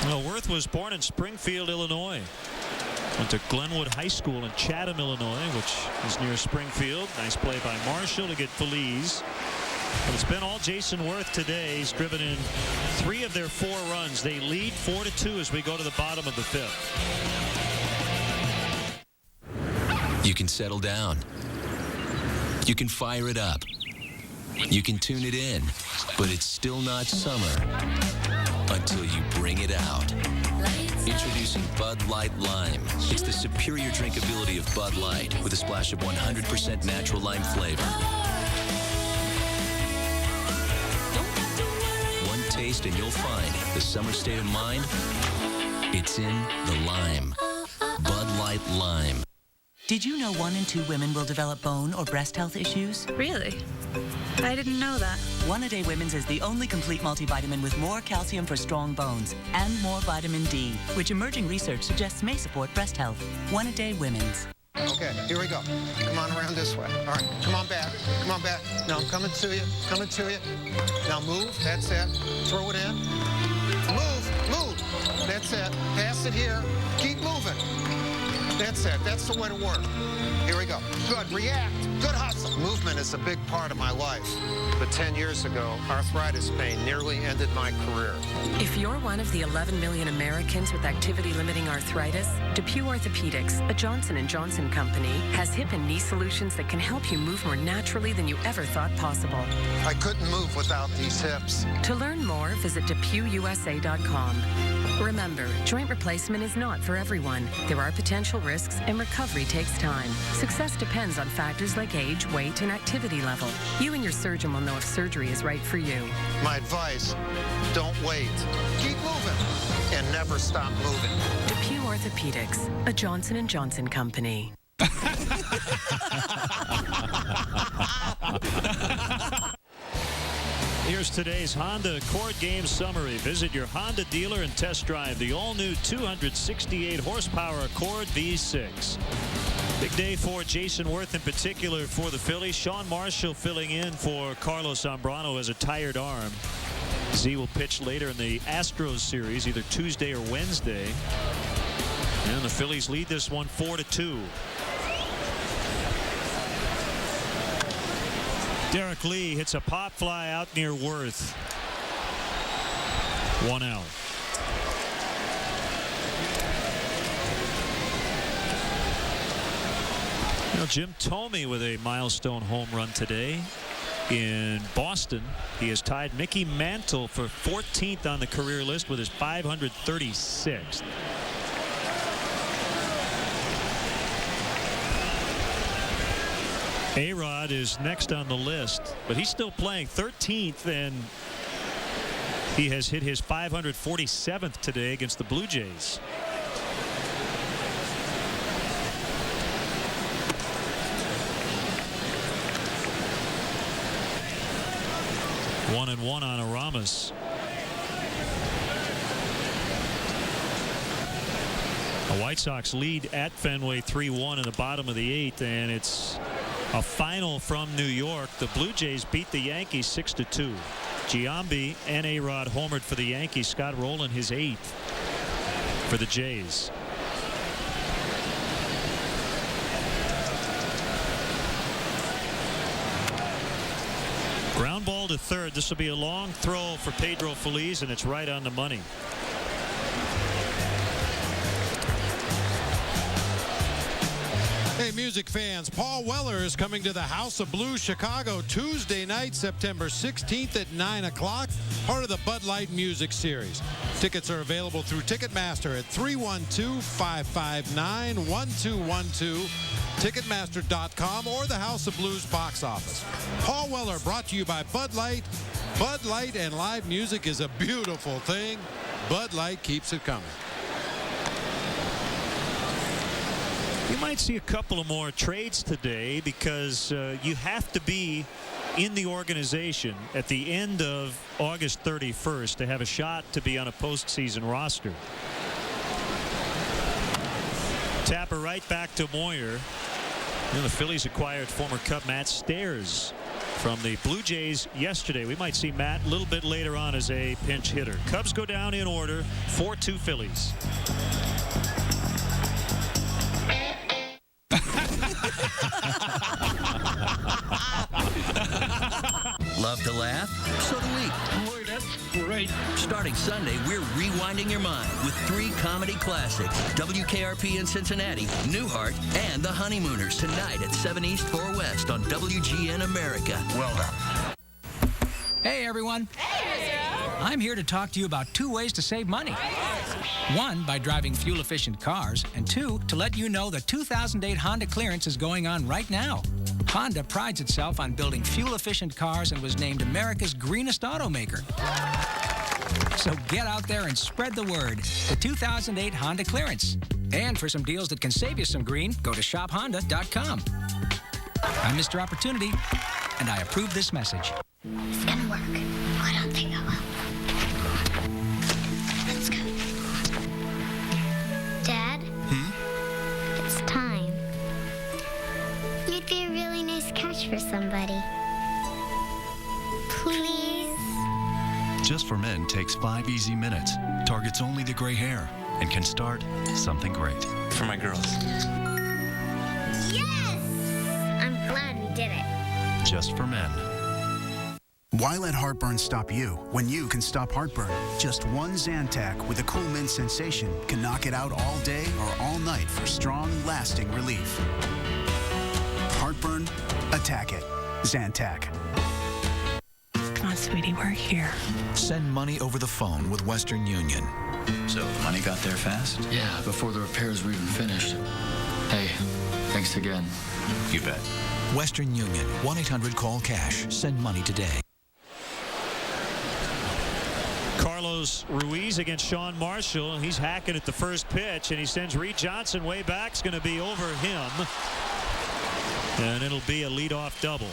Well, Worth was born in Springfield, Illinois. Went to Glenwood High School in Chatham, Illinois, which is near Springfield. Nice play by Marshall to get Phillies. But it's been all Jason Worth today. He's driven in 3 of their 4 runs. They lead 4-2 as we go to the bottom of the 5th. You can settle down. You can fire it up. You can tune it in. But it's still not summer until you bring it out. Introducing Bud Light Lime. It's the superior drinkability of Bud Light with a splash of 100% natural lime flavor. One taste and you'll find the summer state of mind. It's in the lime. Bud Light Lime. Did you know 1 in 2 women will develop bone or breast health issues? Really? I didn't know that. One A Day Women's is the only complete multivitamin with more calcium for strong bones and more vitamin D, which emerging research suggests may support breast health. 1 A Day Women's. Okay, here we go. Come on around this way. All right, come on back. Come on back. Now I'm coming to you. Coming to you. Now move. That's it. Throw it in. Move. Move. That's it. Pass it here. Keep moving. That's it. That's the way to work. Here we go. Good. React. Good hustle. Movement is a big part of my life. But 10 years ago, arthritis pain nearly ended my career. If you're one of the 11 million Americans with activity-limiting arthritis, DePuy Orthopedics, a Johnson & Johnson company, has hip and knee solutions that can help you move more naturally than you ever thought possible. I couldn't move without these hips. To learn more, visit DePuyUSA.com. Remember, joint replacement is not for everyone. There are potential risks, and recovery takes time. Success depends on factors like age, weight, and activity level. You and your surgeon will know if surgery is right for you. My advice, don't wait. Keep moving and never stop moving. DePuy Orthopedics, a Johnson & Johnson company. Here's today's Honda Accord game summary. Visit your Honda dealer and test drive the all-new 268 horsepower Accord V6. Big day for Jason Worth in particular for the Phillies. Sean Marshall filling in for Carlos Zambrano as a tired arm. Z will pitch later in the Astros series, either Tuesday or Wednesday. And the Phillies lead this one 4-2. Derek Lee hits a pop fly out near Worth. 1 out. Well, Jim Thome with a milestone home run today in Boston. He has tied Mickey Mantle for 14th on the career list with his 536th. A-Rod is next on the list, but he's still playing 13th, and he has hit his 547th today against the Blue Jays. One and one on Aramis. The White Sox lead at Fenway 3-1 in the bottom of the 8th, and it's a final from New York. The Blue Jays beat the Yankees 6-2. Giambi and A-Rod homered for the Yankees. Scott Rowland his 8th for the Jays. Ground ball to third. This will be a long throw for Pedro Feliz, and it's right on the money. Hey, music fans, Paul Weller is coming to the House of Blues Chicago Tuesday night, September 16th at 9 o'clock, part of the Bud Light Music Series. Tickets are available through Ticketmaster at 312-559-1212, Ticketmaster.com, or the House of Blues box office. Paul Weller brought to you by Bud Light. Bud Light and live music is a beautiful thing. Bud Light keeps it coming. You might see a couple of more trades today because you have to be in the organization at the end of August 31st to have a shot to be on a postseason roster. Tapper right back to Moyer. And the Phillies acquired former Cub Matt Stairs from the Blue Jays yesterday. We might see Matt a little bit later on as a pinch hitter. Cubs go down in order, 4-2 Phillies. Love to laugh? So do we. Boy, that's great. Starting Sunday, we're rewinding your mind with 3 comedy classics. WKRP in Cincinnati, Newhart, and The Honeymooners tonight at 7 East, 4 West on WGN America. Well done. Hey, everyone. Hey, I'm here to talk to you about 2 ways to save money. 1, by driving fuel-efficient cars, and 2, to let you know the 2008 Honda clearance is going on right now. Honda prides itself on building fuel-efficient cars and was named America's greenest automaker. So get out there and spread the word. The 2008 Honda clearance. And for some deals that can save you some green, go to shophonda.com. I'm Mr. Opportunity, and I approve this message. It's gonna work. I don't think it will. Let's go. Dad? It's time. You'd be a really nice catch for somebody. Please? Just for Men takes 5 easy minutes, targets only the gray hair, and can start something great. For my girls. Yes! I'm glad we did it. Just for Men. Why let heartburn stop you when you can stop heartburn? Just one Zantac with a cool mint sensation can knock it out all day or all night for strong, lasting relief. Heartburn? Attack it. Zantac. Come on, sweetie, we're here. Send money over the phone with Western Union. So the money got there fast? Yeah, before the repairs were even finished. Hey, thanks again. You bet. Western Union. 1-800-CALL-CASH. Send money today. Carlos Ruiz against Sean Marshall. He's hacking at the first pitch, and he sends Reed Johnson way back. It's going to be over him, and it'll be a leadoff double.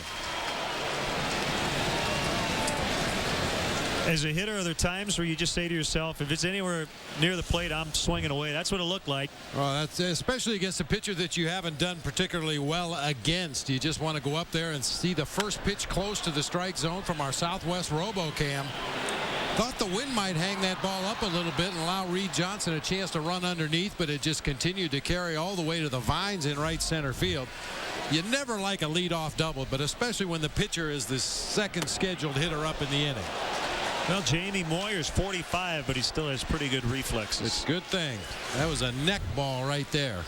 As a hitter, are there times where you just say to yourself, if it's anywhere near the plate, I'm swinging away? That's what it looked like. Well, that's especially against a pitcher that you haven't done particularly well against. You just want to go up there and see the first pitch close to the strike zone from our Southwest RoboCam. Thought the wind might hang that ball up a little bit and allow Reed Johnson a chance to run underneath, but it just continued to carry all the way to the vines in right center field. You never like a leadoff double, but especially when the pitcher is the second scheduled hitter up in the inning. Well, Jamie Moyer's 45, but he still has pretty good reflexes. It's a good thing. That was a neck ball right there.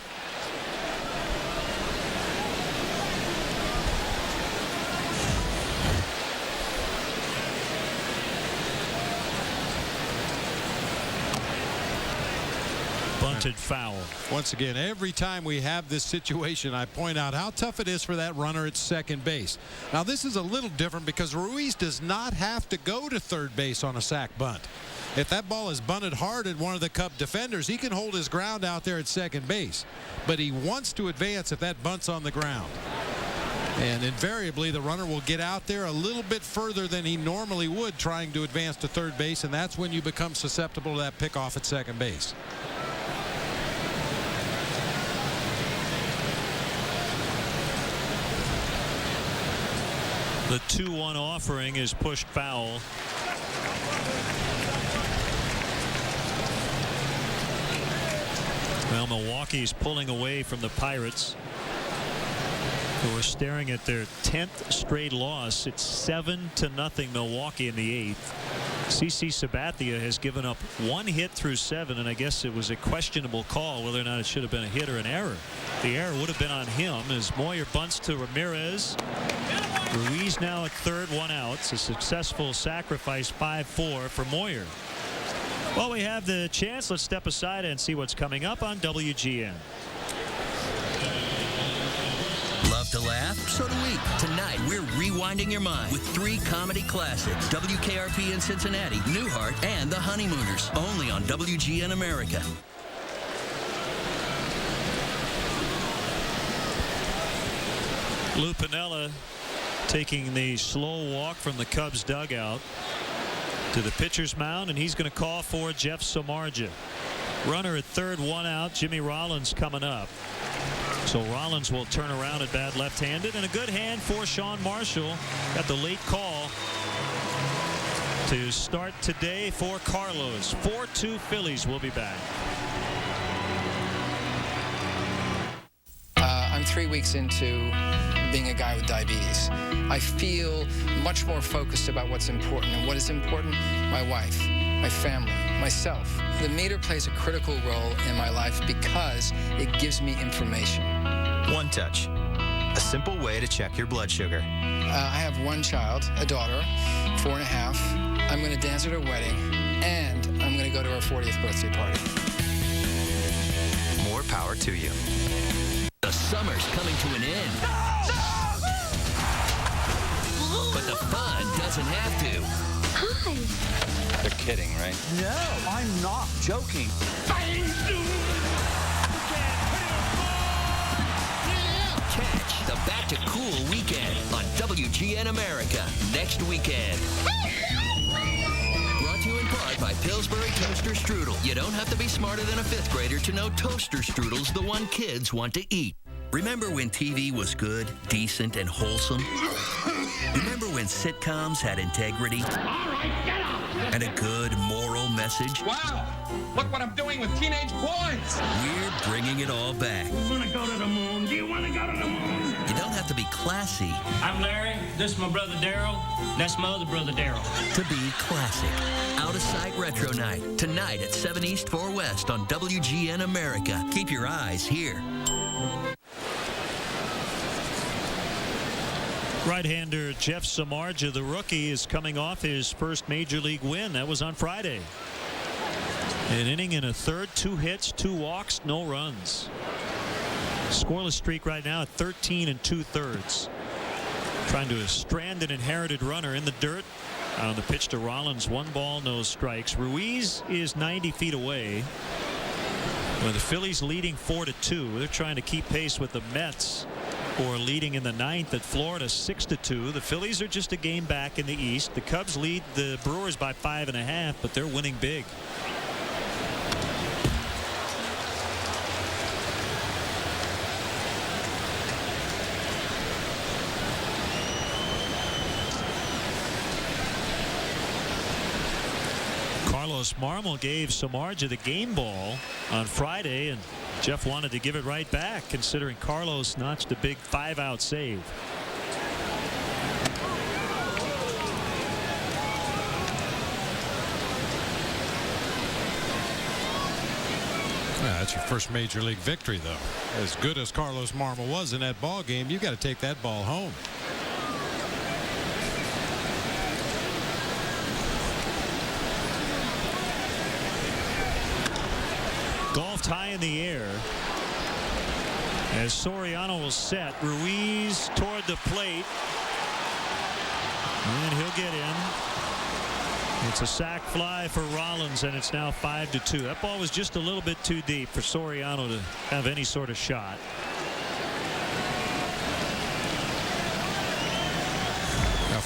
Bunted foul. Once again, every time we have this situation, I point out how tough it is for that runner at second base. Now, this is a little different because Ruiz does not have to go to third base on a sac bunt. If that ball is bunted hard at one of the Cub defenders, he can hold his ground out there at second base. But he wants to advance if that bunt's on the ground. And invariably, the runner will get out there a little bit further than he normally would trying to advance to third base, and that's when you become susceptible to that pickoff at second base. The 2-1 offering is pushed foul. Well, Milwaukee's pulling away from the Pirates, who are staring at their 10th straight loss. It's 7-0 Milwaukee in the 8th. CC Sabathia has given up 1 hit through 7, and I guess it was a questionable call whether or not it should have been a hit or an error. The error would have been on him as Moyer bunts to Ramirez. Ruiz now at third, 1 out. It's a successful sacrifice, 5-4 for Moyer. Well, we have the chance. Let's step aside and see what's coming up on WGN. Love to laugh? So do we. Tonight, we're rewinding your mind with 3 comedy classics. WKRP in Cincinnati, Newhart, and The Honeymooners. Only on WGN America. Lou Piniella taking the slow walk from the Cubs dugout to the pitcher's mound, and he's going to call for Jeff Samardzija. Runner at third, 1 out. Jimmy Rollins coming up. So Rollins will turn around at bat left-handed, and a good hand for Sean Marshall. Got the late call to start today for Carlos. 4-2 Phillies. Will be back. I'm 3 weeks into being a guy with diabetes. I feel much more focused about what's important. And what is important? My wife, my family, myself. The meter plays a critical role in my life because it gives me information. One Touch, a simple way to check your blood sugar. I have 1 child, a daughter, 4.5. I'm going to dance at her wedding, and I'm going to go to her 40th birthday party. More power to you. The summer's coming to an end. But the fun doesn't have to. Hi. They're kidding, right? No, I'm not joking. Catch the Back to Cool weekend on WGN America next weekend. Brought to you in part by Pillsbury Toaster Strudel. You don't have to be smarter than a 5th grader to know Toaster Strudel's the one kids want to eat. Remember when TV was good, decent, and wholesome? Remember when sitcoms had integrity? All right, get up! And a good moral message? Wow! Look what I'm doing with teenage boys! We're bringing it all back. You want to go to the moon? Do you want to go to the moon? You don't have to be classy. I'm Larry. This is my brother Daryl. That's my other brother Daryl. To be classic. Out of Sight Retro Night. Tonight at 7 East 4 West on WGN America. Keep your eyes here. Right-hander Jeff Samardzija, the rookie, is coming off his first Major League win. That was on Friday. An inning and a third, 2 hits, 2 walks, no runs. Scoreless streak right now at 13 2/3. Trying to strand an inherited runner in the dirt. On the pitch to Rollins, 1 ball, no strikes. Ruiz is 90 feet away. Well, the Phillies leading 4-2. They're trying to keep pace with the Mets, or leading in the 9th at Florida 6-2. The Phillies are just a game back in the East. The Cubs lead the Brewers by 5.5, but they're winning big. Carlos Marmol gave Samardzija the game ball on Friday, and Jeff wanted to give it right back, considering Carlos notched a big 5-out save. That's your first Major League victory, though. As good as Carlos Marmol was in that ball game, you've got to take that ball home. Golf tie in the air. As Soriano will set, Ruiz toward the plate. And he'll get in. It's a sac fly for Rollins, and it's now 5-2. That ball was just a little bit too deep for Soriano to have any sort of shot.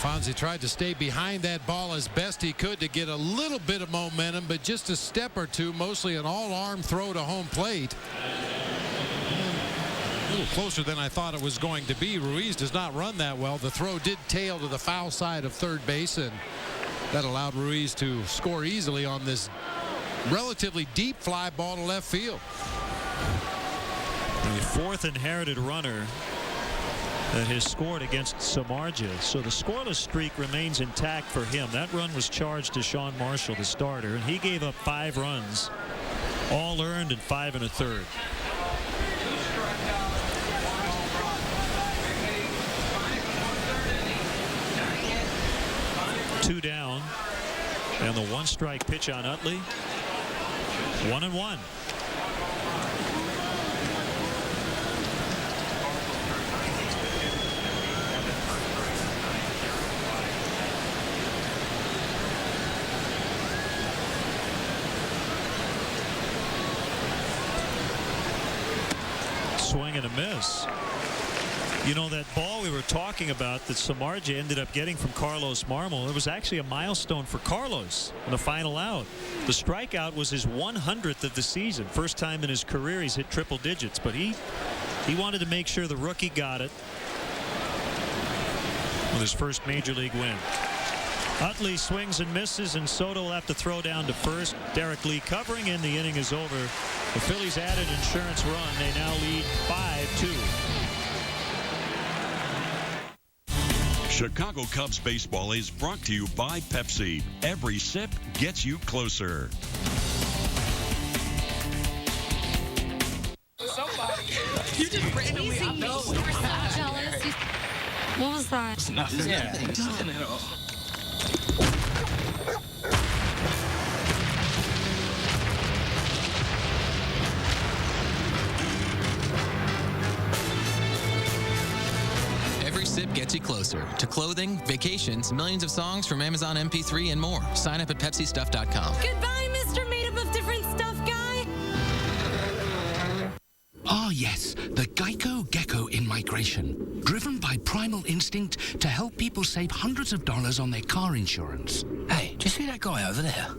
Fonzie tried to stay behind that ball as best he could to get a little bit of momentum, but just a step or two, mostly an all-arm throw to home plate. A little closer than I thought it was going to be. Ruiz does not run that well. The throw did tail to the foul side of third base, and that allowed Ruiz to score easily on this relatively deep fly ball to left field. The fourth inherited runner that has scored against Samardzija. So the scoreless streak remains intact for him. That run was charged to Sean Marshall, the starter, and he gave up 5 runs, all earned in 5 1/3. Two down, and the 1-strike pitch on Utley. 1-1. Swing and a miss. You know, that ball we were talking about that Samardzija ended up getting from Carlos Marmol, it was actually a milestone for Carlos on the final out. The strikeout was his 100th of the season. First time in his career he's hit triple digits, but he wanted to make sure the rookie got it with his first major league win. Utley swings and misses, and Soto will have to throw down to first. Derek Lee covering, and the inning is over. The Phillies added insurance run. They now lead 5-2. Chicago Cubs baseball is brought to you by Pepsi. Every sip gets you closer. Somebody. You just randomly out. No. You were so jealous. What was that? It's nothing. Yeah. Nothing at all. Every sip gets you closer to clothing, vacations, millions of songs from Amazon MP3, and more. Sign up at PepsiStuff.com. Goodbye, Mr. Made Up of Different Stuff guy. Ah, yes, the Geico Gecko in migration. Driven by primal instinct to help people save hundreds of dollars on their car insurance. Hey, do you see that guy over there?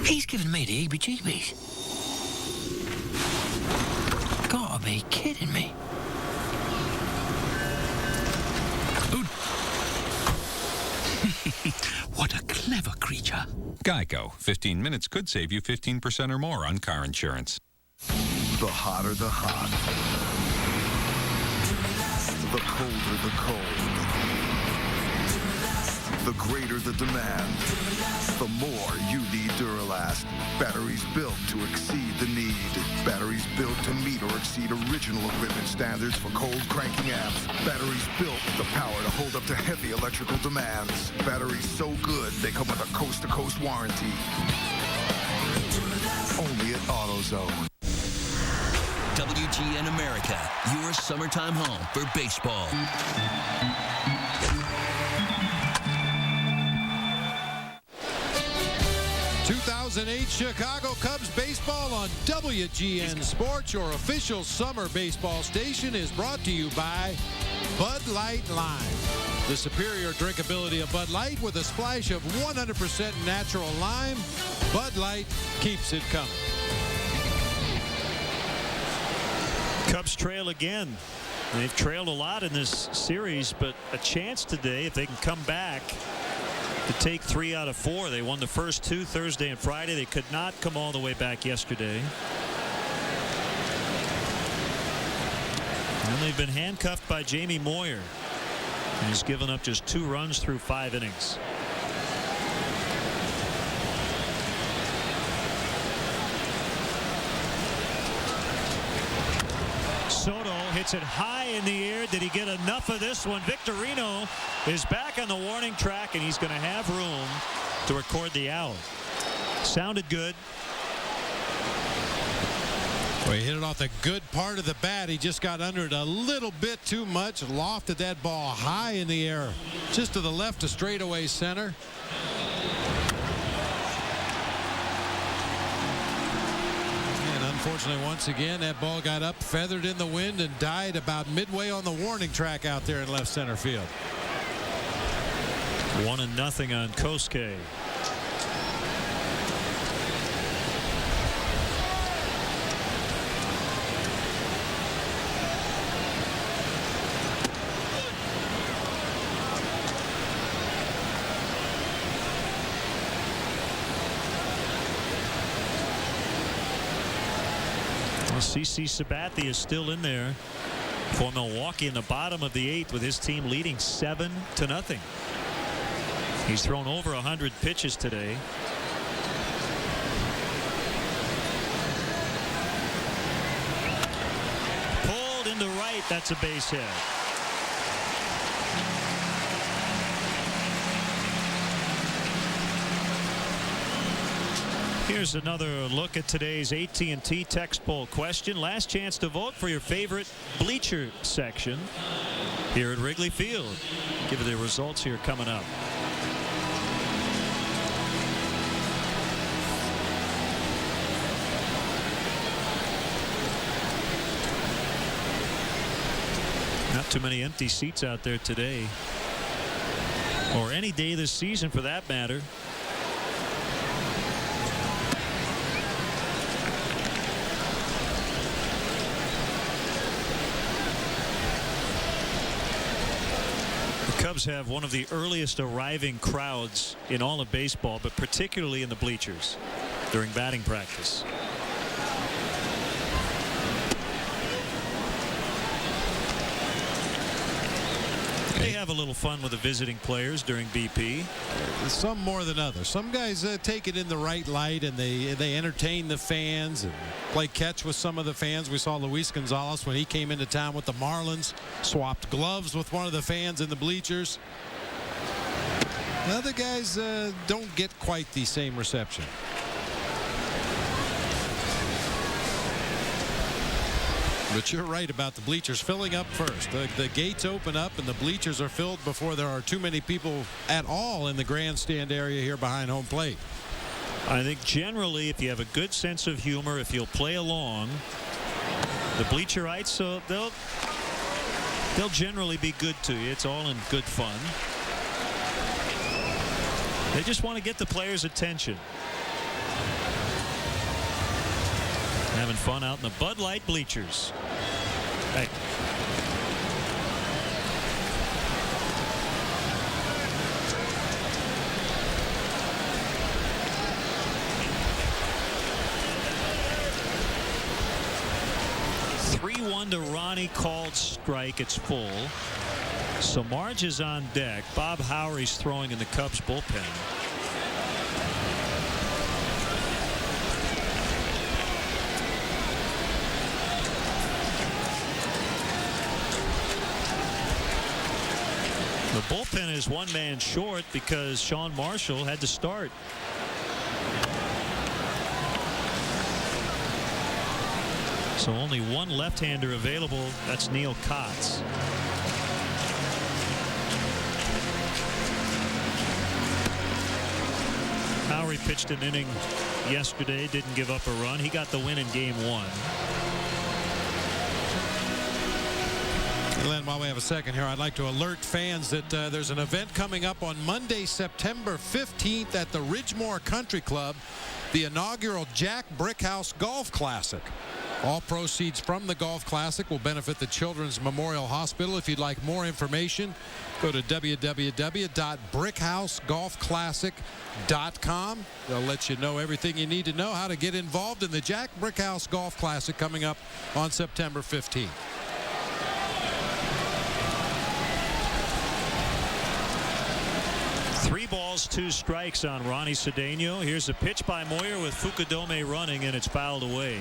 He's giving me the heebie-jeebies. Gotta be kidding me. What a clever creature. Geico. 15 minutes could save you 15% or more on car insurance. The hotter the hot. The colder the cold. The greater the demand. The more you need Duralast. Batteries built to exceed the need. Batteries built to meet or exceed original equipment standards for cold cranking apps. Batteries built with the power to hold up to heavy electrical demands. Batteries so good they come with a coast-to-coast warranty. Only at AutoZone. WGN America, your summertime home for baseball. 2008 Chicago Cubs baseball on WGN Sports. Your official summer baseball station is brought to you by Bud Light Lime. The superior drinkability of Bud Light with a splash of 100% natural lime. Bud Light keeps it coming. Cubs trail again. They've trailed a lot in this series, but a chance today if they can come back to take 3 out of 4. They won the first 2 Thursday and Friday. They could not come all the way back yesterday. And they've been handcuffed by Jamie Moyer. He's given up just 2 runs through 5 innings. Soto hits it high in the air. Did he get enough of this one? Victorino is back on the warning track, and he's going to have room to record the out. Sounded good. Well, he hit it off the good part of the bat. He just got under it a little bit too much. Lofted that ball high in the air, just to the left of straightaway center. And unfortunately, once again, that ball got up, feathered in the wind, and died about midway on the warning track out there in left center field. 1-0 on Kosuke. CC Sabathia is still in there for Milwaukee in the bottom of the 8th with his team leading 7-0. He's thrown over 100 pitches today. Pulled into right. That's a base hit. Here's another look at today's AT&T text poll question. Last chance to vote for your favorite bleacher section here at Wrigley Field. Give you the results here coming up. Not too many empty seats out there today, or any day this season for that matter. Cubs have one of the earliest arriving crowds in all of baseball, but particularly in the bleachers during batting practice. They have a little fun with the visiting players during BP. Some more than others. Some guys take it in the right light, and they entertain the fans and play catch with some of the fans. We saw Luis Gonzalez when he came into town with the Marlins, swapped gloves with one of the fans in the bleachers. The other guys don't get quite the same reception. But you're right about the bleachers filling up first. The gates open up and the bleachers are filled before there are too many people at all in the grandstand area here behind home plate. I think generally, if you have a good sense of humor, if you'll play along, the bleacherites, they'll generally be good to you. It's all in good fun. They just want to get the players' attention. Having fun out in the Bud Light bleachers. Hey. To Ronnie, called strike. It's full. So Marge is on deck. Bob Howry's throwing in the Cubs bullpen. The bullpen is one man short because Sean Marshall had to start. So only one left-hander available. That's Neil Kotz. Howry pitched an inning yesterday, didn't give up a run. He got the win in game 1. Glenn, while we have a second here, I'd like to alert fans that there's an event coming up on Monday, September 15th at the Ridgemore Country Club, the inaugural Jack Brickhouse Golf Classic. All proceeds from the Golf Classic will benefit the Children's Memorial Hospital. If you'd like more information, go to www.brickhousegolfclassic.com. They'll let you know everything you need to know how to get involved in the Jack Brickhouse Golf Classic coming up on September 15th. Three balls, 2 strikes on Ronnie Cedeno. Here's a pitch by Moyer with Fukudome running, and it's fouled away.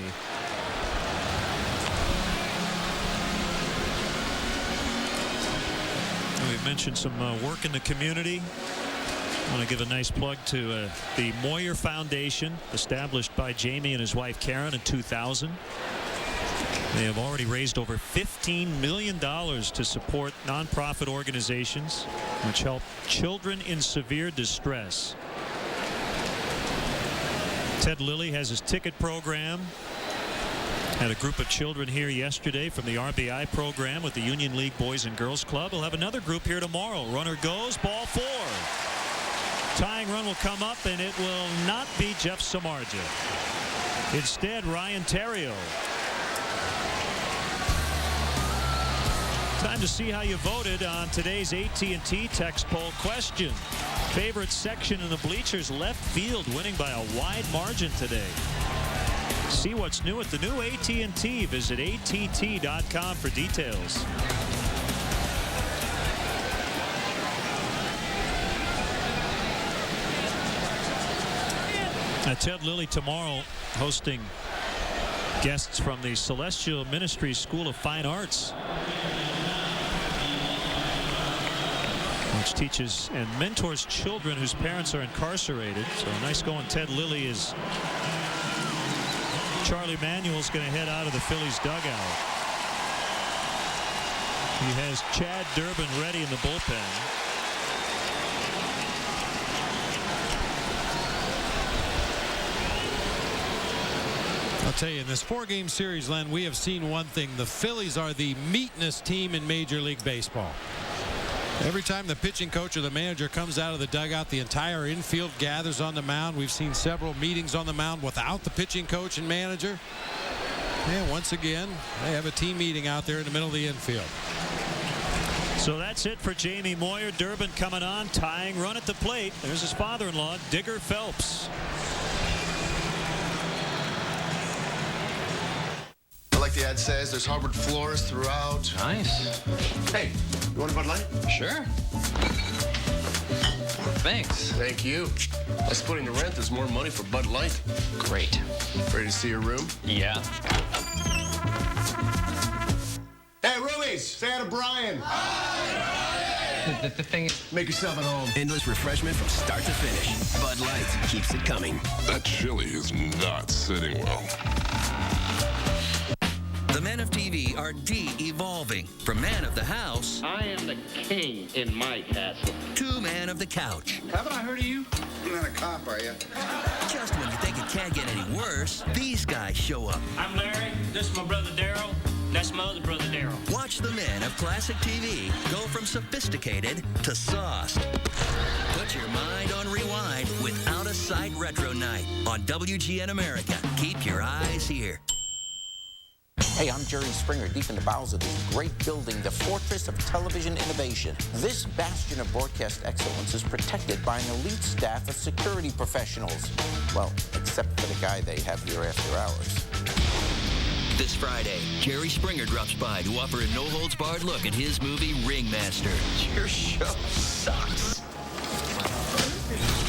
We've mentioned some work in the community. I want to give a nice plug to the Moyer Foundation, established by Jamie and his wife Karen in 2000. They have already raised over $15 million to support nonprofit organizations which help children in severe distress. Ted Lilly has his ticket program. Had a group of children here yesterday from the RBI program with the Union League Boys and Girls Club. He'll have another group here tomorrow. Runner goes, ball 4. Tying run will come up, and it will not be Jeff Samardzija. Instead, Ryan Theriot. Time to see how you voted on today's AT&T text poll question. Favorite section in the bleachers, left field, winning by a wide margin today. See what's new at the new AT&T. Visit att.com for details. Ted Lilly tomorrow hosting guests from the Celestial Ministries School of Fine Arts, which teaches and mentors children whose parents are incarcerated. So nice going. Ted Lilly is Charlie Manuel's going to head out of the Phillies dugout. He has Chad Durbin ready in the bullpen. I'll tell you, in this 4-game series, Len, we have seen one thing. The Phillies are the meatinest team in Major League Baseball. Every time the pitching coach or the manager comes out of the dugout, the entire infield gathers on the mound. We've seen several meetings on the mound without the pitching coach and manager. And once again, they have a team meeting out there in the middle of the infield. So that's it for Jamie Moyer. Durbin coming on, tying run at the plate. There's his father-in-law, Digger Phelps. Like the ad says, there's hardwood floors throughout. Nice. Hey, you want a Bud Light? Sure. Thanks. Thank you. By splitting the rent, there's more money for Bud Light. Great. Ready to see your room? Yeah. Hey, roomies, say hi to Brian. The thing is, make yourself at home. Endless refreshment from start to finish. Bud Light keeps it coming. That chili is not sitting well. The men of TV are de-evolving from man of the house. I am the king in my castle. To man of the couch. Haven't I heard of you? You're not a cop, are you? Just when you think it can't get any worse, these guys show up. I'm Larry. This is my brother Daryl. That's my other brother Daryl. Watch the men of classic TV go from sophisticated to sauced. Put your mind on rewind with Out of Sight Retro Night on WGN America. Keep your eyes here. Hey, I'm Jerry Springer, deep in the bowels of this great building, the fortress of television innovation. This bastion of broadcast excellence is protected by an elite staff of security professionals. Well, except for the guy they have here after hours. This Friday, Jerry Springer drops by to offer a no-holds-barred look at his movie Ringmaster. Your show sucks.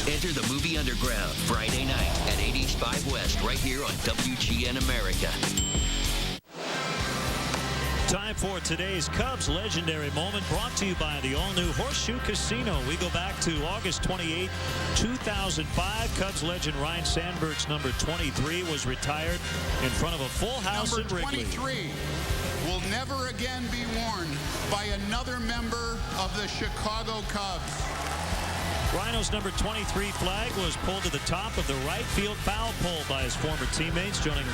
Enter the movie underground Friday night at 8 East 5 West, right here on WGN America. Time for today's Cubs legendary moment, brought to you by the all-new Horseshoe Casino. We go back to August 28, 2005. Cubs legend Ryne Sandberg's number 23 was retired in front of a full house at Wrigley. Number 23 will never again be worn by another member of the Chicago Cubs. Rhino's number 23 flag was pulled to the top of the right field foul pole by his former teammates. Joining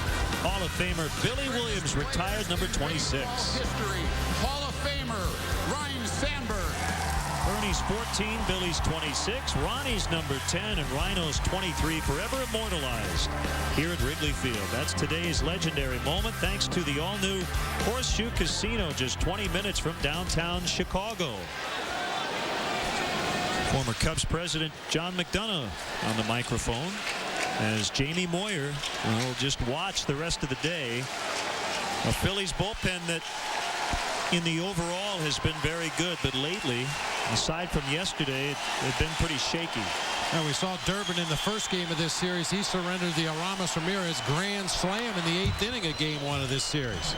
Hall of Famer Billy Williams, retired number 26. History, Hall of Famer Ryne Sandberg. Ernie's 14, Billy's 26, Ronnie's number 10, and Rhino's 23 forever immortalized here at Wrigley Field. That's today's legendary moment, thanks to the all-new Horseshoe Casino, just 20 minutes from downtown Chicago. Former Cubs president John McDonough on the microphone as Jamie Moyer will just watch the rest of the day. A Phillies bullpen that in the overall has been very good, but lately, aside from yesterday, it's been pretty shaky. And we saw Durbin in the first game of this series. He surrendered the Aramis Ramirez grand slam in the 8th inning of game 1 of this series.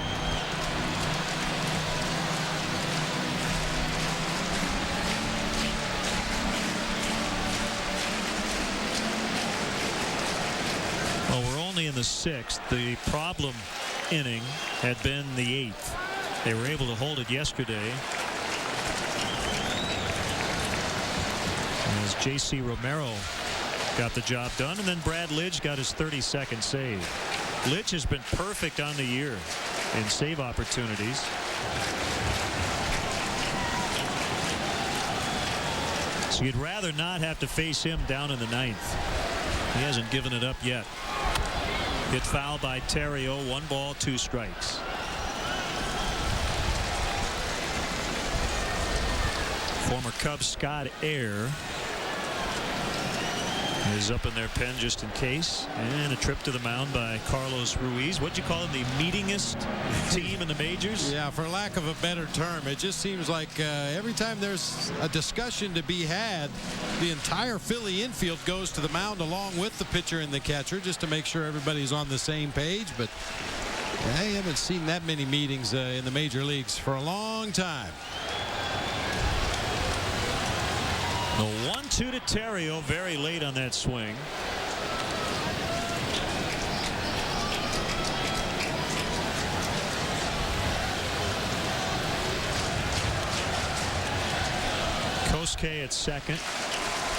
only in the 6th. The problem inning had been the 8th. They were able to hold it yesterday as J.C. Romero got the job done, and then Brad Lidge got his 32nd save. Lidge has been perfect on the year in save opportunities. So you'd rather not have to face him down in the 9th. He hasn't given it up yet. Hit foul by Terrio. 1 ball, 2 strikes. Former Cubs Scott Air is up in their pen just in case. And a trip to the mound by Carlos Ruiz. What'd you call him? The meetingest team in the majors? Yeah, for lack of a better term. It just seems like every time there's a discussion to be had, the entire Philly infield goes to the mound along with the pitcher and the catcher just to make sure everybody's on the same page. But I haven't seen that many meetings in the major leagues for a long time. The 1-2 to Terrio very late on that swing. Kosuke at second.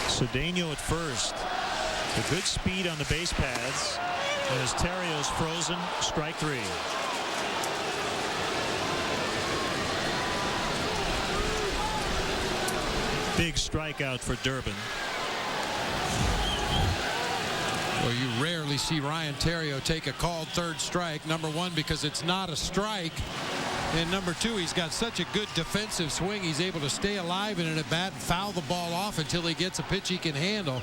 Cedeno at first. A good speed on the base paths as Terrio's frozen. Strike 3. Big strikeout for Durbin. Well, you rarely see Ryan Terrio take a called 3rd strike. Number 1, because it's not a strike. And number 2, he's got such a good defensive swing. He's able to stay alive in an at-bat and foul the ball off until he gets a pitch he can handle.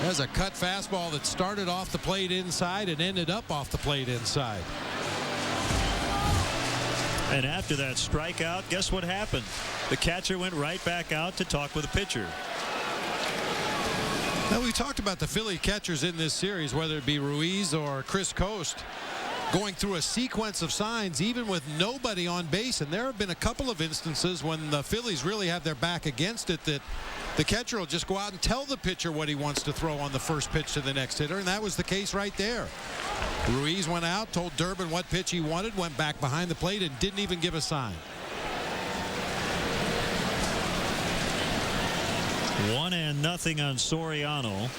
There's a cut fastball that started off the plate inside and ended up off the plate inside. And after that strikeout, guess what happened? The catcher went right back out to talk with the pitcher. Now, we talked about the Philly catchers in this series, whether it be Ruiz or Chris Coast, going through a sequence of signs even with nobody on base. And there have been a couple of instances when the Phillies really have their back against it that the catcher will just go out and tell the pitcher what he wants to throw on the first pitch to the next hitter, and that was the case right there. Ruiz went out, told Durbin what pitch he wanted, went back behind the plate and didn't even give a sign. 1-0 on Soriano.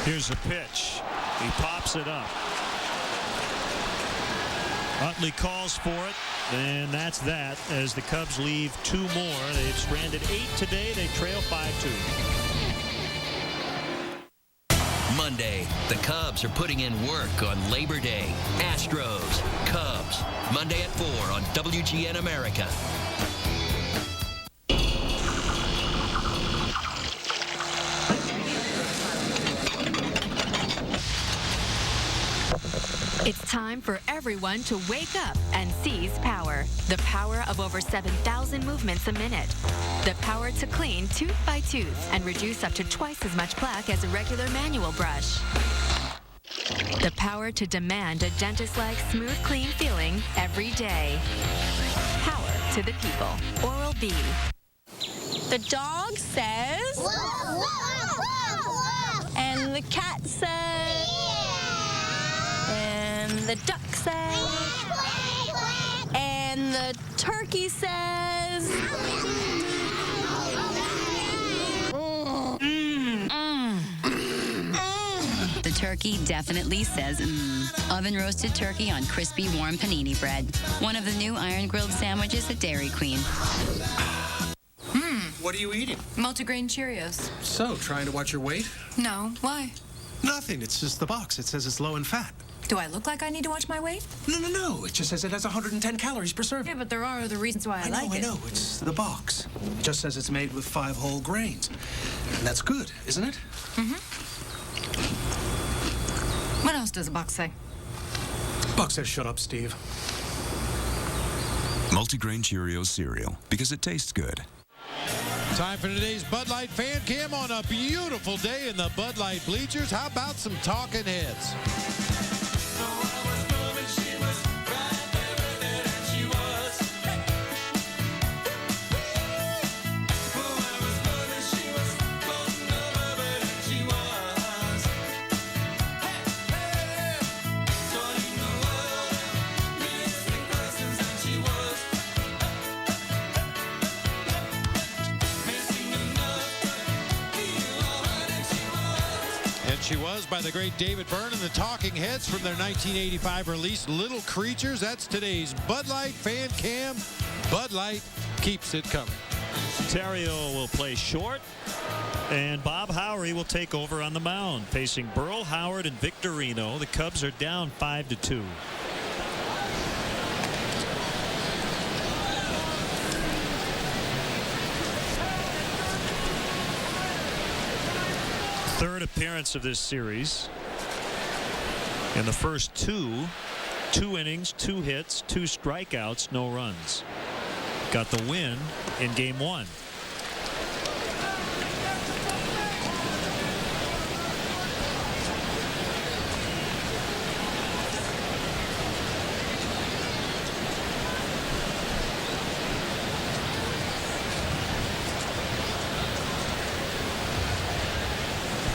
Here's the pitch. He pops it up. Utley calls for it, and that's that as the Cubs leave 2 more. They've stranded 8 today. They trail 5-2. Monday, the Cubs are putting in work on Labor Day. Astros, Cubs, Monday at 4 on WGN America. It's time for everyone to wake up and seize power. The power of over 7,000 movements a minute. The power to clean tooth by tooth and reduce up to twice as much plaque as a regular manual brush. The power to demand a dentist-like smooth, clean feeling every day. Power to the people. Oral-B. The dog says... Whoa, whoa, whoa, whoa. And the cat says... And the duck says... And the turkey says... The turkey definitely says Oven roasted turkey on crispy, warm panini bread. One of the new iron grilled sandwiches at Dairy Queen. What are you eating? Multigrain Cheerios. So, trying to watch your weight? No, why? Nothing. It's just the box. It says it's low in fat. Do I look like I need to watch my weight? No. It just says it has 110 calories per serving. Yeah, but there are other reasons why I like it. I know. It's the box. It just says it's made with 5 whole grains. And that's good, isn't it? What else does the box say? Box says shut up, Steve. Multigrain Cheerios cereal, because it tastes good. Time for today's Bud Light Fan Cam on a beautiful day in the Bud Light bleachers. How about some talking heads? she was by the great David Byrne and the Talking Heads from their 1985 release, Little Creatures. That's today's Bud Light Fan Cam. Bud Light keeps it coming. Terrio will play short, and Bob Howery will take over on the mound, facing Burl Howard and Victorino. The Cubs are down 5-2. Third appearance of this series. In the first two innings, 2 hits, 2 strikeouts, no runs. Got the win in game 1.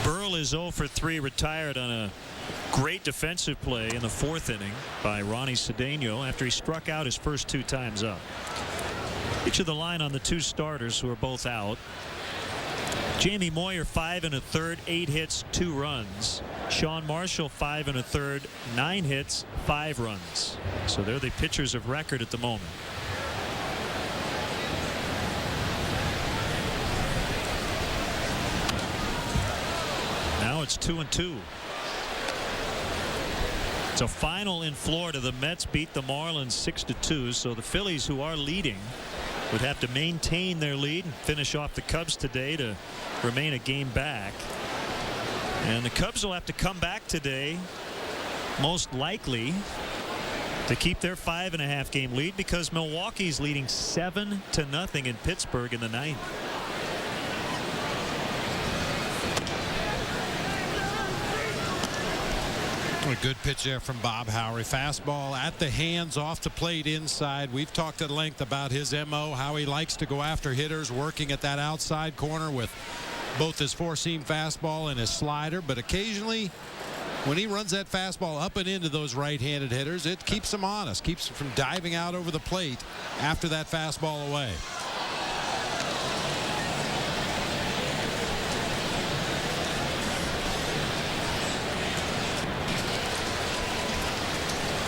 Burl is 0 for 3, retired on a great defensive play in the 4th inning by Ronnie Cedeno after he struck out his first 2 times up. Each of the line on the 2 starters who are both out. Jamie Moyer 5 1/3, 8 hits, 2 runs. Sean Marshall 5 1/3, 9 hits, 5 runs. So they're the pitchers of record at the moment. Now it's 2-2. It's a final in Florida. The Mets beat the Marlins 6-2. So the Phillies, who are leading, would have to maintain their lead and finish off the Cubs today to remain a game back. And the Cubs will have to come back today, most likely, to keep their 5.5 game lead, because Milwaukee's leading 7-0 in Pittsburgh in the 9th. A good pitch there from Bob Howery. Fastball at the hands, off the plate inside. We've talked at length about his MO, how he likes to go after hitters, working at that outside corner with both his 4-seam fastball and his slider. But occasionally, when he runs that fastball up and into those right-handed hitters, it keeps them honest, keeps them from diving out over the plate after that fastball away.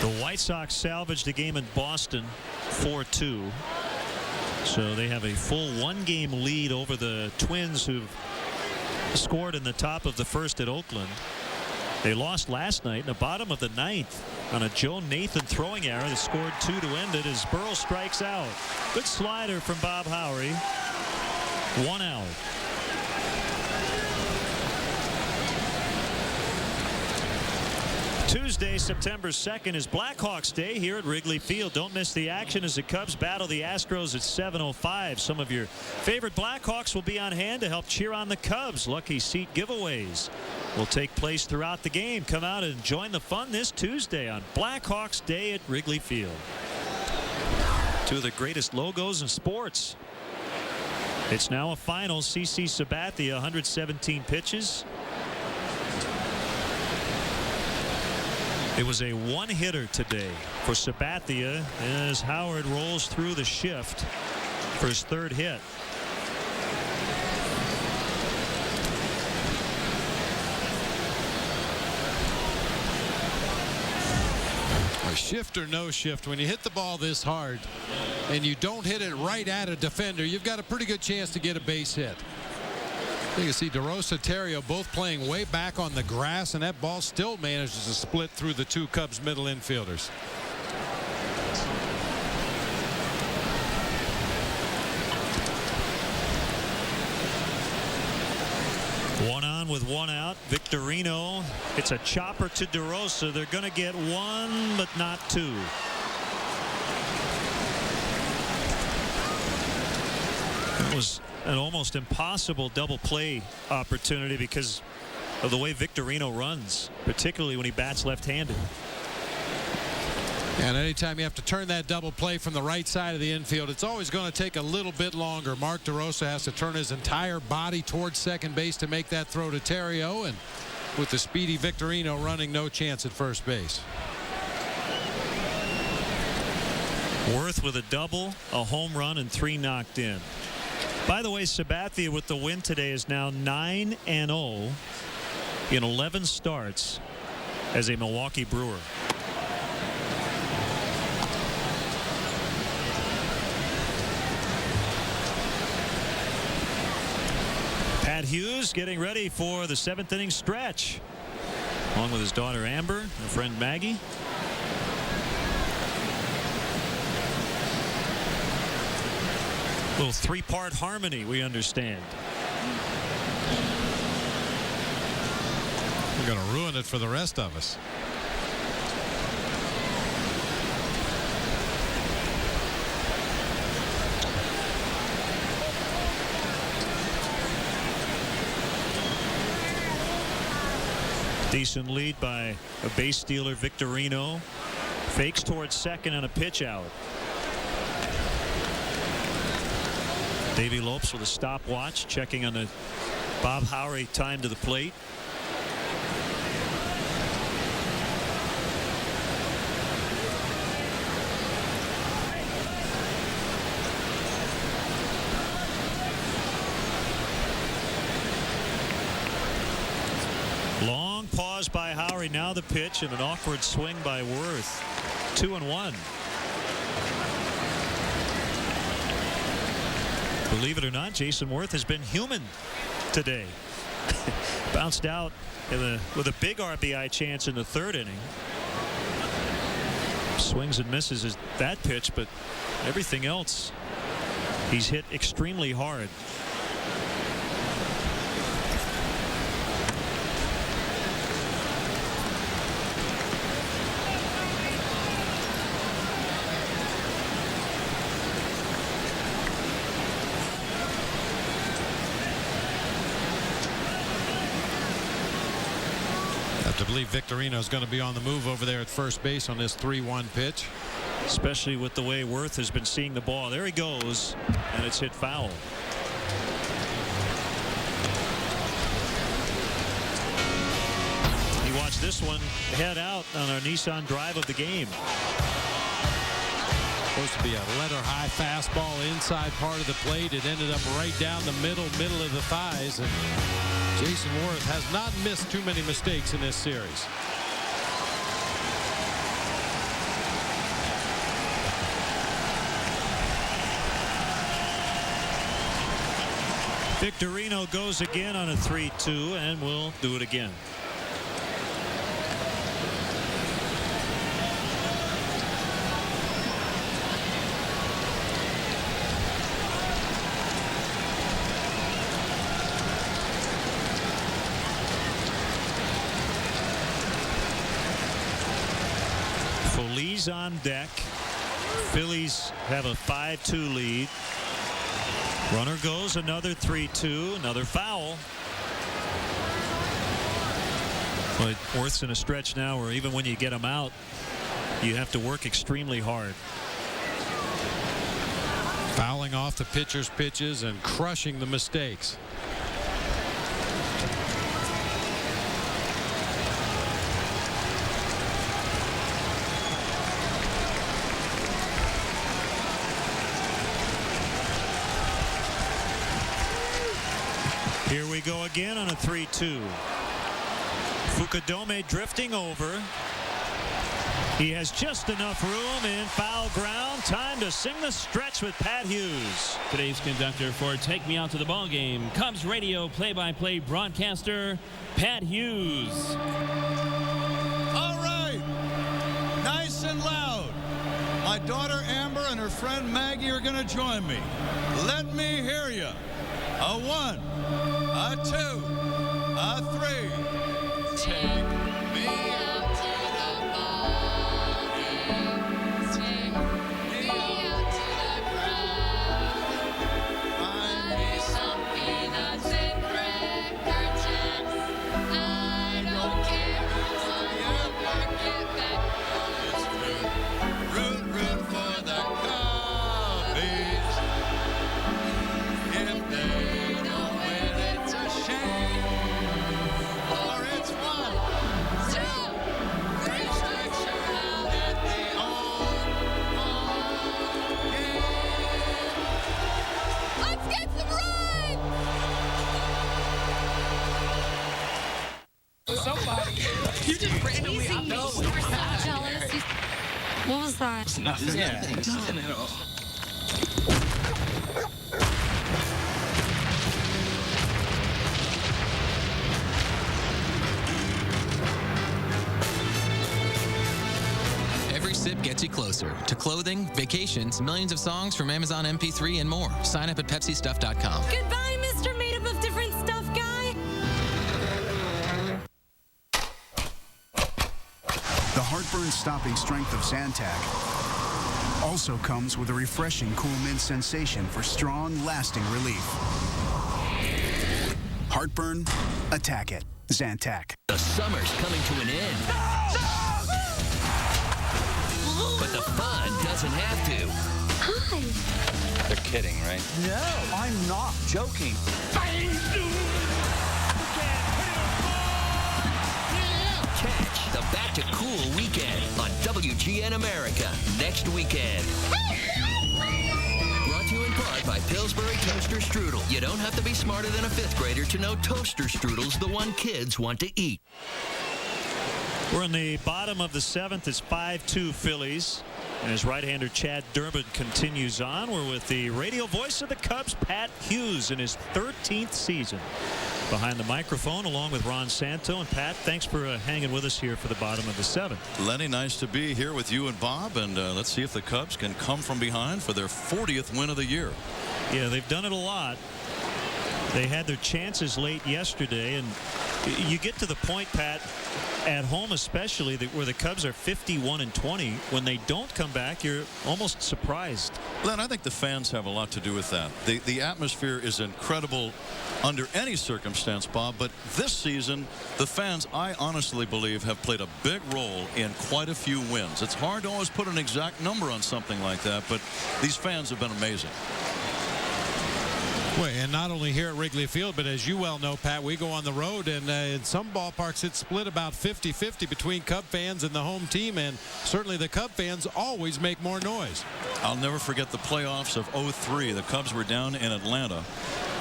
The White Sox salvaged a game in Boston 4-2. So they have a full 1-game lead over the Twins, who've scored in the top of the 1st at Oakland. They lost last night in the bottom of the 9th on a Joe Nathan throwing error. They scored 2 to end it as Burl strikes out. Good slider from Bob Howery. 1 out. Tuesday, September 2nd is Blackhawks Day here at Wrigley Field. Don't miss the action as the Cubs battle the Astros at 7:05. Some of your favorite Blackhawks will be on hand to help cheer on the Cubs. Lucky seat giveaways will take place throughout the game. Come out and join the fun this Tuesday on Blackhawks Day at Wrigley Field. 2 of the greatest logos in sports. It's now a final. CC Sabathia, 117 pitches. It was a 1-hitter today for Sabathia as Howard rolls through the shift for his 3rd hit. A shift or no shift, when you hit the ball this hard and you don't hit it right at a defender, you've got a pretty good chance to get a base hit. You can see DeRosa, Terrio both playing way back on the grass, and that ball still manages to split through the 2 Cubs middle infielders. One on with 1 out. Victorino, it's a chopper to DeRosa. They're going to get 1, but not 2. It was an almost impossible double play opportunity because of the way Victorino runs, particularly when he bats left-handed. And anytime you have to turn that double play from the right side of the infield, it's always going to take a little bit longer. Mark DeRosa has to turn his entire body towards second base to make that throw to Terrio, and with the speedy Victorino running, no chance at first base. Worth with a double, a home run, and 3 knocked in. By the way, Sabathia with the win today is now 9-0 in 11 starts as a Milwaukee Brewer. Pat Hughes getting ready for the 7th inning stretch, along with his daughter Amber and friend Maggie. A little 3-part harmony, we understand. We're going to ruin it for the rest of us. Decent lead by a base stealer, Victorino. Fakes towards second on a pitch out. Davey Lopes with a stopwatch, checking on the Bob Howery time to the plate. Long pause by Howery. Now the pitch and an awkward swing by Worth. 2-1. Believe it or not, Jason Worth has been human today. Bounced out with a big RBI chance in the 3rd inning. Swings and misses that pitch, but everything else he's hit extremely hard. To believe Victorino is going to be on the move over there at first base on this 3-1 pitch. Especially with the way Worth has been seeing the ball. There he goes, and it's hit foul. You watch this one head out on our Nissan drive of the game. Supposed to be a letter high fastball inside part of the plate. It ended up right down the middle of the thighs. And Jason Worth has not missed too many mistakes in this series. Victorino goes again on a 3-2, and we'll do it again. Phillies on deck. Phillies have a 5-2 lead. Runner goes, another 3-2, another foul. But Worth's in a stretch now where even when you get him out, you have to work extremely hard. Fouling off the pitcher's pitches and crushing the mistakes. Here we go again on a 3-2. Fukudome drifting over. He has just enough room in foul ground. Time to sing the stretch with Pat Hughes. Today's conductor for Take Me Out to the Ball Game, Cubs radio play-by-play broadcaster, Pat Hughes. All right. Nice and loud. My daughter Amber and her friend Maggie are going to join me. Let me hear you. A 1, a 2, a 3. Take me out to the ball game. Take me out to the crowd. Find me some peanuts and cracker jacks. I don't care who I ever get back. Root for the Cubbies. If they don't win, it's a shame. For it's 1, What was that? It's nothing. Yeah. Nothing at all. Every sip gets you closer to clothing, vacations, millions of songs from Amazon MP3 and more. Sign up at PepsiStuff.com. Goodbye, Mr. Made Up of Different Stuff guy. The heartburn-stopping strength of Zantac also comes with a refreshing cool mint sensation for strong, lasting relief. Heartburn, attack it. Zantac. The summer's coming to an end. But the fun doesn't have to. Hi. They're kidding, right? No, I'm not joking. Catch the Back to Cool weekend on WGN America next weekend. Brought to you in part by Pillsbury Toaster Strudel. You don't have to be smarter than a fifth grader to know Toaster Strudel's the one kids want to eat. We're in the bottom of the seventh. It's 5-2 Phillies. And as right-hander Chad Durbin continues on, we're with the radio voice of the Cubs, Pat Hughes, in his 13th season. Behind the microphone, along with Ron Santo. And Pat, thanks for hanging with us here for the bottom of the seventh. Lenny, nice to be here with you and Bob. And let's see if the Cubs can come from behind for their 40th win of the year. Yeah, they've done it a lot. They had their chances late yesterday, and you get to the point, Pat, at home especially, where the Cubs are 51-20. When they don't come back, you're almost surprised. Len, I think the fans have a lot to do with that. The atmosphere is incredible under any circumstance, Bob, but this season, the fans, I honestly believe, have played a big role in quite a few wins. It's hard to always put an exact number on something like that, but these fans have been amazing. Well, and not only here at Wrigley Field, but as you well know, Pat, we go on the road, and in some ballparks it's split about 50-50 between Cub fans and the home team, and certainly the Cub fans always make more noise. I'll never forget the playoffs of '03. The Cubs were down in Atlanta.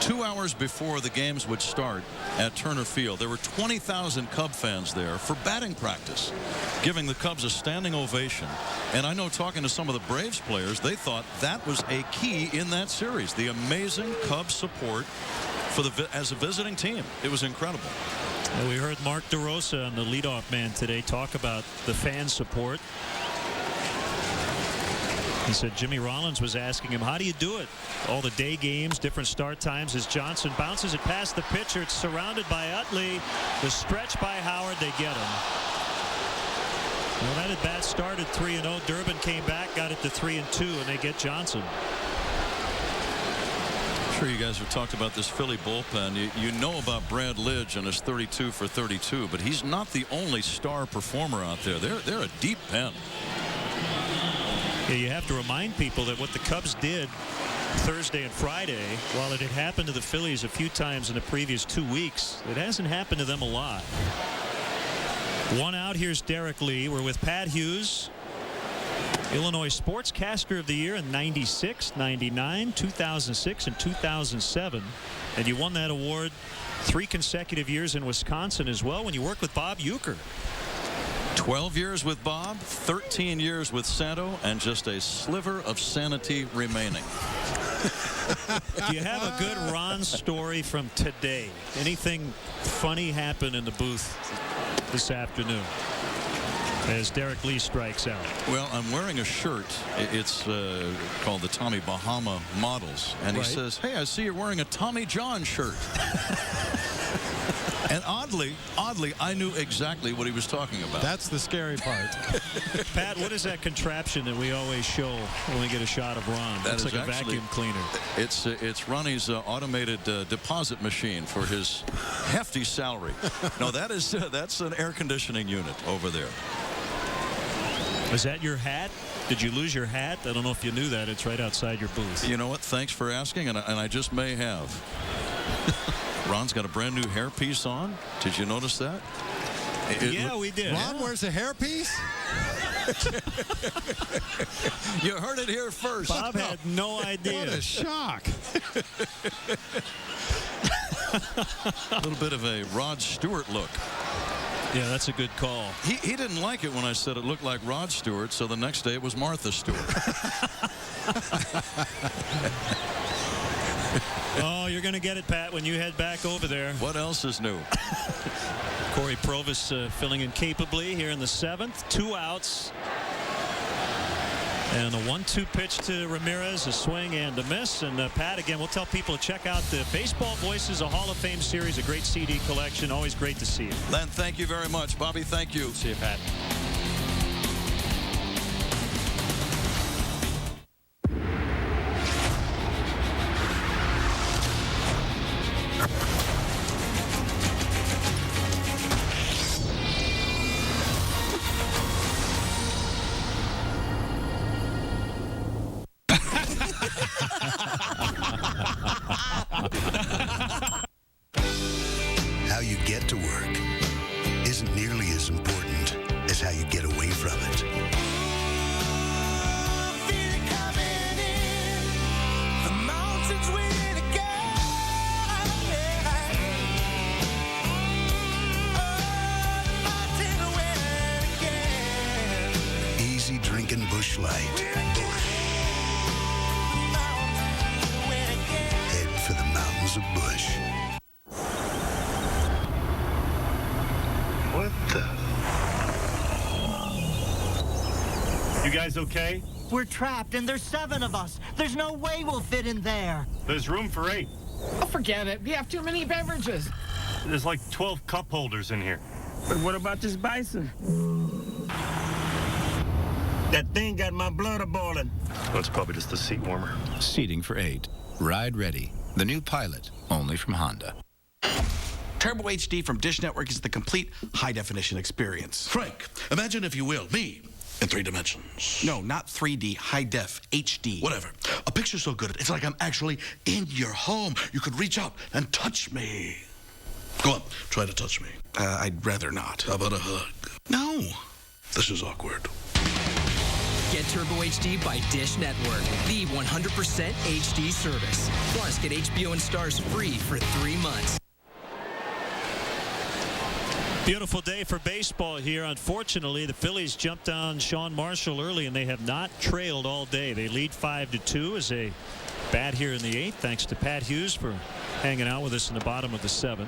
2 hours before the games would start at Turner Field, there were 20,000 Cub fans there for batting practice, giving the Cubs a standing ovation. And I know, talking to some of the Braves players, they thought that was a key in that series. The amazing Cubs support for as a visiting team. It was incredible. Well, we heard Mark DeRosa, on the leadoff man today, talk about the fan support. He said Jimmy Rollins was asking him, how do you do it? All the day games, different start times. As Johnson bounces it past the pitcher, it's surrounded by Utley. The stretch by Howard, they get him. Well, that at bat started 3-0. Durbin came back, got it to 3-2, and they get Johnson. I'm sure you guys have talked about this Philly bullpen. You know about Brad Lidge and his 32 for 32, but he's not the only star performer out there. They're a deep pen. Yeah, you have to remind people that what the Cubs did Thursday and Friday, while it had happened to the Phillies a few times in the previous 2 weeks, it hasn't happened to them a lot. One out. Here's Derek Lee. We're with Pat Hughes, Illinois Sportscaster of the Year in '96, '99, 2006, and 2007. And you won that award 3 consecutive years in Wisconsin as well when you worked with Bob Uecker. 12 years with Bob, 13 years with Santo, and just a sliver of sanity remaining. Do you have a good Ron story from today? Anything funny happen in the booth this afternoon as Derek Lee strikes out? Well, I'm wearing a shirt. It's called the Tommy Bahama Models. And he says, hey, I see you're wearing a Tommy John shirt. And oddly, I knew exactly what he was talking about. That's the scary part. Pat, what is that contraption that we always show when we get a shot of Ron? That's like a vacuum cleaner. It's Ronnie's automated deposit machine for his hefty salary. No, that's an air conditioning unit over there. Is that your hat? Did you lose your hat? I don't know if you knew that. It's right outside your booth. You know what? Thanks for asking, and I just may have. Ron's got a brand new hairpiece on. Did you notice that? Yeah, we did. Ron wears a hairpiece? You heard it here first. Bob had no idea. What a shock. A little bit of a Rod Stewart look. Yeah, that's a good call. He didn't like it when I said it looked like Rod Stewart, so the next day it was Martha Stewart. Oh, you're going to get it, Pat, when you head back over there. What else is new? Corey Provis filling in capably here in the 7th. 2 outs. And the 1-2 pitch to Ramirez, a swing and a miss. And Pat, again, we'll tell people to check out the Baseball Voices, a Hall of Fame series, a great CD collection. Always great to see you. Len, thank you very much. Bobby, thank you. See you, Pat. How you get to work isn't nearly as important as how you get away from it. Easy drinking Busch Light. Busch. Head for the mountains of Busch. What the? You guys okay? We're trapped, and there's 7 of us. There's no way we'll fit in there. There's room for 8. Oh, forget it. We have too many beverages. There's like 12 cup holders in here. But what about this bison? That thing got my blood a-boiling. That's probably just the seat warmer. Seating for 8. Ride Ready. The new Pilot, only from Honda. Turbo HD from Dish Network is the complete high-definition experience. Frank, imagine, if you will, me in 3 dimensions. No, not 3D, high-def, HD. Whatever. A picture so good, it's like I'm actually in your home. You could reach out and touch me. Go on, try to touch me. I'd rather not. How about a hug? No. This is awkward. Get Turbo HD by Dish Network, the 100% HD service. Plus, get HBO and Stars free for 3 months. Beautiful day for baseball here. Unfortunately, the Phillies jumped on Sean Marshall early, and they have not trailed all day. They lead 5-2 as they bat here in the 8th. Thanks to Pat Hughes for hanging out with us in the bottom of the 7th.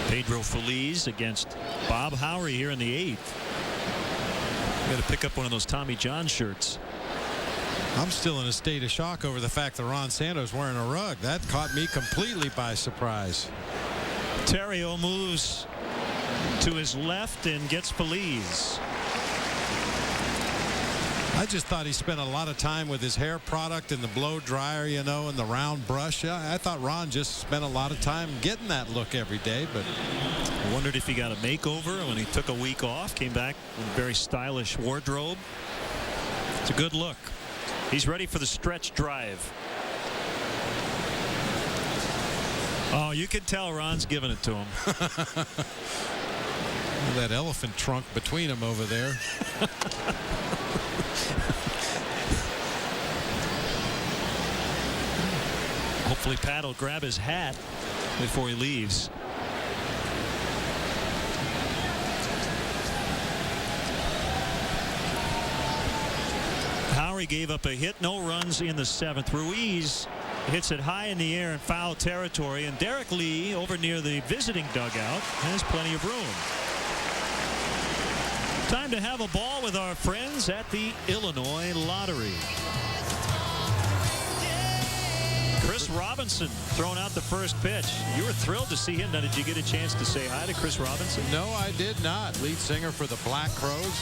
Pedro Feliz against Bob Howery here in the 8th. Got to pick up one of those Tommy John shirts. I'm still in a state of shock over the fact that Ron Santo's wearing a rug. That caught me completely by surprise. Terrio moves to his left and gets Feliz. I just thought he spent a lot of time with his hair product and the blow dryer, you know, and the round brush. I thought Ron just spent a lot of time getting that look every day, but I wondered if he got a makeover when he took a week off, came back with a very stylish wardrobe. It's a good look. He's ready for the stretch drive. Oh, you can tell Ron's giving it to him. That elephant trunk between them over there. Hopefully Pat will grab his hat before he leaves. Howery gave up a hit, no runs in the 7th. Ruiz hits it high in the air in foul territory, and Derek Lee over near the visiting dugout has plenty of room. Time to have a ball with our friends at the Illinois Lottery. Chris Robinson throwing out the first pitch. You were thrilled to see him. Now, did you get a chance to say hi to Chris Robinson? No, I did not. Lead singer for the Black Crowes,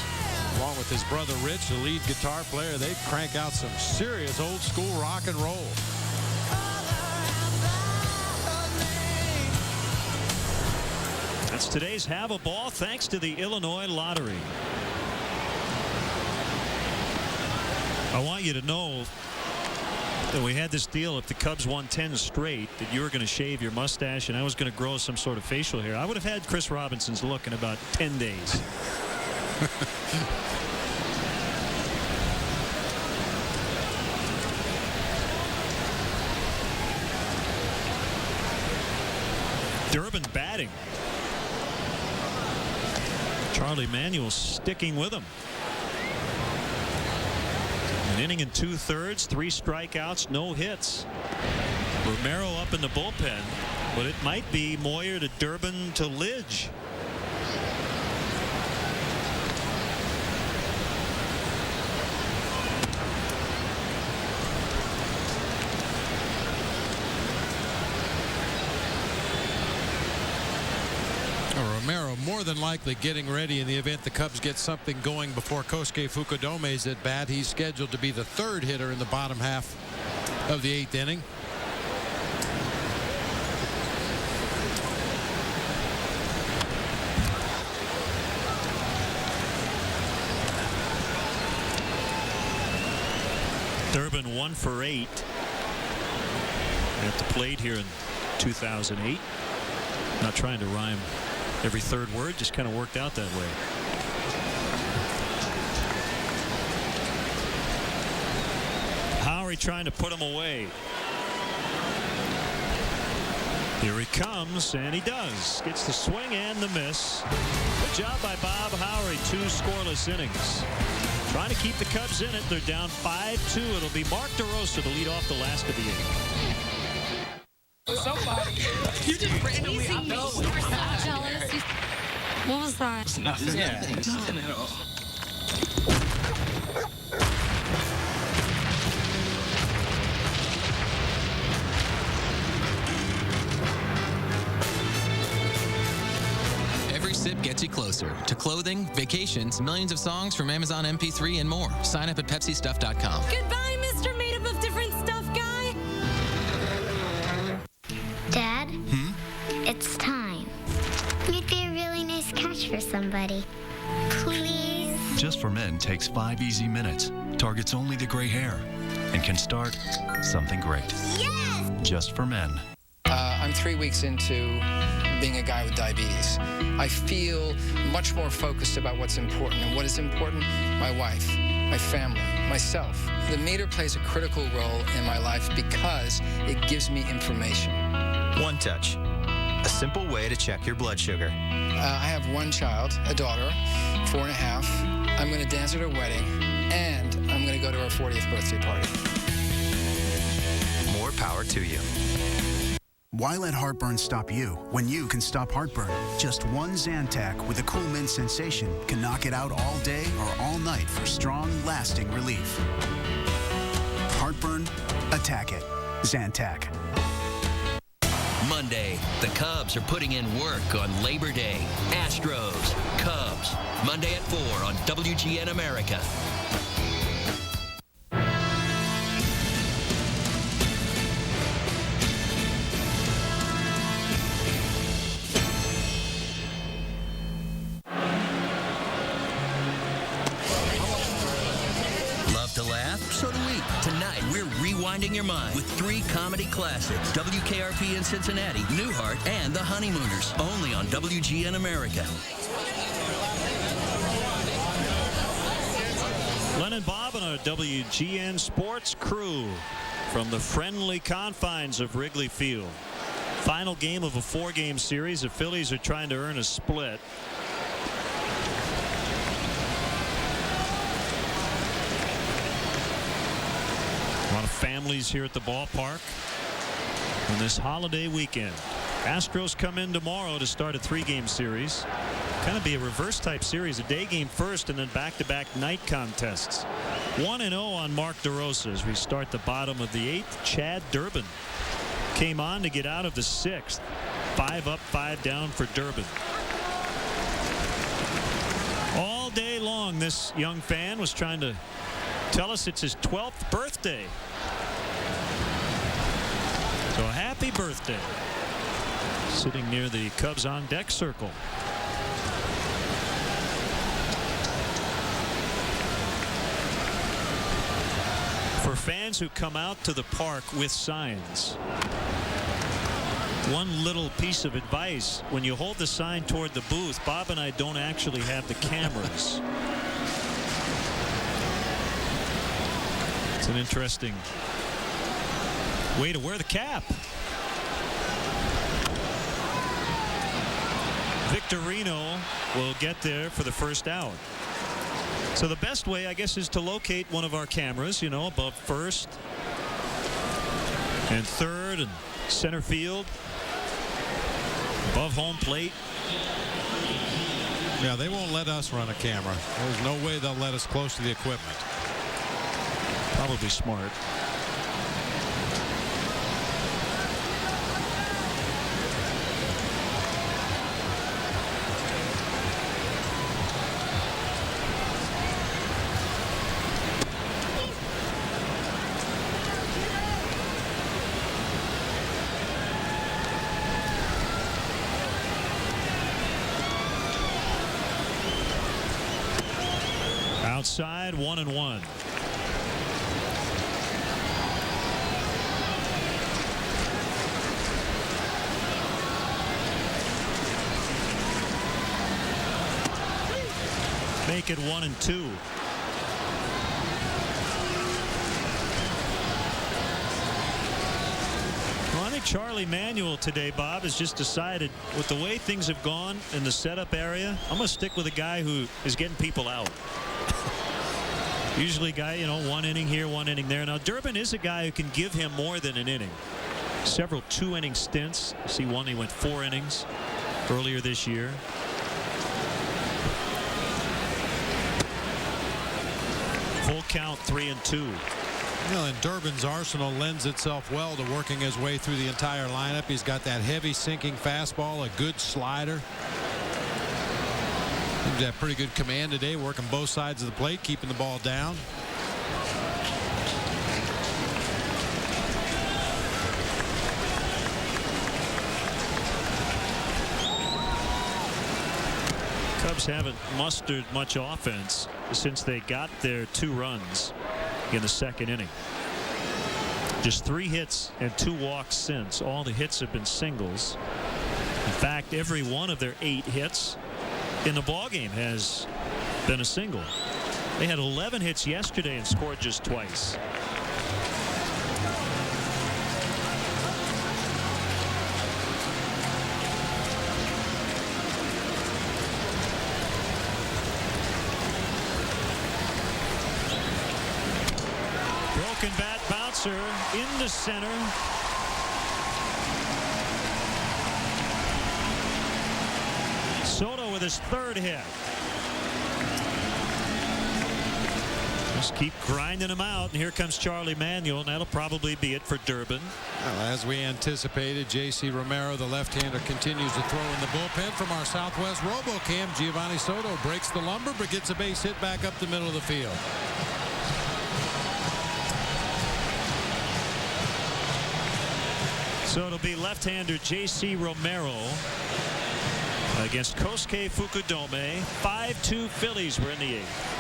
along with his brother Rich, the lead guitar player. They crank out some serious old school rock and roll. That's today's Have a Ball, thanks to the Illinois Lottery. I want you to know that we had this deal. If the Cubs won 10 straight, that you were going to shave your mustache and I was going to grow some sort of facial hair. I would have had Chris Robinson's look in about 10 days. Durbin batting. Charlie Manuel sticking with him. An inning and 2/3, 3 strikeouts, no hits. Romero up in the bullpen, but it might be Moyer to Durbin to Lidge. Romero more than likely getting ready in the event the Cubs get something going before Kosuke Fukudome's at bat. He's scheduled to be the 3rd hitter in the bottom half of the 8th inning. Durbin 1 for 8 at the plate here in 2008. Not trying to rhyme every 3rd word, just kind of worked out that way. Howery trying to put him away. Here he comes, and he does. Gets the swing and the miss. Good job by Bob Howery. 2 scoreless innings. Trying to keep the Cubs in it. They're down 5-2. It'll be Mark DeRosa to lead off the last of the inning. Somebody. You just randomly. What was that? It's nothing. Yeah. Nothing at all. Every sip gets you closer to clothing, vacations, millions of songs from Amazon MP3 and more. Sign up at PepsiStuff.com. Goodbye, Mr. Made Up of Different Stuff guy. Dad? It's time. You'd be a really nice catch for somebody. Please? Just for Men takes 5 easy minutes, targets only the gray hair, and can start something great. Yes! Just for Men. I'm 3 weeks into being a guy with diabetes. I feel much more focused about what's important. And what is important? My wife, my family, myself. The meter plays a critical role in my life because it gives me information. One Touch, a simple way to check your blood sugar. I have one child, a daughter, 4.5. I'm going to dance at her wedding, and I'm going to go to her 40th birthday party. More power to you. Why let heartburn stop you when you can stop heartburn? Just one Zantac with a cool mint sensation can knock it out all day or all night for strong, lasting relief. Heartburn? Attack it. Zantac. Monday, the Cubs are putting in work on Labor Day. Astros, Cubs, Monday at 4 on WGN America. Love to laugh? So do we. Tonight, we're rewinding your mind with 3 comedy classics. WKRP in Cincinnati, Newhart, and The Honeymooners. Only on WGN America. Len and Bob and our WGN Sports crew from the friendly confines of Wrigley Field. Final game of a 4-game series. The Phillies are trying to earn a split. A lot of families here at the ballpark on this holiday weekend. Astros come in tomorrow to start a 3-game series. Kind of be a reverse type series, a day game first and then back-to-back night contests. 1-0 on Mark DeRosa as we start the bottom of the 8th. Chad Durbin came on to get out of the 6th. 5 up, 5 down for Durbin. All day long, this young fan was trying to tell us it's his 12th birthday. So happy birthday. Sitting near the Cubs on deck circle. For fans who come out to the park with signs, one little piece of advice: when you hold the sign toward the booth, Bob and I don't actually have the cameras. It's an interesting way to wear the cap. Victorino will get there for the first out. So the best way, I guess, is to locate one of our cameras, you know, above first and third and center field, above home plate. Yeah, they won't let us run a camera. There's no way they'll let us close to the equipment. Probably smart. Outside, 1-1. Make it 1-2. Well, I think Charlie Manuel today, Bob, has just decided with the way things have gone in the setup area, I'm going to stick with a guy who is getting people out. Usually guy, you know, 1 inning here, 1 inning there. Now, Durbin is a guy who can give him more than an inning. Several 2-inning stints. See one, he went 4 innings earlier this year. Full count, 3-2. You know, and Durbin's arsenal lends itself well to working his way through the entire lineup. He's got that heavy sinking fastball, a good slider. He's got pretty good command today, working both sides of the plate, keeping the ball down. Cubs haven't mustered much offense since they got their 2 runs in the second inning. Just 3 hits and 2 walks since. All the hits have been singles. In fact, every one of their 8 hits in the ballgame has been a single. They had 11 hits yesterday and scored just twice. Broken bat bouncer into center. Soto with his 3rd hit. Just keep grinding him out, and here comes Charlie Manuel, and that'll probably be it for Durbin. Well, as we anticipated, J.C. Romero, the left-hander, continues to throw in the bullpen from our Southwest RoboCam. Giovanni Soto breaks the lumber, but gets a base hit back up the middle of the field. So it'll be left-hander J.C. Romero against Kosuke Fukudome. 5-2 Phillies were in the 8th.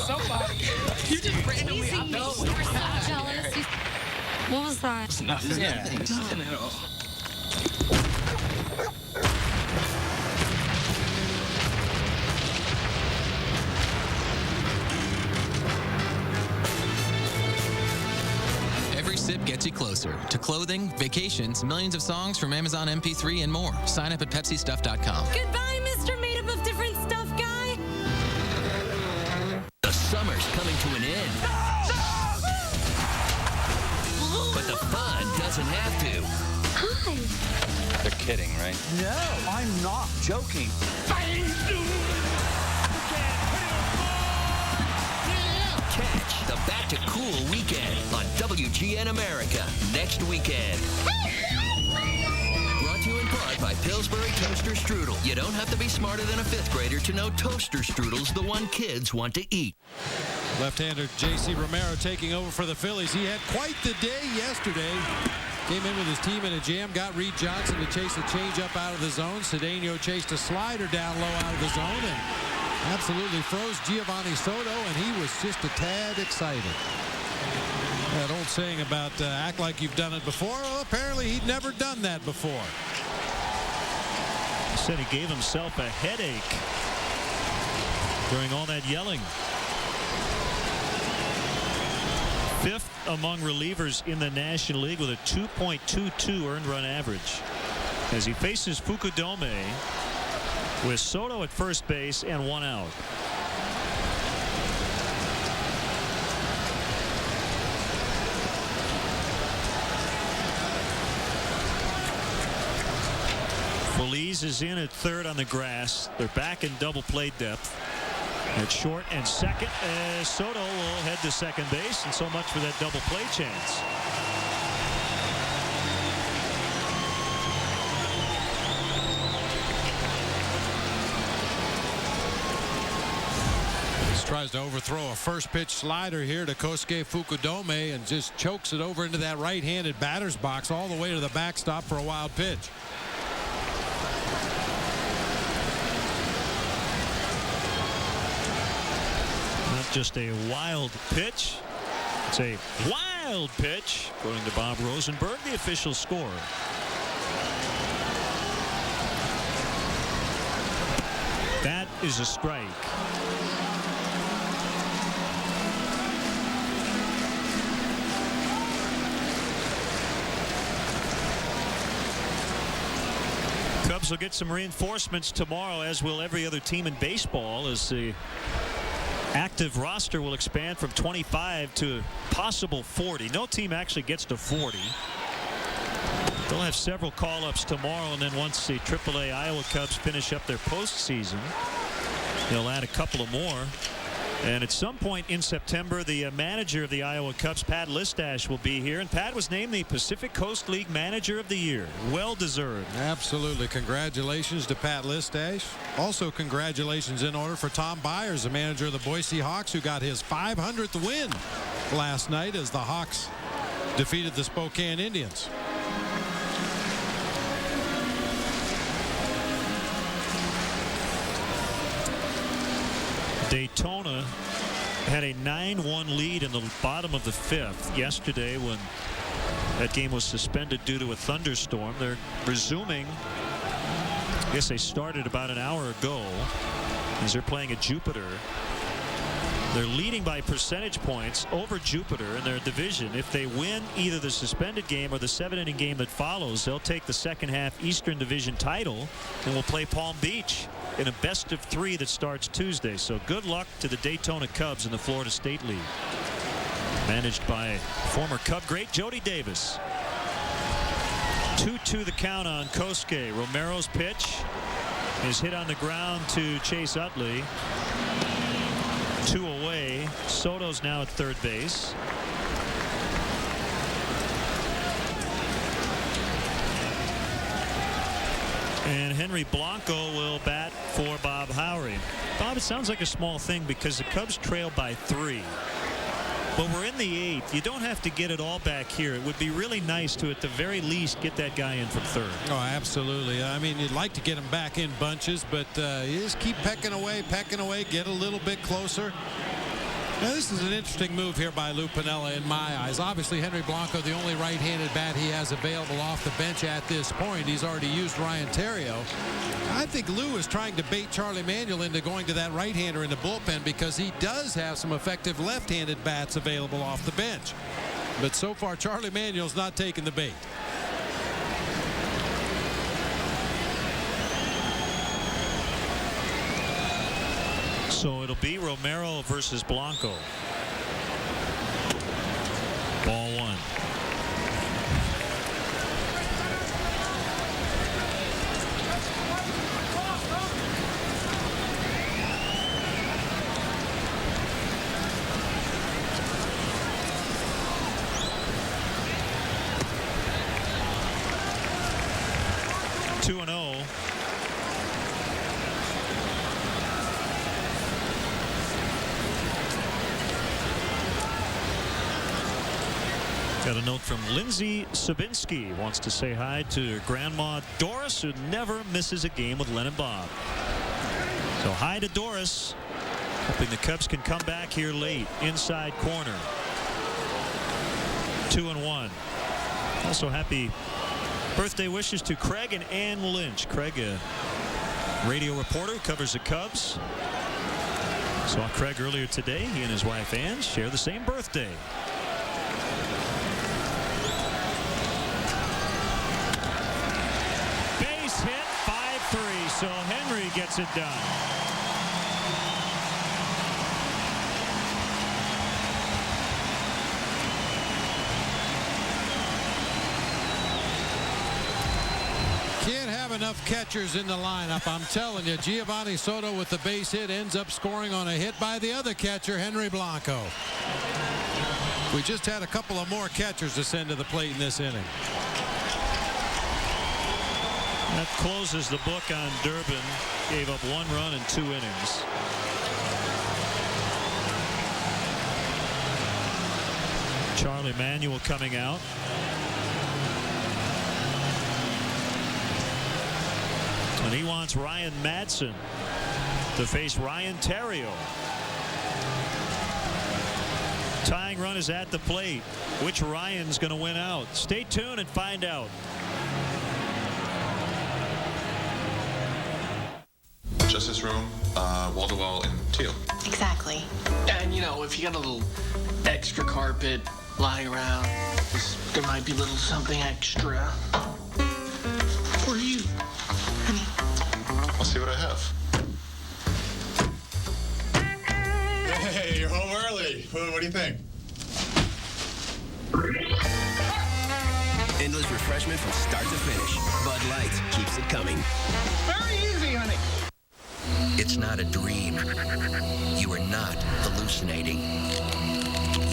Somebody. You just randomly Easy. Jealous. What was that? It's nothing. Yeah. Nothing at all. Every sip gets you closer to clothing, vacations, millions of songs from Amazon MP3 and more. Sign up at PepsiStuff.com. Goodbye, Mr. Made Up of Different Stuff guy. The summer's coming to an end. But the fun doesn't have to. Hi. They're kidding, right? No, I'm not joking. Catch the Back to Cool weekend on WGN America next weekend. Brought to you in part by Pillsbury Toaster Strudel. You don't have to be smarter than a 5th grader to know toaster strudel's the one kids want to eat. Left-hander J.C. Romero taking over for the Phillies. He had quite the day yesterday. Came in with his team in a jam, got Reed Johnson to chase a changeup out of the zone. Cedeno chased a slider down low out of the zone and absolutely froze Giovanni Soto, and he was just a tad excited. That old saying about act like you've done it before. Well, apparently he'd never done that before. He said he gave himself a headache during all that yelling. 5th among relievers in the National League with a 2.22 earned run average as he faces Fukudome with Soto at first base and 1 out. Phillies is in at third on the grass. They're back in double play depth. At short and second, as Soto will head to second base, and so much for that double play chance. Tries to overthrow a first pitch slider here to Kosuke Fukudome and just chokes it over into that right-handed batter's box all the way to the backstop for a wild pitch. Not just a wild pitch, it's a wild pitch, according to Bob Rosenberg, the official score. That is a strike. Cubs will get some reinforcements tomorrow, as will every other team in baseball, as the active roster will expand from 25 to possible 40. No team actually gets to 40. They'll have several call-ups tomorrow, and then once the AAA Iowa Cubs finish up their postseason, they'll add a couple of more. And at some point in September, the manager of the Iowa Cubs, Pat Listash, will be here. And Pat was named the Pacific Coast League Manager of the Year. Well deserved. Absolutely. Congratulations to Pat Listash. Also, congratulations in order for Tom Byers, the manager of the Boise Hawks, who got his 500th win last night as the Hawks defeated the Spokane Indians. Daytona had a 9-1 lead in the bottom of the 5th yesterday when that game was suspended due to a thunderstorm. They're resuming. I guess they started about an hour ago as they're playing at Jupiter. They're leading by percentage points over Jupiter in their division. If they win either the suspended game or the 7-inning game that follows, they'll take the second half Eastern Division title and will play Palm Beach in a best-of-3 that starts Tuesday. So good luck to the Daytona Cubs in the Florida State League. Managed by former Cub great Jody Davis. 2-2 the count on Kosuke. Romero's pitch is hit on the ground to Chase Utley. 2 away. Soto's now at third base. And Henry Blanco will bat for Bob Howry. Bob, it sounds like a small thing because the Cubs trail by 3. But we're in the 8th. You don't have to get it all back here. It would be really nice to, at the very least, get that guy in from third. Oh, absolutely. I mean, you'd like to get him back in bunches, but you just keep pecking away, get a little bit closer. Now, this is an interesting move here by Lou Piniella in my eyes. Obviously, Henry Blanco, the only right-handed bat he has available off the bench at this point. He's already used Ryan Theriot. I think Lou is trying to bait Charlie Manuel into going to that right-hander in the bullpen because he does have some effective left-handed bats available off the bench. But so far, Charlie Manuel's not taking the bait. So it'll be Romero versus Blanco. Ball 1. Got a note from Lindsay Sabinski. Wants to say hi to her grandma Doris, who never misses a game with Len and Bob. So hi to Doris. Hoping the Cubs can come back here late. Inside corner. 2-1. Also happy birthday wishes to Craig and Ann Lynch. Craig, a radio reporter who covers the Cubs. Saw Craig earlier today. He and his wife Ann share the same birthday. Base hit, 5-3. So Henry gets it done. Can't have enough catchers in the lineup. I'm telling you, Giovanni Soto with the base hit ends up scoring on a hit by the other catcher, Henry Blanco. We just had a couple of more catchers to send to the plate in this inning. That closes the book on Durbin. Gave up 1 run in 2 innings. Charlie Manuel coming out. And he wants Ryan Madsen to face Ryan Theriot. Tying run is at the plate. Which Ryan's going to win out? Stay tuned and find out. Justice room, wall-to-wall in teal. Exactly. And, you know, if you got a little extra carpet lying around, there might be a little something extra for you. I'll see what I have. Hey, you're home early. What do you think? Endless refreshment from start to finish. Bud Light keeps it coming. Very easy, honey. It's not a dream. You are not hallucinating.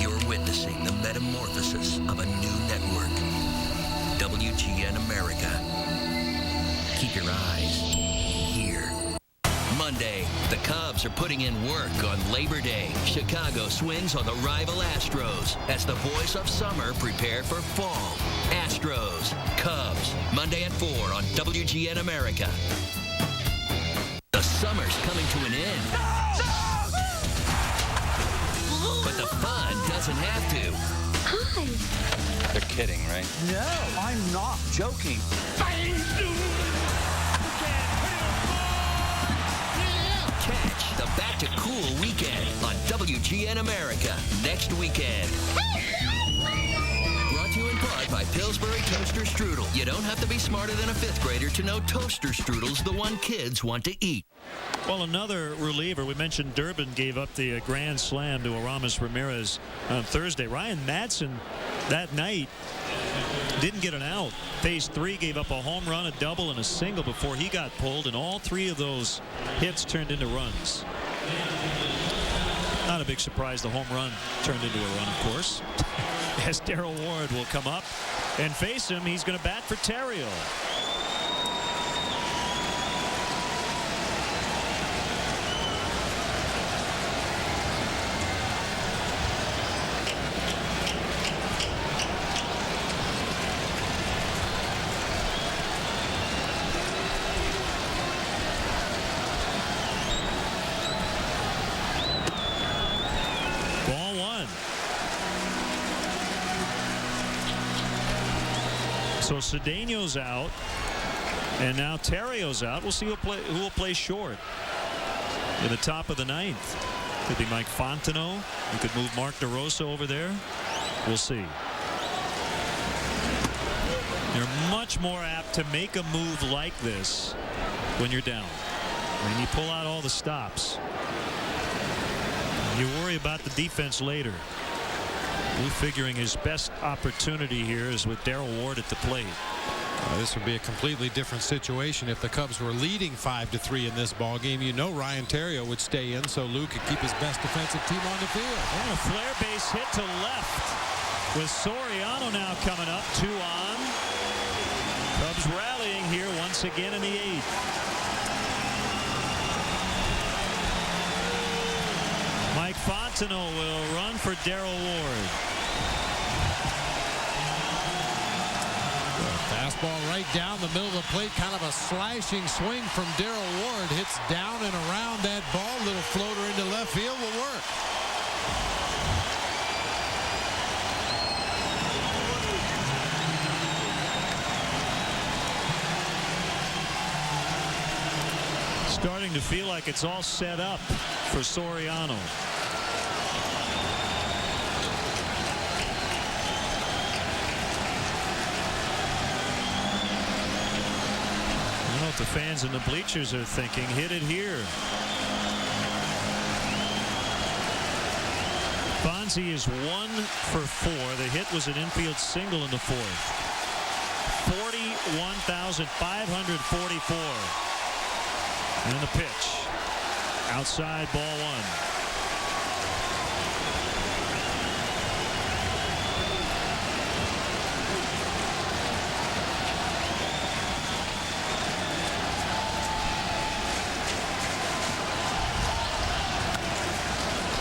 You're witnessing the metamorphosis of a new network. WGN America. Keep your eyes here. Monday, the Cubs are putting in work on Labor Day. Chicago swings on the rival Astros as the boys of summer prepare for fall. Astros, Cubs, Monday at 4 on WGN America. The summer's coming to an end. But the fun doesn't have to. They're kidding, right? No, I'm not joking. Catch the Back to Cool weekend on WGN America next weekend. Brought to you in part by Pillsbury Toaster Strudel. You don't have to be smarter than a 5th grader to know Toaster Strudel's the one kids want to eat. Well, another reliever. We mentioned Durbin gave up the grand slam to Aramis Ramirez on Thursday. Ryan Madsen that night didn't get an out. Phase 3 gave up a home run, a double, and a single before he got pulled, and all 3 of those hits turned into runs. Not a big surprise the home run turned into a run, of course. As Darrell Ward will come up and face him, he's going to bat for Theriot. So Cedeno's out, and now Theriot's out. We'll see who will play short in the top of the 9th. Could be Mike Fontenot. We could move Mark DeRosa over there. We'll see. You're much more apt to make a move like this when you're down. I mean, you pull out all the stops. You worry about the defense later. We're figuring his best opportunity here is with Darrell Ward at the plate. This would be a completely different situation if the Cubs were leading 5-3 in this ball game. You know Ryan Theriot would stay in so Lou could keep his best defensive team on the field. And a flare base hit to left with Soriano now coming up. 2 on. Cubs rallying here once again in the 8th. Mike Fontenot will run for Darrell Ward. fastball right down the middle of the plate. Kind of a slashing swing from Darryl Ward. Hits down and around that ball. Little floater into left field will work. Starting to feel like it's all set up for Soriano. I don't know what the fans in the bleachers are thinking. Hit it here. Bonzi is 1 for 4. The hit was an infield single in the fourth. 41,544. And the pitch. Outside, ball 1.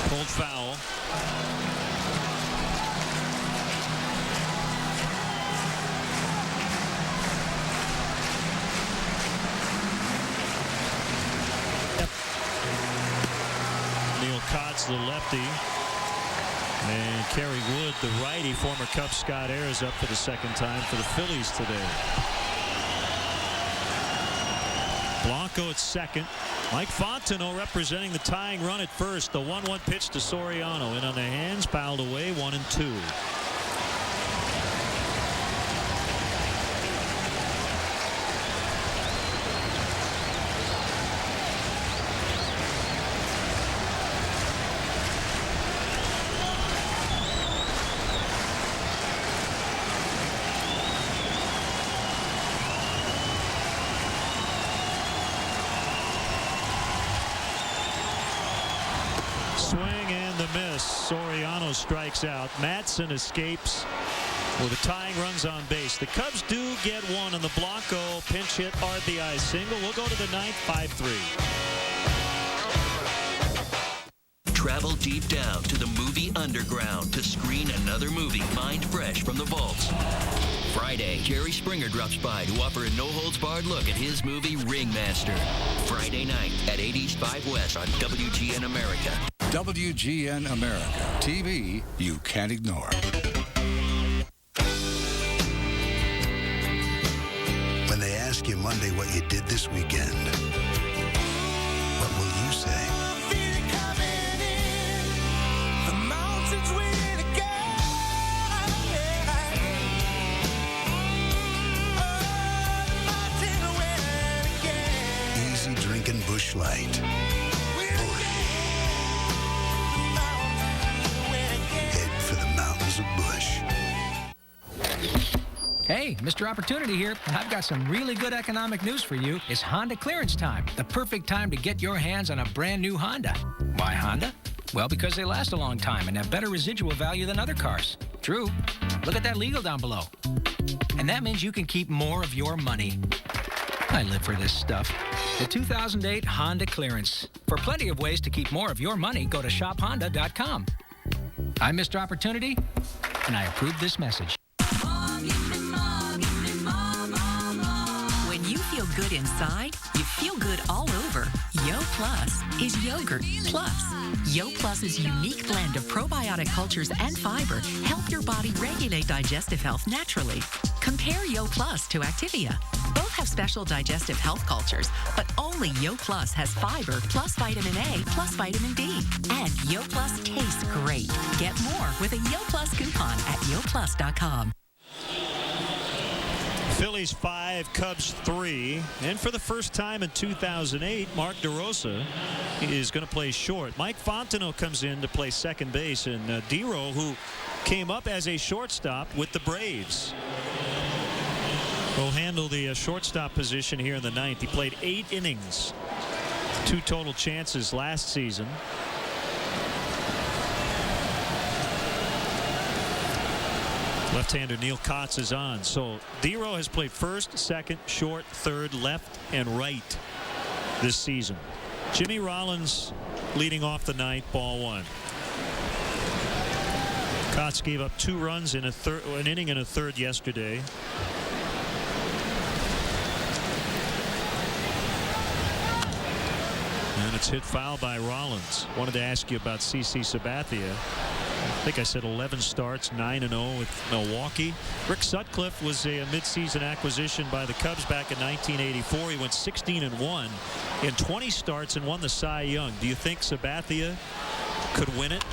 Pulled foul. Cots, the lefty, and Kerry Wood, the righty. Former Cub Scott Ayers up for the second time for the Phillies today. Blanco at second. Mike Fontenot representing the tying run at first. The 1-1 pitch to Soriano. In on the hands, fouled away, 1-2. Soriano strikes out. Madsen escapes with the tying runs on base. The Cubs do get one on the Blanco pinch hit RBI single. We'll go to the ninth, 5-3. Travel deep down to the movie Underground to screen another movie mind fresh from the vaults. Friday, Jerry Springer drops by to offer a no-holds-barred look at his movie Ringmaster. Friday night at 8 East 5 West on WGN America. WGN America. TV you can't ignore. When they ask you Monday what you did this weekend, what will you say? Easy drinking Busch Light. Hey, Mr. Opportunity here, and I've got some really good economic news for you. It's Honda clearance time, the perfect time to get your hands on a brand new Honda. Why Honda? Well, because they last a long time and have better residual value than other cars. True. Look at that legal down below. And that means you can keep more of your money. I live for this stuff. The 2008 Honda clearance. For plenty of ways to keep more of your money, go to shophonda.com. I'm Mr. Opportunity, and I approve this message. When you feel good inside, you feel good all over. Yo Plus is yogurt plus. Yo Plus's unique blend of probiotic cultures and fiber help your body regulate digestive health naturally. Compare Yo Plus to Activia. Both have special digestive health cultures, but only Yo Plus has fiber plus vitamin A plus vitamin D. And Yo Plus tastes great. Get more with a Yo Plus coupon at yoplus.com. Phillies 5, Cubs 3. And for the first time in 2008, Mark DeRosa is going to play short. Mike Fontenot comes in to play second base. And DeRosa, who came up as a shortstop with the Braves, will handle the shortstop position here in the ninth. He played 8 innings, 2 total chances last season. Left-hander Neil Kotz is on. So DeRosa has played first, second, short, third, left, and right this season. Jimmy Rollins leading off the ninth, ball 1. Kotz gave up 2 runs in an inning and a third yesterday. And it's hit foul by Rollins. Wanted to ask you about CC Sabathia. I think I said 11 starts, 9-0 with Milwaukee. Rick Sutcliffe was a midseason acquisition by the Cubs back in 1984. He went 16-1 in 20 starts and won the Cy Young. Do you think Sabathia could win it?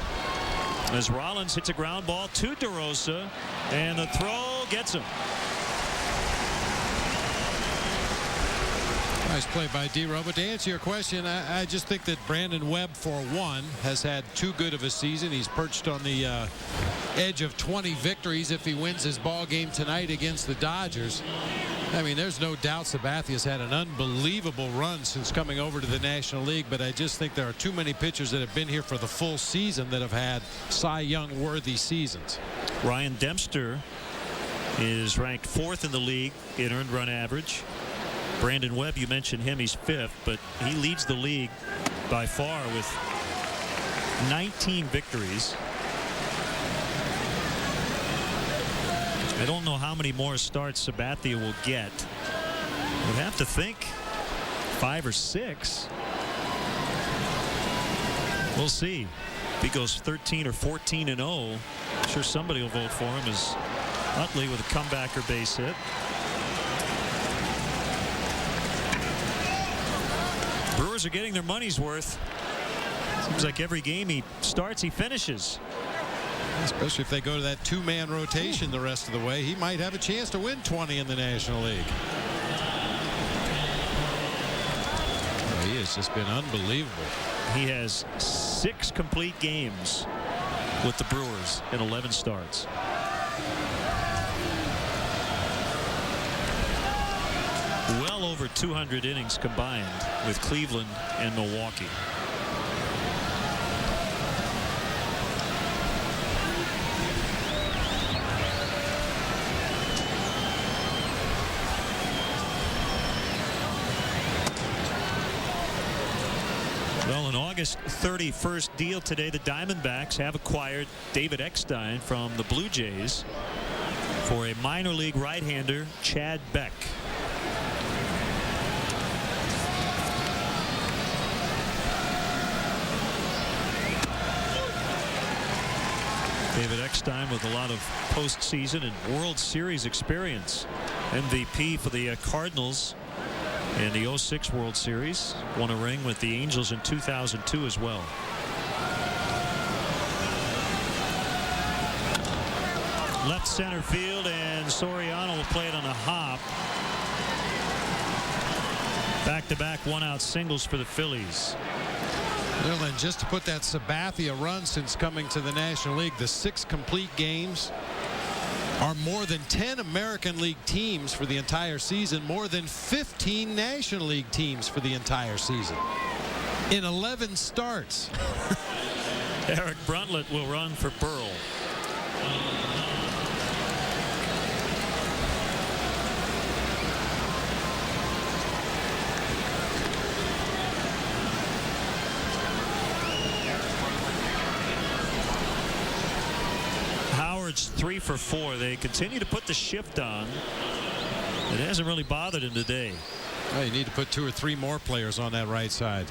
As Rollins hits a ground ball to DeRosa, and the throw gets him. Nice play by D-Row. But to answer your question, I just think that Brandon Webb, for one, has had too good of a season. He's perched on the edge of 20 victories if he wins his ball game tonight against the Dodgers. I mean, there's no doubt Sabathia's had an unbelievable run since coming over to the National League, but I just think there are too many pitchers that have been here for the full season that have had Cy Young worthy seasons. Ryan Dempster is ranked 4th in the league in earned run average. Brandon Webb, you mentioned him, he's 5th, but he leads the league by far with 19 victories. I don't know how many more starts Sabathia will get. We'd have to think 5 or 6. We'll see. If he goes 13 or 14-0, I'm sure somebody will vote for him as Utley with a comebacker base hit. Brewers are getting their money's worth. Seems like every game he starts, he finishes. Especially if they go to that 2-man rotation the rest of the way, he might have a chance to win 20 in the National League. Oh, he has just been unbelievable. He has 6 complete games with the Brewers in 11 starts. Well over 200 innings combined with Cleveland and Milwaukee. Well, an August 31st deal today, the Diamondbacks have acquired David Eckstein from the Blue Jays for a minor league right-hander, Chad Beck. David Eckstein with a lot of postseason and World Series experience. MVP for the Cardinals in the 06 World Series. Won a ring with the Angels in 2002 as well. Left center field, and Soriano will play it on a hop. Back-to-back one-out singles for the Phillies. Well, and just to put that Sabathia run since coming to the National League, the 6 complete games are more than 10 American League teams for the entire season, more than 15 National League teams for the entire season in 11 starts. Eric Bruntlett will run for Burrell. Howard's 3 for 4. They continue to put the shift on. It hasn't really bothered him today. Well, you need to put 2 or 3 more players on that right side.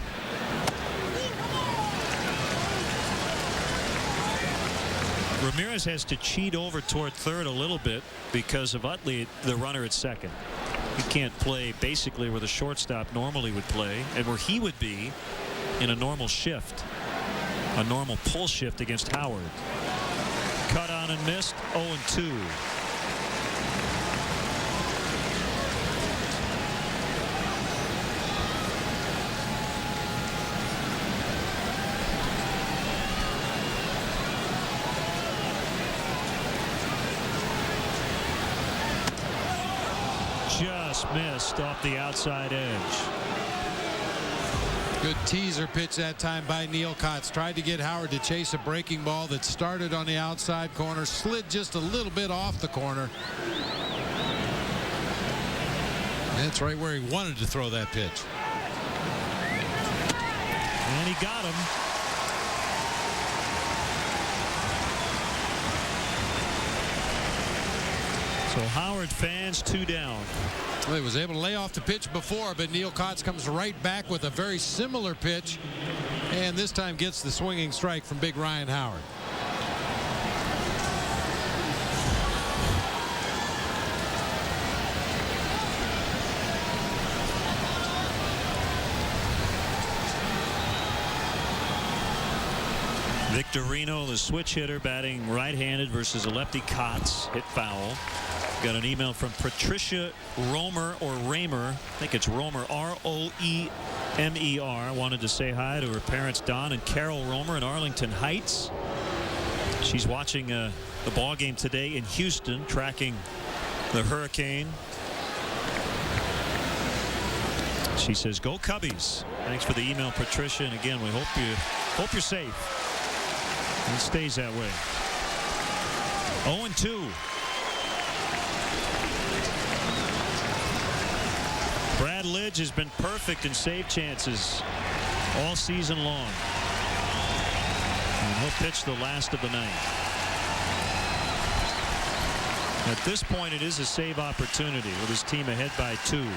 Ramirez has to cheat over toward third a little bit because of Utley, the runner at second. He can't play basically where the shortstop normally would play and where he would be in a normal shift, a normal pull shift against Howard. Cut on and missed, 0-2. Just missed off the outside edge. Good teaser pitch that time by Neil Kotz. Tried to get Howard to chase a breaking ball that started on the outside corner, slid just a little bit off the corner. That's right where he wanted to throw that pitch. And he got him. So Howard fans 2 down. Well, he was able to lay off the pitch before, but Neil Kotz comes right back with a very similar pitch, and this time gets the swinging strike from Big Ryan Howard. Victorino, the switch hitter, batting right-handed versus a lefty. Kotz hit foul. Got an email from Patricia Romer or Raymer. I think it's Romer, R-O-E-M-E-R. Wanted to say hi to her parents, Don and Carol Romer in Arlington Heights. She's watching the ball game today in Houston, tracking the Hurricane. She says, "Go Cubbies." Thanks for the email, Patricia. And again, we hope you're safe. And it stays that way. 0-2. Brad Lidge has been perfect in save chances all season long. And he'll pitch the last of the night. At this point, it is a save opportunity with his team ahead by 2.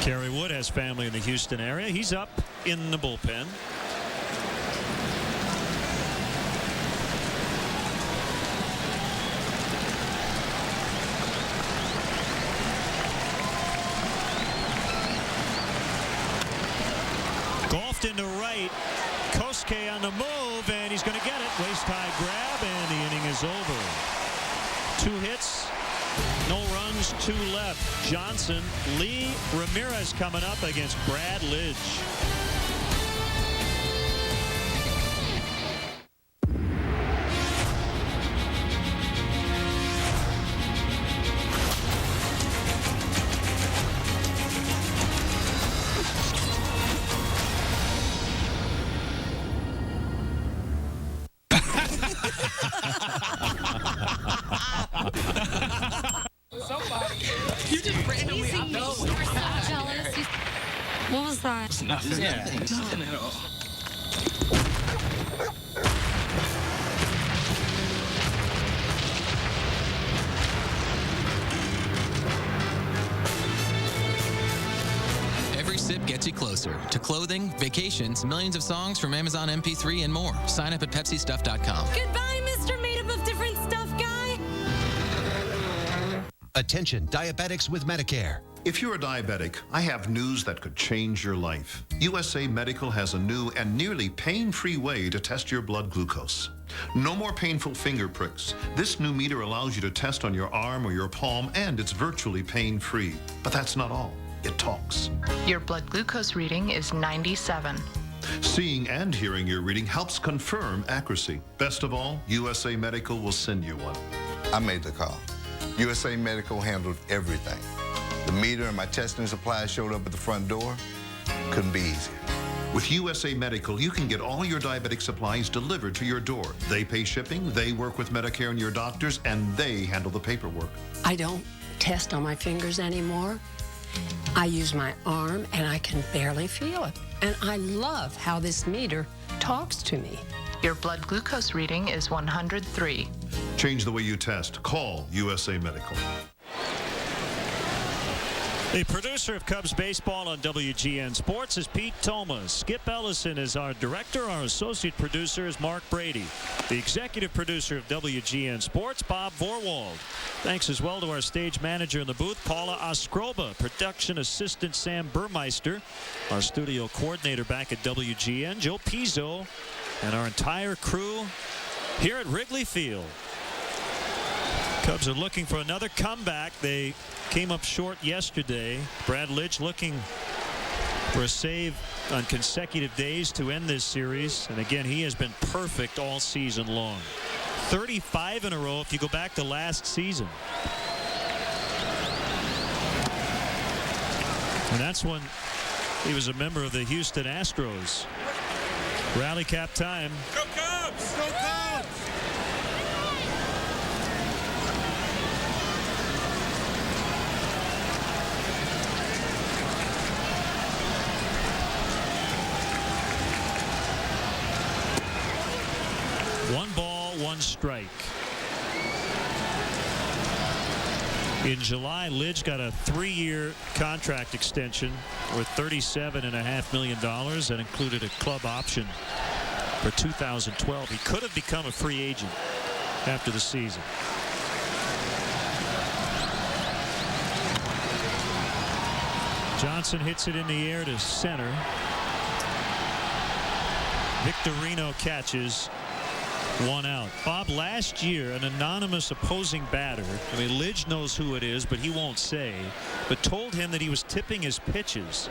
Kerry Wood has family in the Houston area. He's up in the bullpen. Golfed into right. Kosuke on the move, and he's going to get it. Waist-high grab, and the inning is over. 2 hits. No runs, 2 left. Johnson, Lee Ramirez coming up against Brad Lidge. What was that? It's nothing. Yeah. Nothing at all. Every sip gets you closer to clothing, vacations, millions of songs from Amazon MP3 and more. Sign up at PepsiStuff.com. Goodbye, Mr. Made Up of Different Stuff guy. Attention, diabetics with Medicare. If you're a diabetic, I have news that could change your life. USA Medical has a new and nearly pain-free way to test your blood glucose. No more painful finger pricks. This new meter allows you to test on your arm or your palm, and it's virtually pain-free. But that's not all. It talks. Your blood glucose reading is 97. Seeing and hearing your reading helps confirm accuracy. Best of all, USA Medical will send you one. I made the call. USA Medical handled everything. The meter and my testing supplies showed up at the front door. Couldn't be easier. With USA Medical, you can get all your diabetic supplies delivered to your door. They pay shipping, they work with Medicare and your doctors, and they handle the paperwork. I don't test on my fingers anymore. I use my arm, and I can barely feel it. And I love how this meter talks to me. Your blood glucose reading is 103. Change the way you test. Call USA Medical. The producer of Cubs baseball on WGN Sports is Pete Thomas. Skip Ellison is our director. Our associate producer is Mark Brady. The executive producer of WGN Sports, Bob Vorwald. Thanks as well to our stage manager in the booth, Paula Ostroba. Production assistant, Sam Burmeister. Our studio coordinator back at WGN, Joe Pizzo. And our entire crew here at Wrigley Field. Cubs are looking for another comeback. They came up short yesterday. Brad Lidge looking for a save on consecutive days to end this series. And again, he has been perfect all season long. 35 in a row if you go back to last season. And that's when he was a member of the Houston Astros. Rally cap time. Go Cubs! Go Cubs! 1 strike. In July, Lidge got a 3-year contract extension worth $37.5 million that included a club option for 2012. He could have become a free agent after the season. Johnson hits it in the air to center. Victorino catches, 1 out. Bob, last year, an anonymous opposing batter, I mean, Lidge knows who it is, but he won't say, but told him that he was tipping his pitches.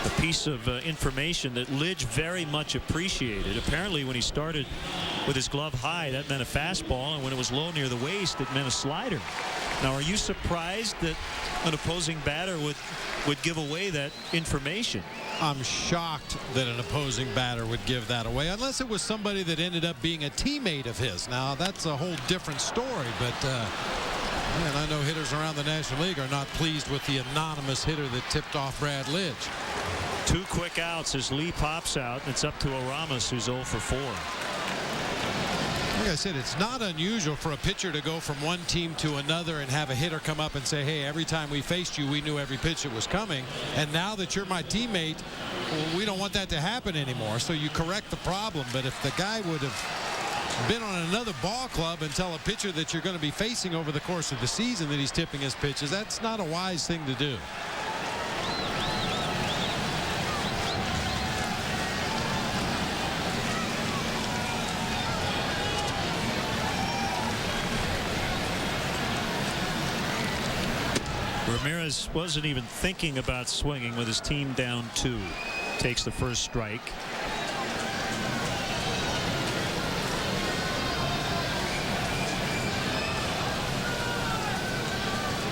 A piece of information that Lidge very much appreciated. Apparently, when he started with his glove high, that meant a fastball, and when it was low near the waist, it meant a slider. Now, are you surprised that an opposing batter would give away that information? I'm shocked that an opposing batter would give that away, unless it was somebody that ended up being a teammate of his. Now, that's a whole different story, but man, I know hitters around the National League are not pleased with the anonymous hitter that tipped off Brad Lidge. 2 quick outs as Lee pops out, and it's up to Aramis, who's 0 for 4. Like I said, it's not unusual for a pitcher to go from one team to another and have a hitter come up and say, hey, every time we faced you, we knew every pitch that was coming. And now that you're my teammate, well, we don't want that to happen anymore. So you correct the problem. But if the guy would have been on another ball club and tell a pitcher that you're going to be facing over the course of the season that he's tipping his pitches, that's not a wise thing to do. Ramirez wasn't even thinking about swinging with his team down 2. Takes the first strike.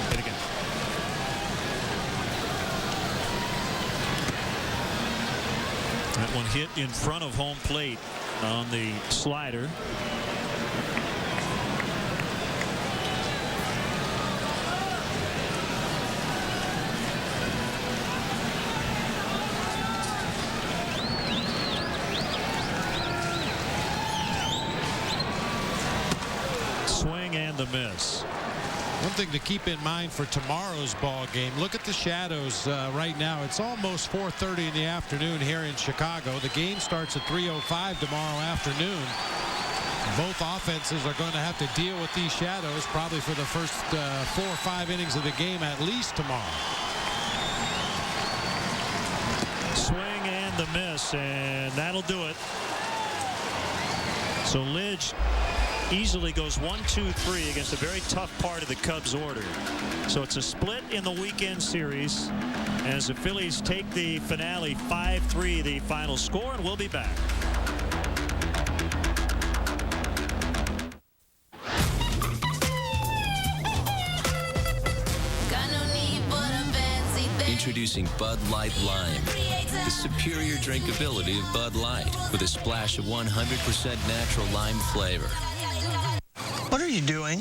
Hit again. That one hit in front of home plate on the slider. Miss. One thing to keep in mind for tomorrow's ball game, look at the shadows right now. It's almost 4:30 in the afternoon here in Chicago. The game starts at 3:05 tomorrow afternoon. Both offenses are going to have to deal with these shadows probably for the first 4 or 5 innings of the game at least tomorrow. Swing and the miss, and that'll do it. So Lidge easily goes 1-2-3 against a very tough part of the Cubs order. So it's a split in the weekend series as the Phillies take the finale 5-3, the final score, and we'll be back. Introducing Bud Light Lime, the superior drinkability of Bud Light with a splash of 100% natural lime flavor. What are you doing?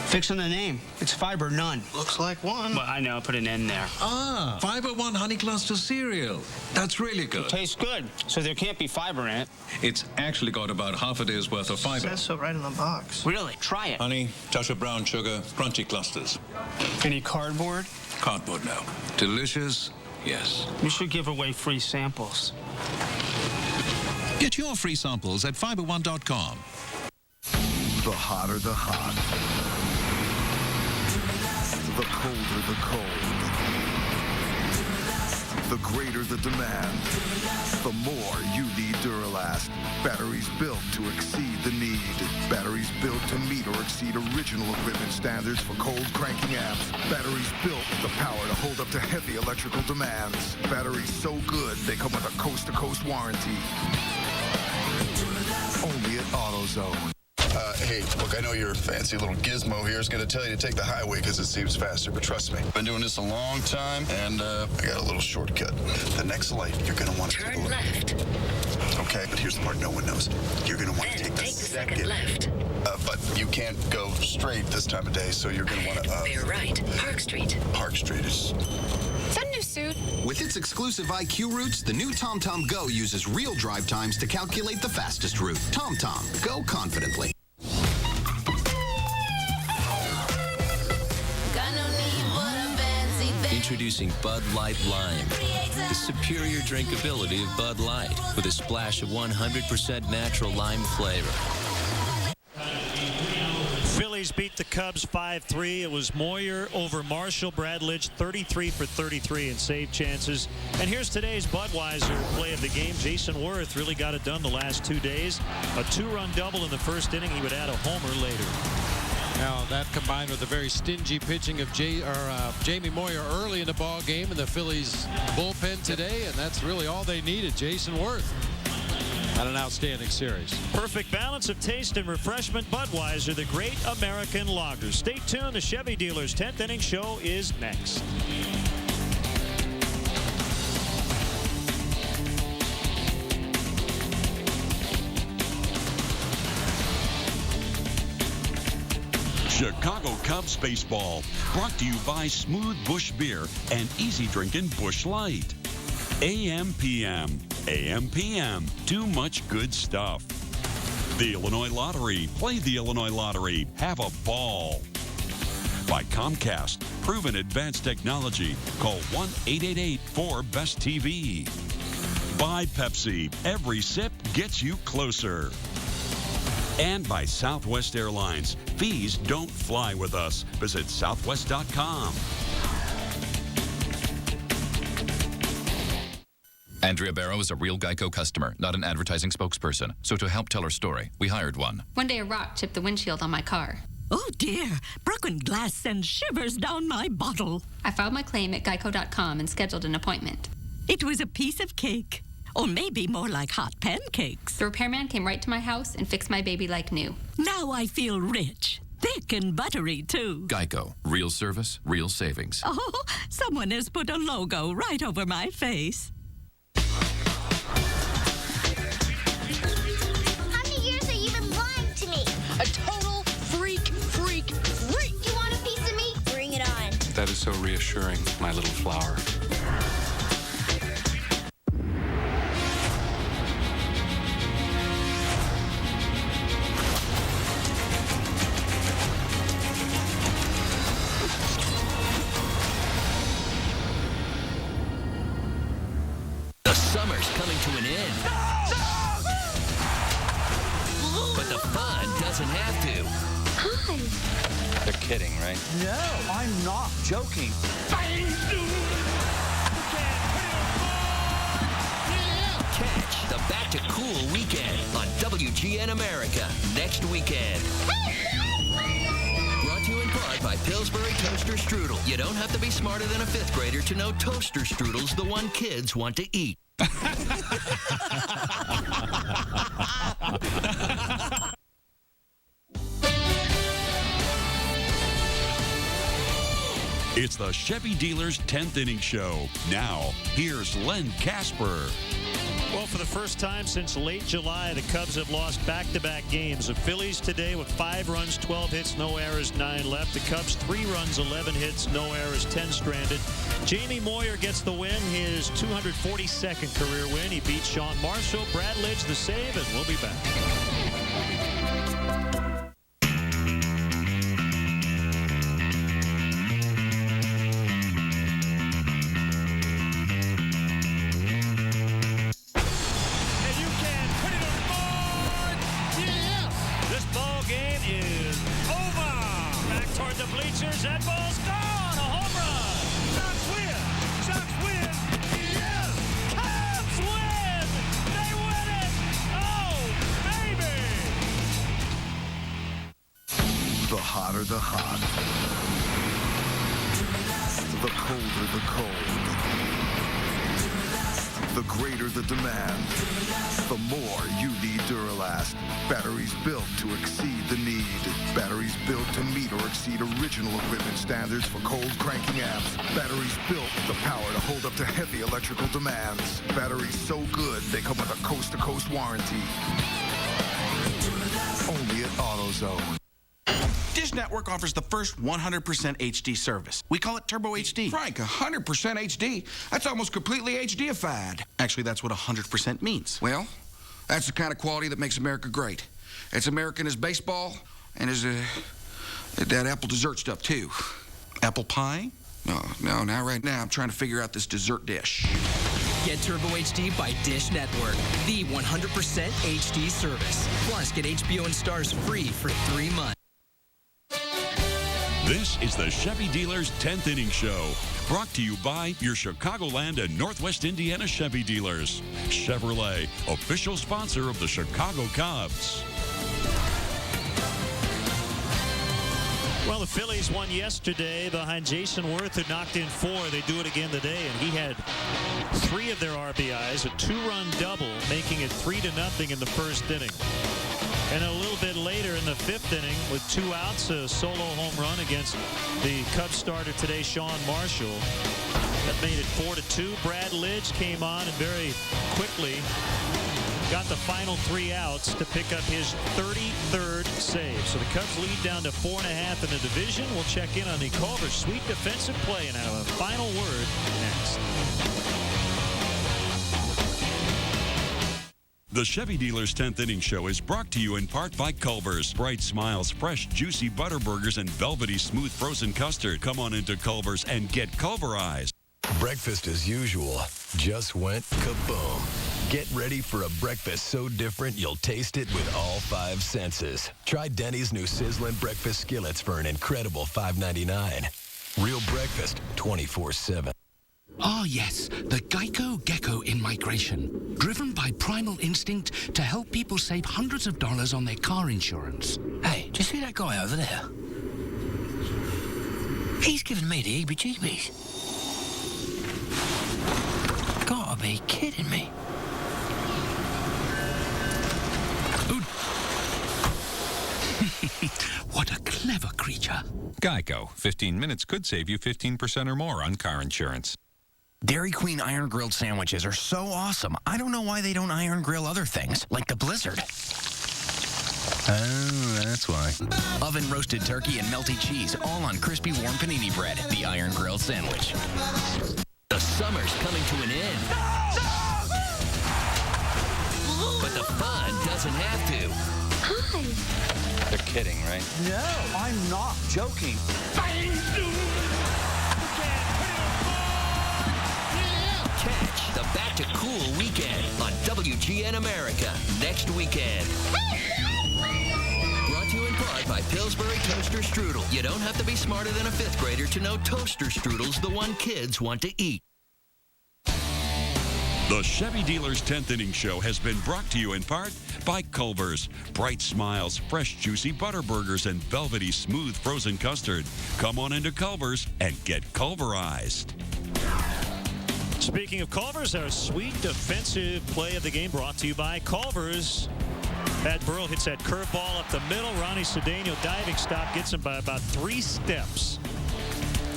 Fixing the name. It's fiber none. Looks like one. Well, I know. Put an N there. Ah, Fiber One Honey Cluster cereal. That's really good. It tastes good, so there can't be fiber in it. It's actually got about half a day's worth of fiber. It says so right in the box. Really? Try it. Honey, touch of brown sugar, crunchy clusters. Any cardboard? Cardboard, no. Delicious, yes. You should give away free samples. Get your free samples at fiberone.com. The hotter the hot. The colder the cold. The greater the demand. The more you need Duralast. Batteries built to exceed the need. Batteries built to meet or exceed original equipment standards for cold cranking amps. Batteries built with the power to hold up to heavy electrical demands. Batteries so good they come with a coast-to-coast warranty. Only at AutoZone. Hey, look, I know your fancy little gizmo here is going to tell you to take the highway because it seems faster, but trust me, I've been doing this a long time, and I got a little shortcut. The next light, you're going to want to take a look. Left. Okay, but here's the part no one knows. You're going to want to take the second left. But you can't go straight this time of day, so you're going to want to... They're right. Park Street. Park Street is... Is that a new suit? With its exclusive IQ routes, the new TomTom Go uses real drive times to calculate the fastest route. TomTom, go confidently. Introducing Bud Light Lime. The superior drinkability of Bud Light with a splash of 100% natural lime flavor. Phillies beat the Cubs 5-3. It was Moyer over Marshall. Bradledge 33 for 33 in save chances. And here's today's Budweiser play of the game. Jason Worth really got it done the last 2 days. A 2-run double in the first inning. He would add a homer later. Now that combined with the very stingy pitching of Jamie Moyer early in the ball game and the Phillies bullpen today, and that's really all they needed. Jason Worth had an outstanding series. Perfect balance of taste and refreshment. Budweiser, the great American lager. Stay tuned. The Chevy Dealers 10th inning show is next. Chicago Cubs baseball, brought to you by Smooth Busch Beer and easy drinking Busch Light. AM PM, AM PM, too much good stuff. The Illinois Lottery, play the Illinois Lottery, have a ball. By Comcast, proven advanced technology, call 1-888-4BEST-TV. By Pepsi, every sip gets you closer. And by Southwest Airlines. Fees don't fly with us. Visit southwest.com. Andrea Barrow is a real Geico customer, not an advertising spokesperson. So to help tell her story, we hired one. One day a rock chipped the windshield on my car. Oh dear, broken glass sends shivers down my bottle. I filed my claim at geico.com and scheduled an appointment. It was a piece of cake. Or maybe more like hot pancakes. The repairman came right to my house and fixed my baby like new. Now I feel rich. Thick and buttery, too. Geico. Real service, real savings. Oh, someone has put a logo right over my face. How many years have you been lying to me? A total freak. You want a piece of me? Bring it on. That is so reassuring, my little flower. The summer's coming to an end. But the fun doesn't have to. Hi. They're kidding, right? No, I'm not joking. Catch the Back to Cool weekend on WGN America next weekend. Brought to you in part by Pillsbury Toaster Strudel. You don't have to be smarter than a 5th grader to know toaster strudel's the one kids want to eat. It's the Chevy Dealers 10th inning show. Now, here's Len Casper. Well, for the first time since late July, the Cubs have lost back-to-back games. The Phillies today with 5 runs, 12 hits, no errors, 9 left. The Cubs 3 runs, 11 hits, no errors, 10 stranded. Jamie Moyer gets the win, his 242nd career win. He beats Sean Marshall. Bradledge the save, and we'll be back. That ball's gone. A home run. Sox win. Sox win. Yes. Cubs win. They win it. Oh, baby. The hotter the hot. The colder the cold. The greater the demand. The more you need Duralast. Batteries built to exceed the need. Batteries built to meet or exceed original equipment standards for cold cranking amps. Batteries built with the power to hold up to heavy electrical demands. Batteries so good they come with a coast-to-coast warranty. Only at AutoZone. Disney Network offers the first 100% HD service. We call it Turbo HD. Frank, 100% HD? That's almost completely HD-ified. Actually, that's what 100% means. Well, that's the kind of quality that makes America great. It's American as baseball and as that apple dessert stuff, too. Apple pie? No, now right now I'm trying to figure out this dessert dish. Get Turbo HD by Dish Network, the 100% HD service. Plus, get HBO and Stars free for 3 months. This is the Chevy Dealers 10th Inning Show, brought to you by your Chicagoland and Northwest Indiana Chevy dealers. Chevrolet, official sponsor of the Chicago Cubs. Well, the Phillies won yesterday behind Jason Worth, who knocked in 4. They do it again today, and he had 3 of their RBIs, a 2-run double, making it 3-0 in the first inning. And a little bit later in the 5th inning, with 2 outs, a solo home run against the Cubs starter today, Sean Marshall. That made it 4-2. Brad Lidge came on and very quickly got the final 3 outs to pick up his 33rd save. So the Cubs lead down to 4.5 in the division. We'll check in on the Culver's sweet defensive play and have a final word next. The Chevy Dealers 10th Inning Show is brought to you in part by Culver's. Bright Smiles, fresh, juicy butter burgers, and velvety, smooth frozen custard. Come on into Culver's and get Culverized. Breakfast as usual just went kaboom. Get ready for a breakfast so different you'll taste it with all 5 senses. Try Denny's new sizzling breakfast skillets for an incredible $5.99. Real breakfast 24/7. Ah, yes, the Geico Gecko in migration. Driven by primal instinct to help people save hundreds of dollars on their car insurance. Hey, do you see that guy over there? He's giving me the heebie-jeebies. Gotta be kidding me. What a clever creature. Geico. 15 minutes could save you 15% or more on car insurance. Dairy Queen Iron Grilled sandwiches are so awesome. I don't know why they don't iron grill other things, like the Blizzard. Oh, that's why. Oven roasted turkey and melty cheese, all on crispy warm panini bread. The Iron Grilled sandwich. The summer's coming to an end. But the fun doesn't have to. Hi. They're kidding, right? No, I'm not joking. Catch the Back to Cool weekend on WGN America next weekend. Brought to you in part by Pillsbury Toaster Strudel. You don't have to be smarter than a 5th grader to know toaster strudel's the one kids want to eat. The Chevy Dealers 10th Inning Show has been brought to you in part by Culver's. Bright Smiles, fresh, juicy butter burgers, and velvety, smooth frozen custard. Come on into Culver's and get Culverized. Speaking of Culver's, our sweet defensive play of the game brought to you by Culver's. Pat Burrell hits that curveball up the middle. Ronnie Cedeno diving stop gets him by about 3 steps.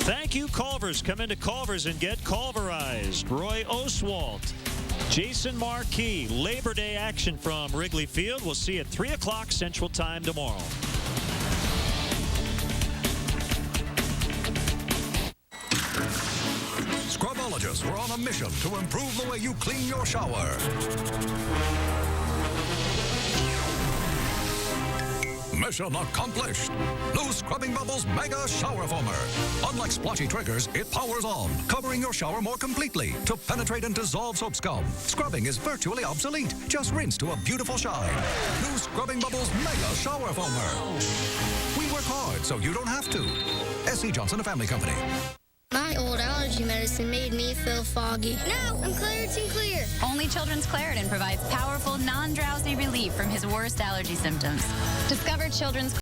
Thank you, Culver's. Come into Culver's and get Culverized. Roy Oswalt, Jason Marquis. Labor Day action from Wrigley Field. We'll see you at 3 o'clock Central Time tomorrow. Scrubologists were on a mission to improve the way you clean your shower. Mission accomplished. New Scrubbing Bubbles Mega Shower Foamer. Unlike splotchy triggers, it powers on, covering your shower more completely to penetrate and dissolve soap scum. Scrubbing is virtually obsolete. Just rinse to a beautiful shine. New Scrubbing Bubbles Mega Shower Foamer. We work hard so you don't have to. S.C. Johnson, a family company. My old allergy medicine made me feel foggy. Now I'm Claritin Clear. Only Children's Claritin provides powerful, non-drowsy relief from his worst allergy symptoms. Discover Children's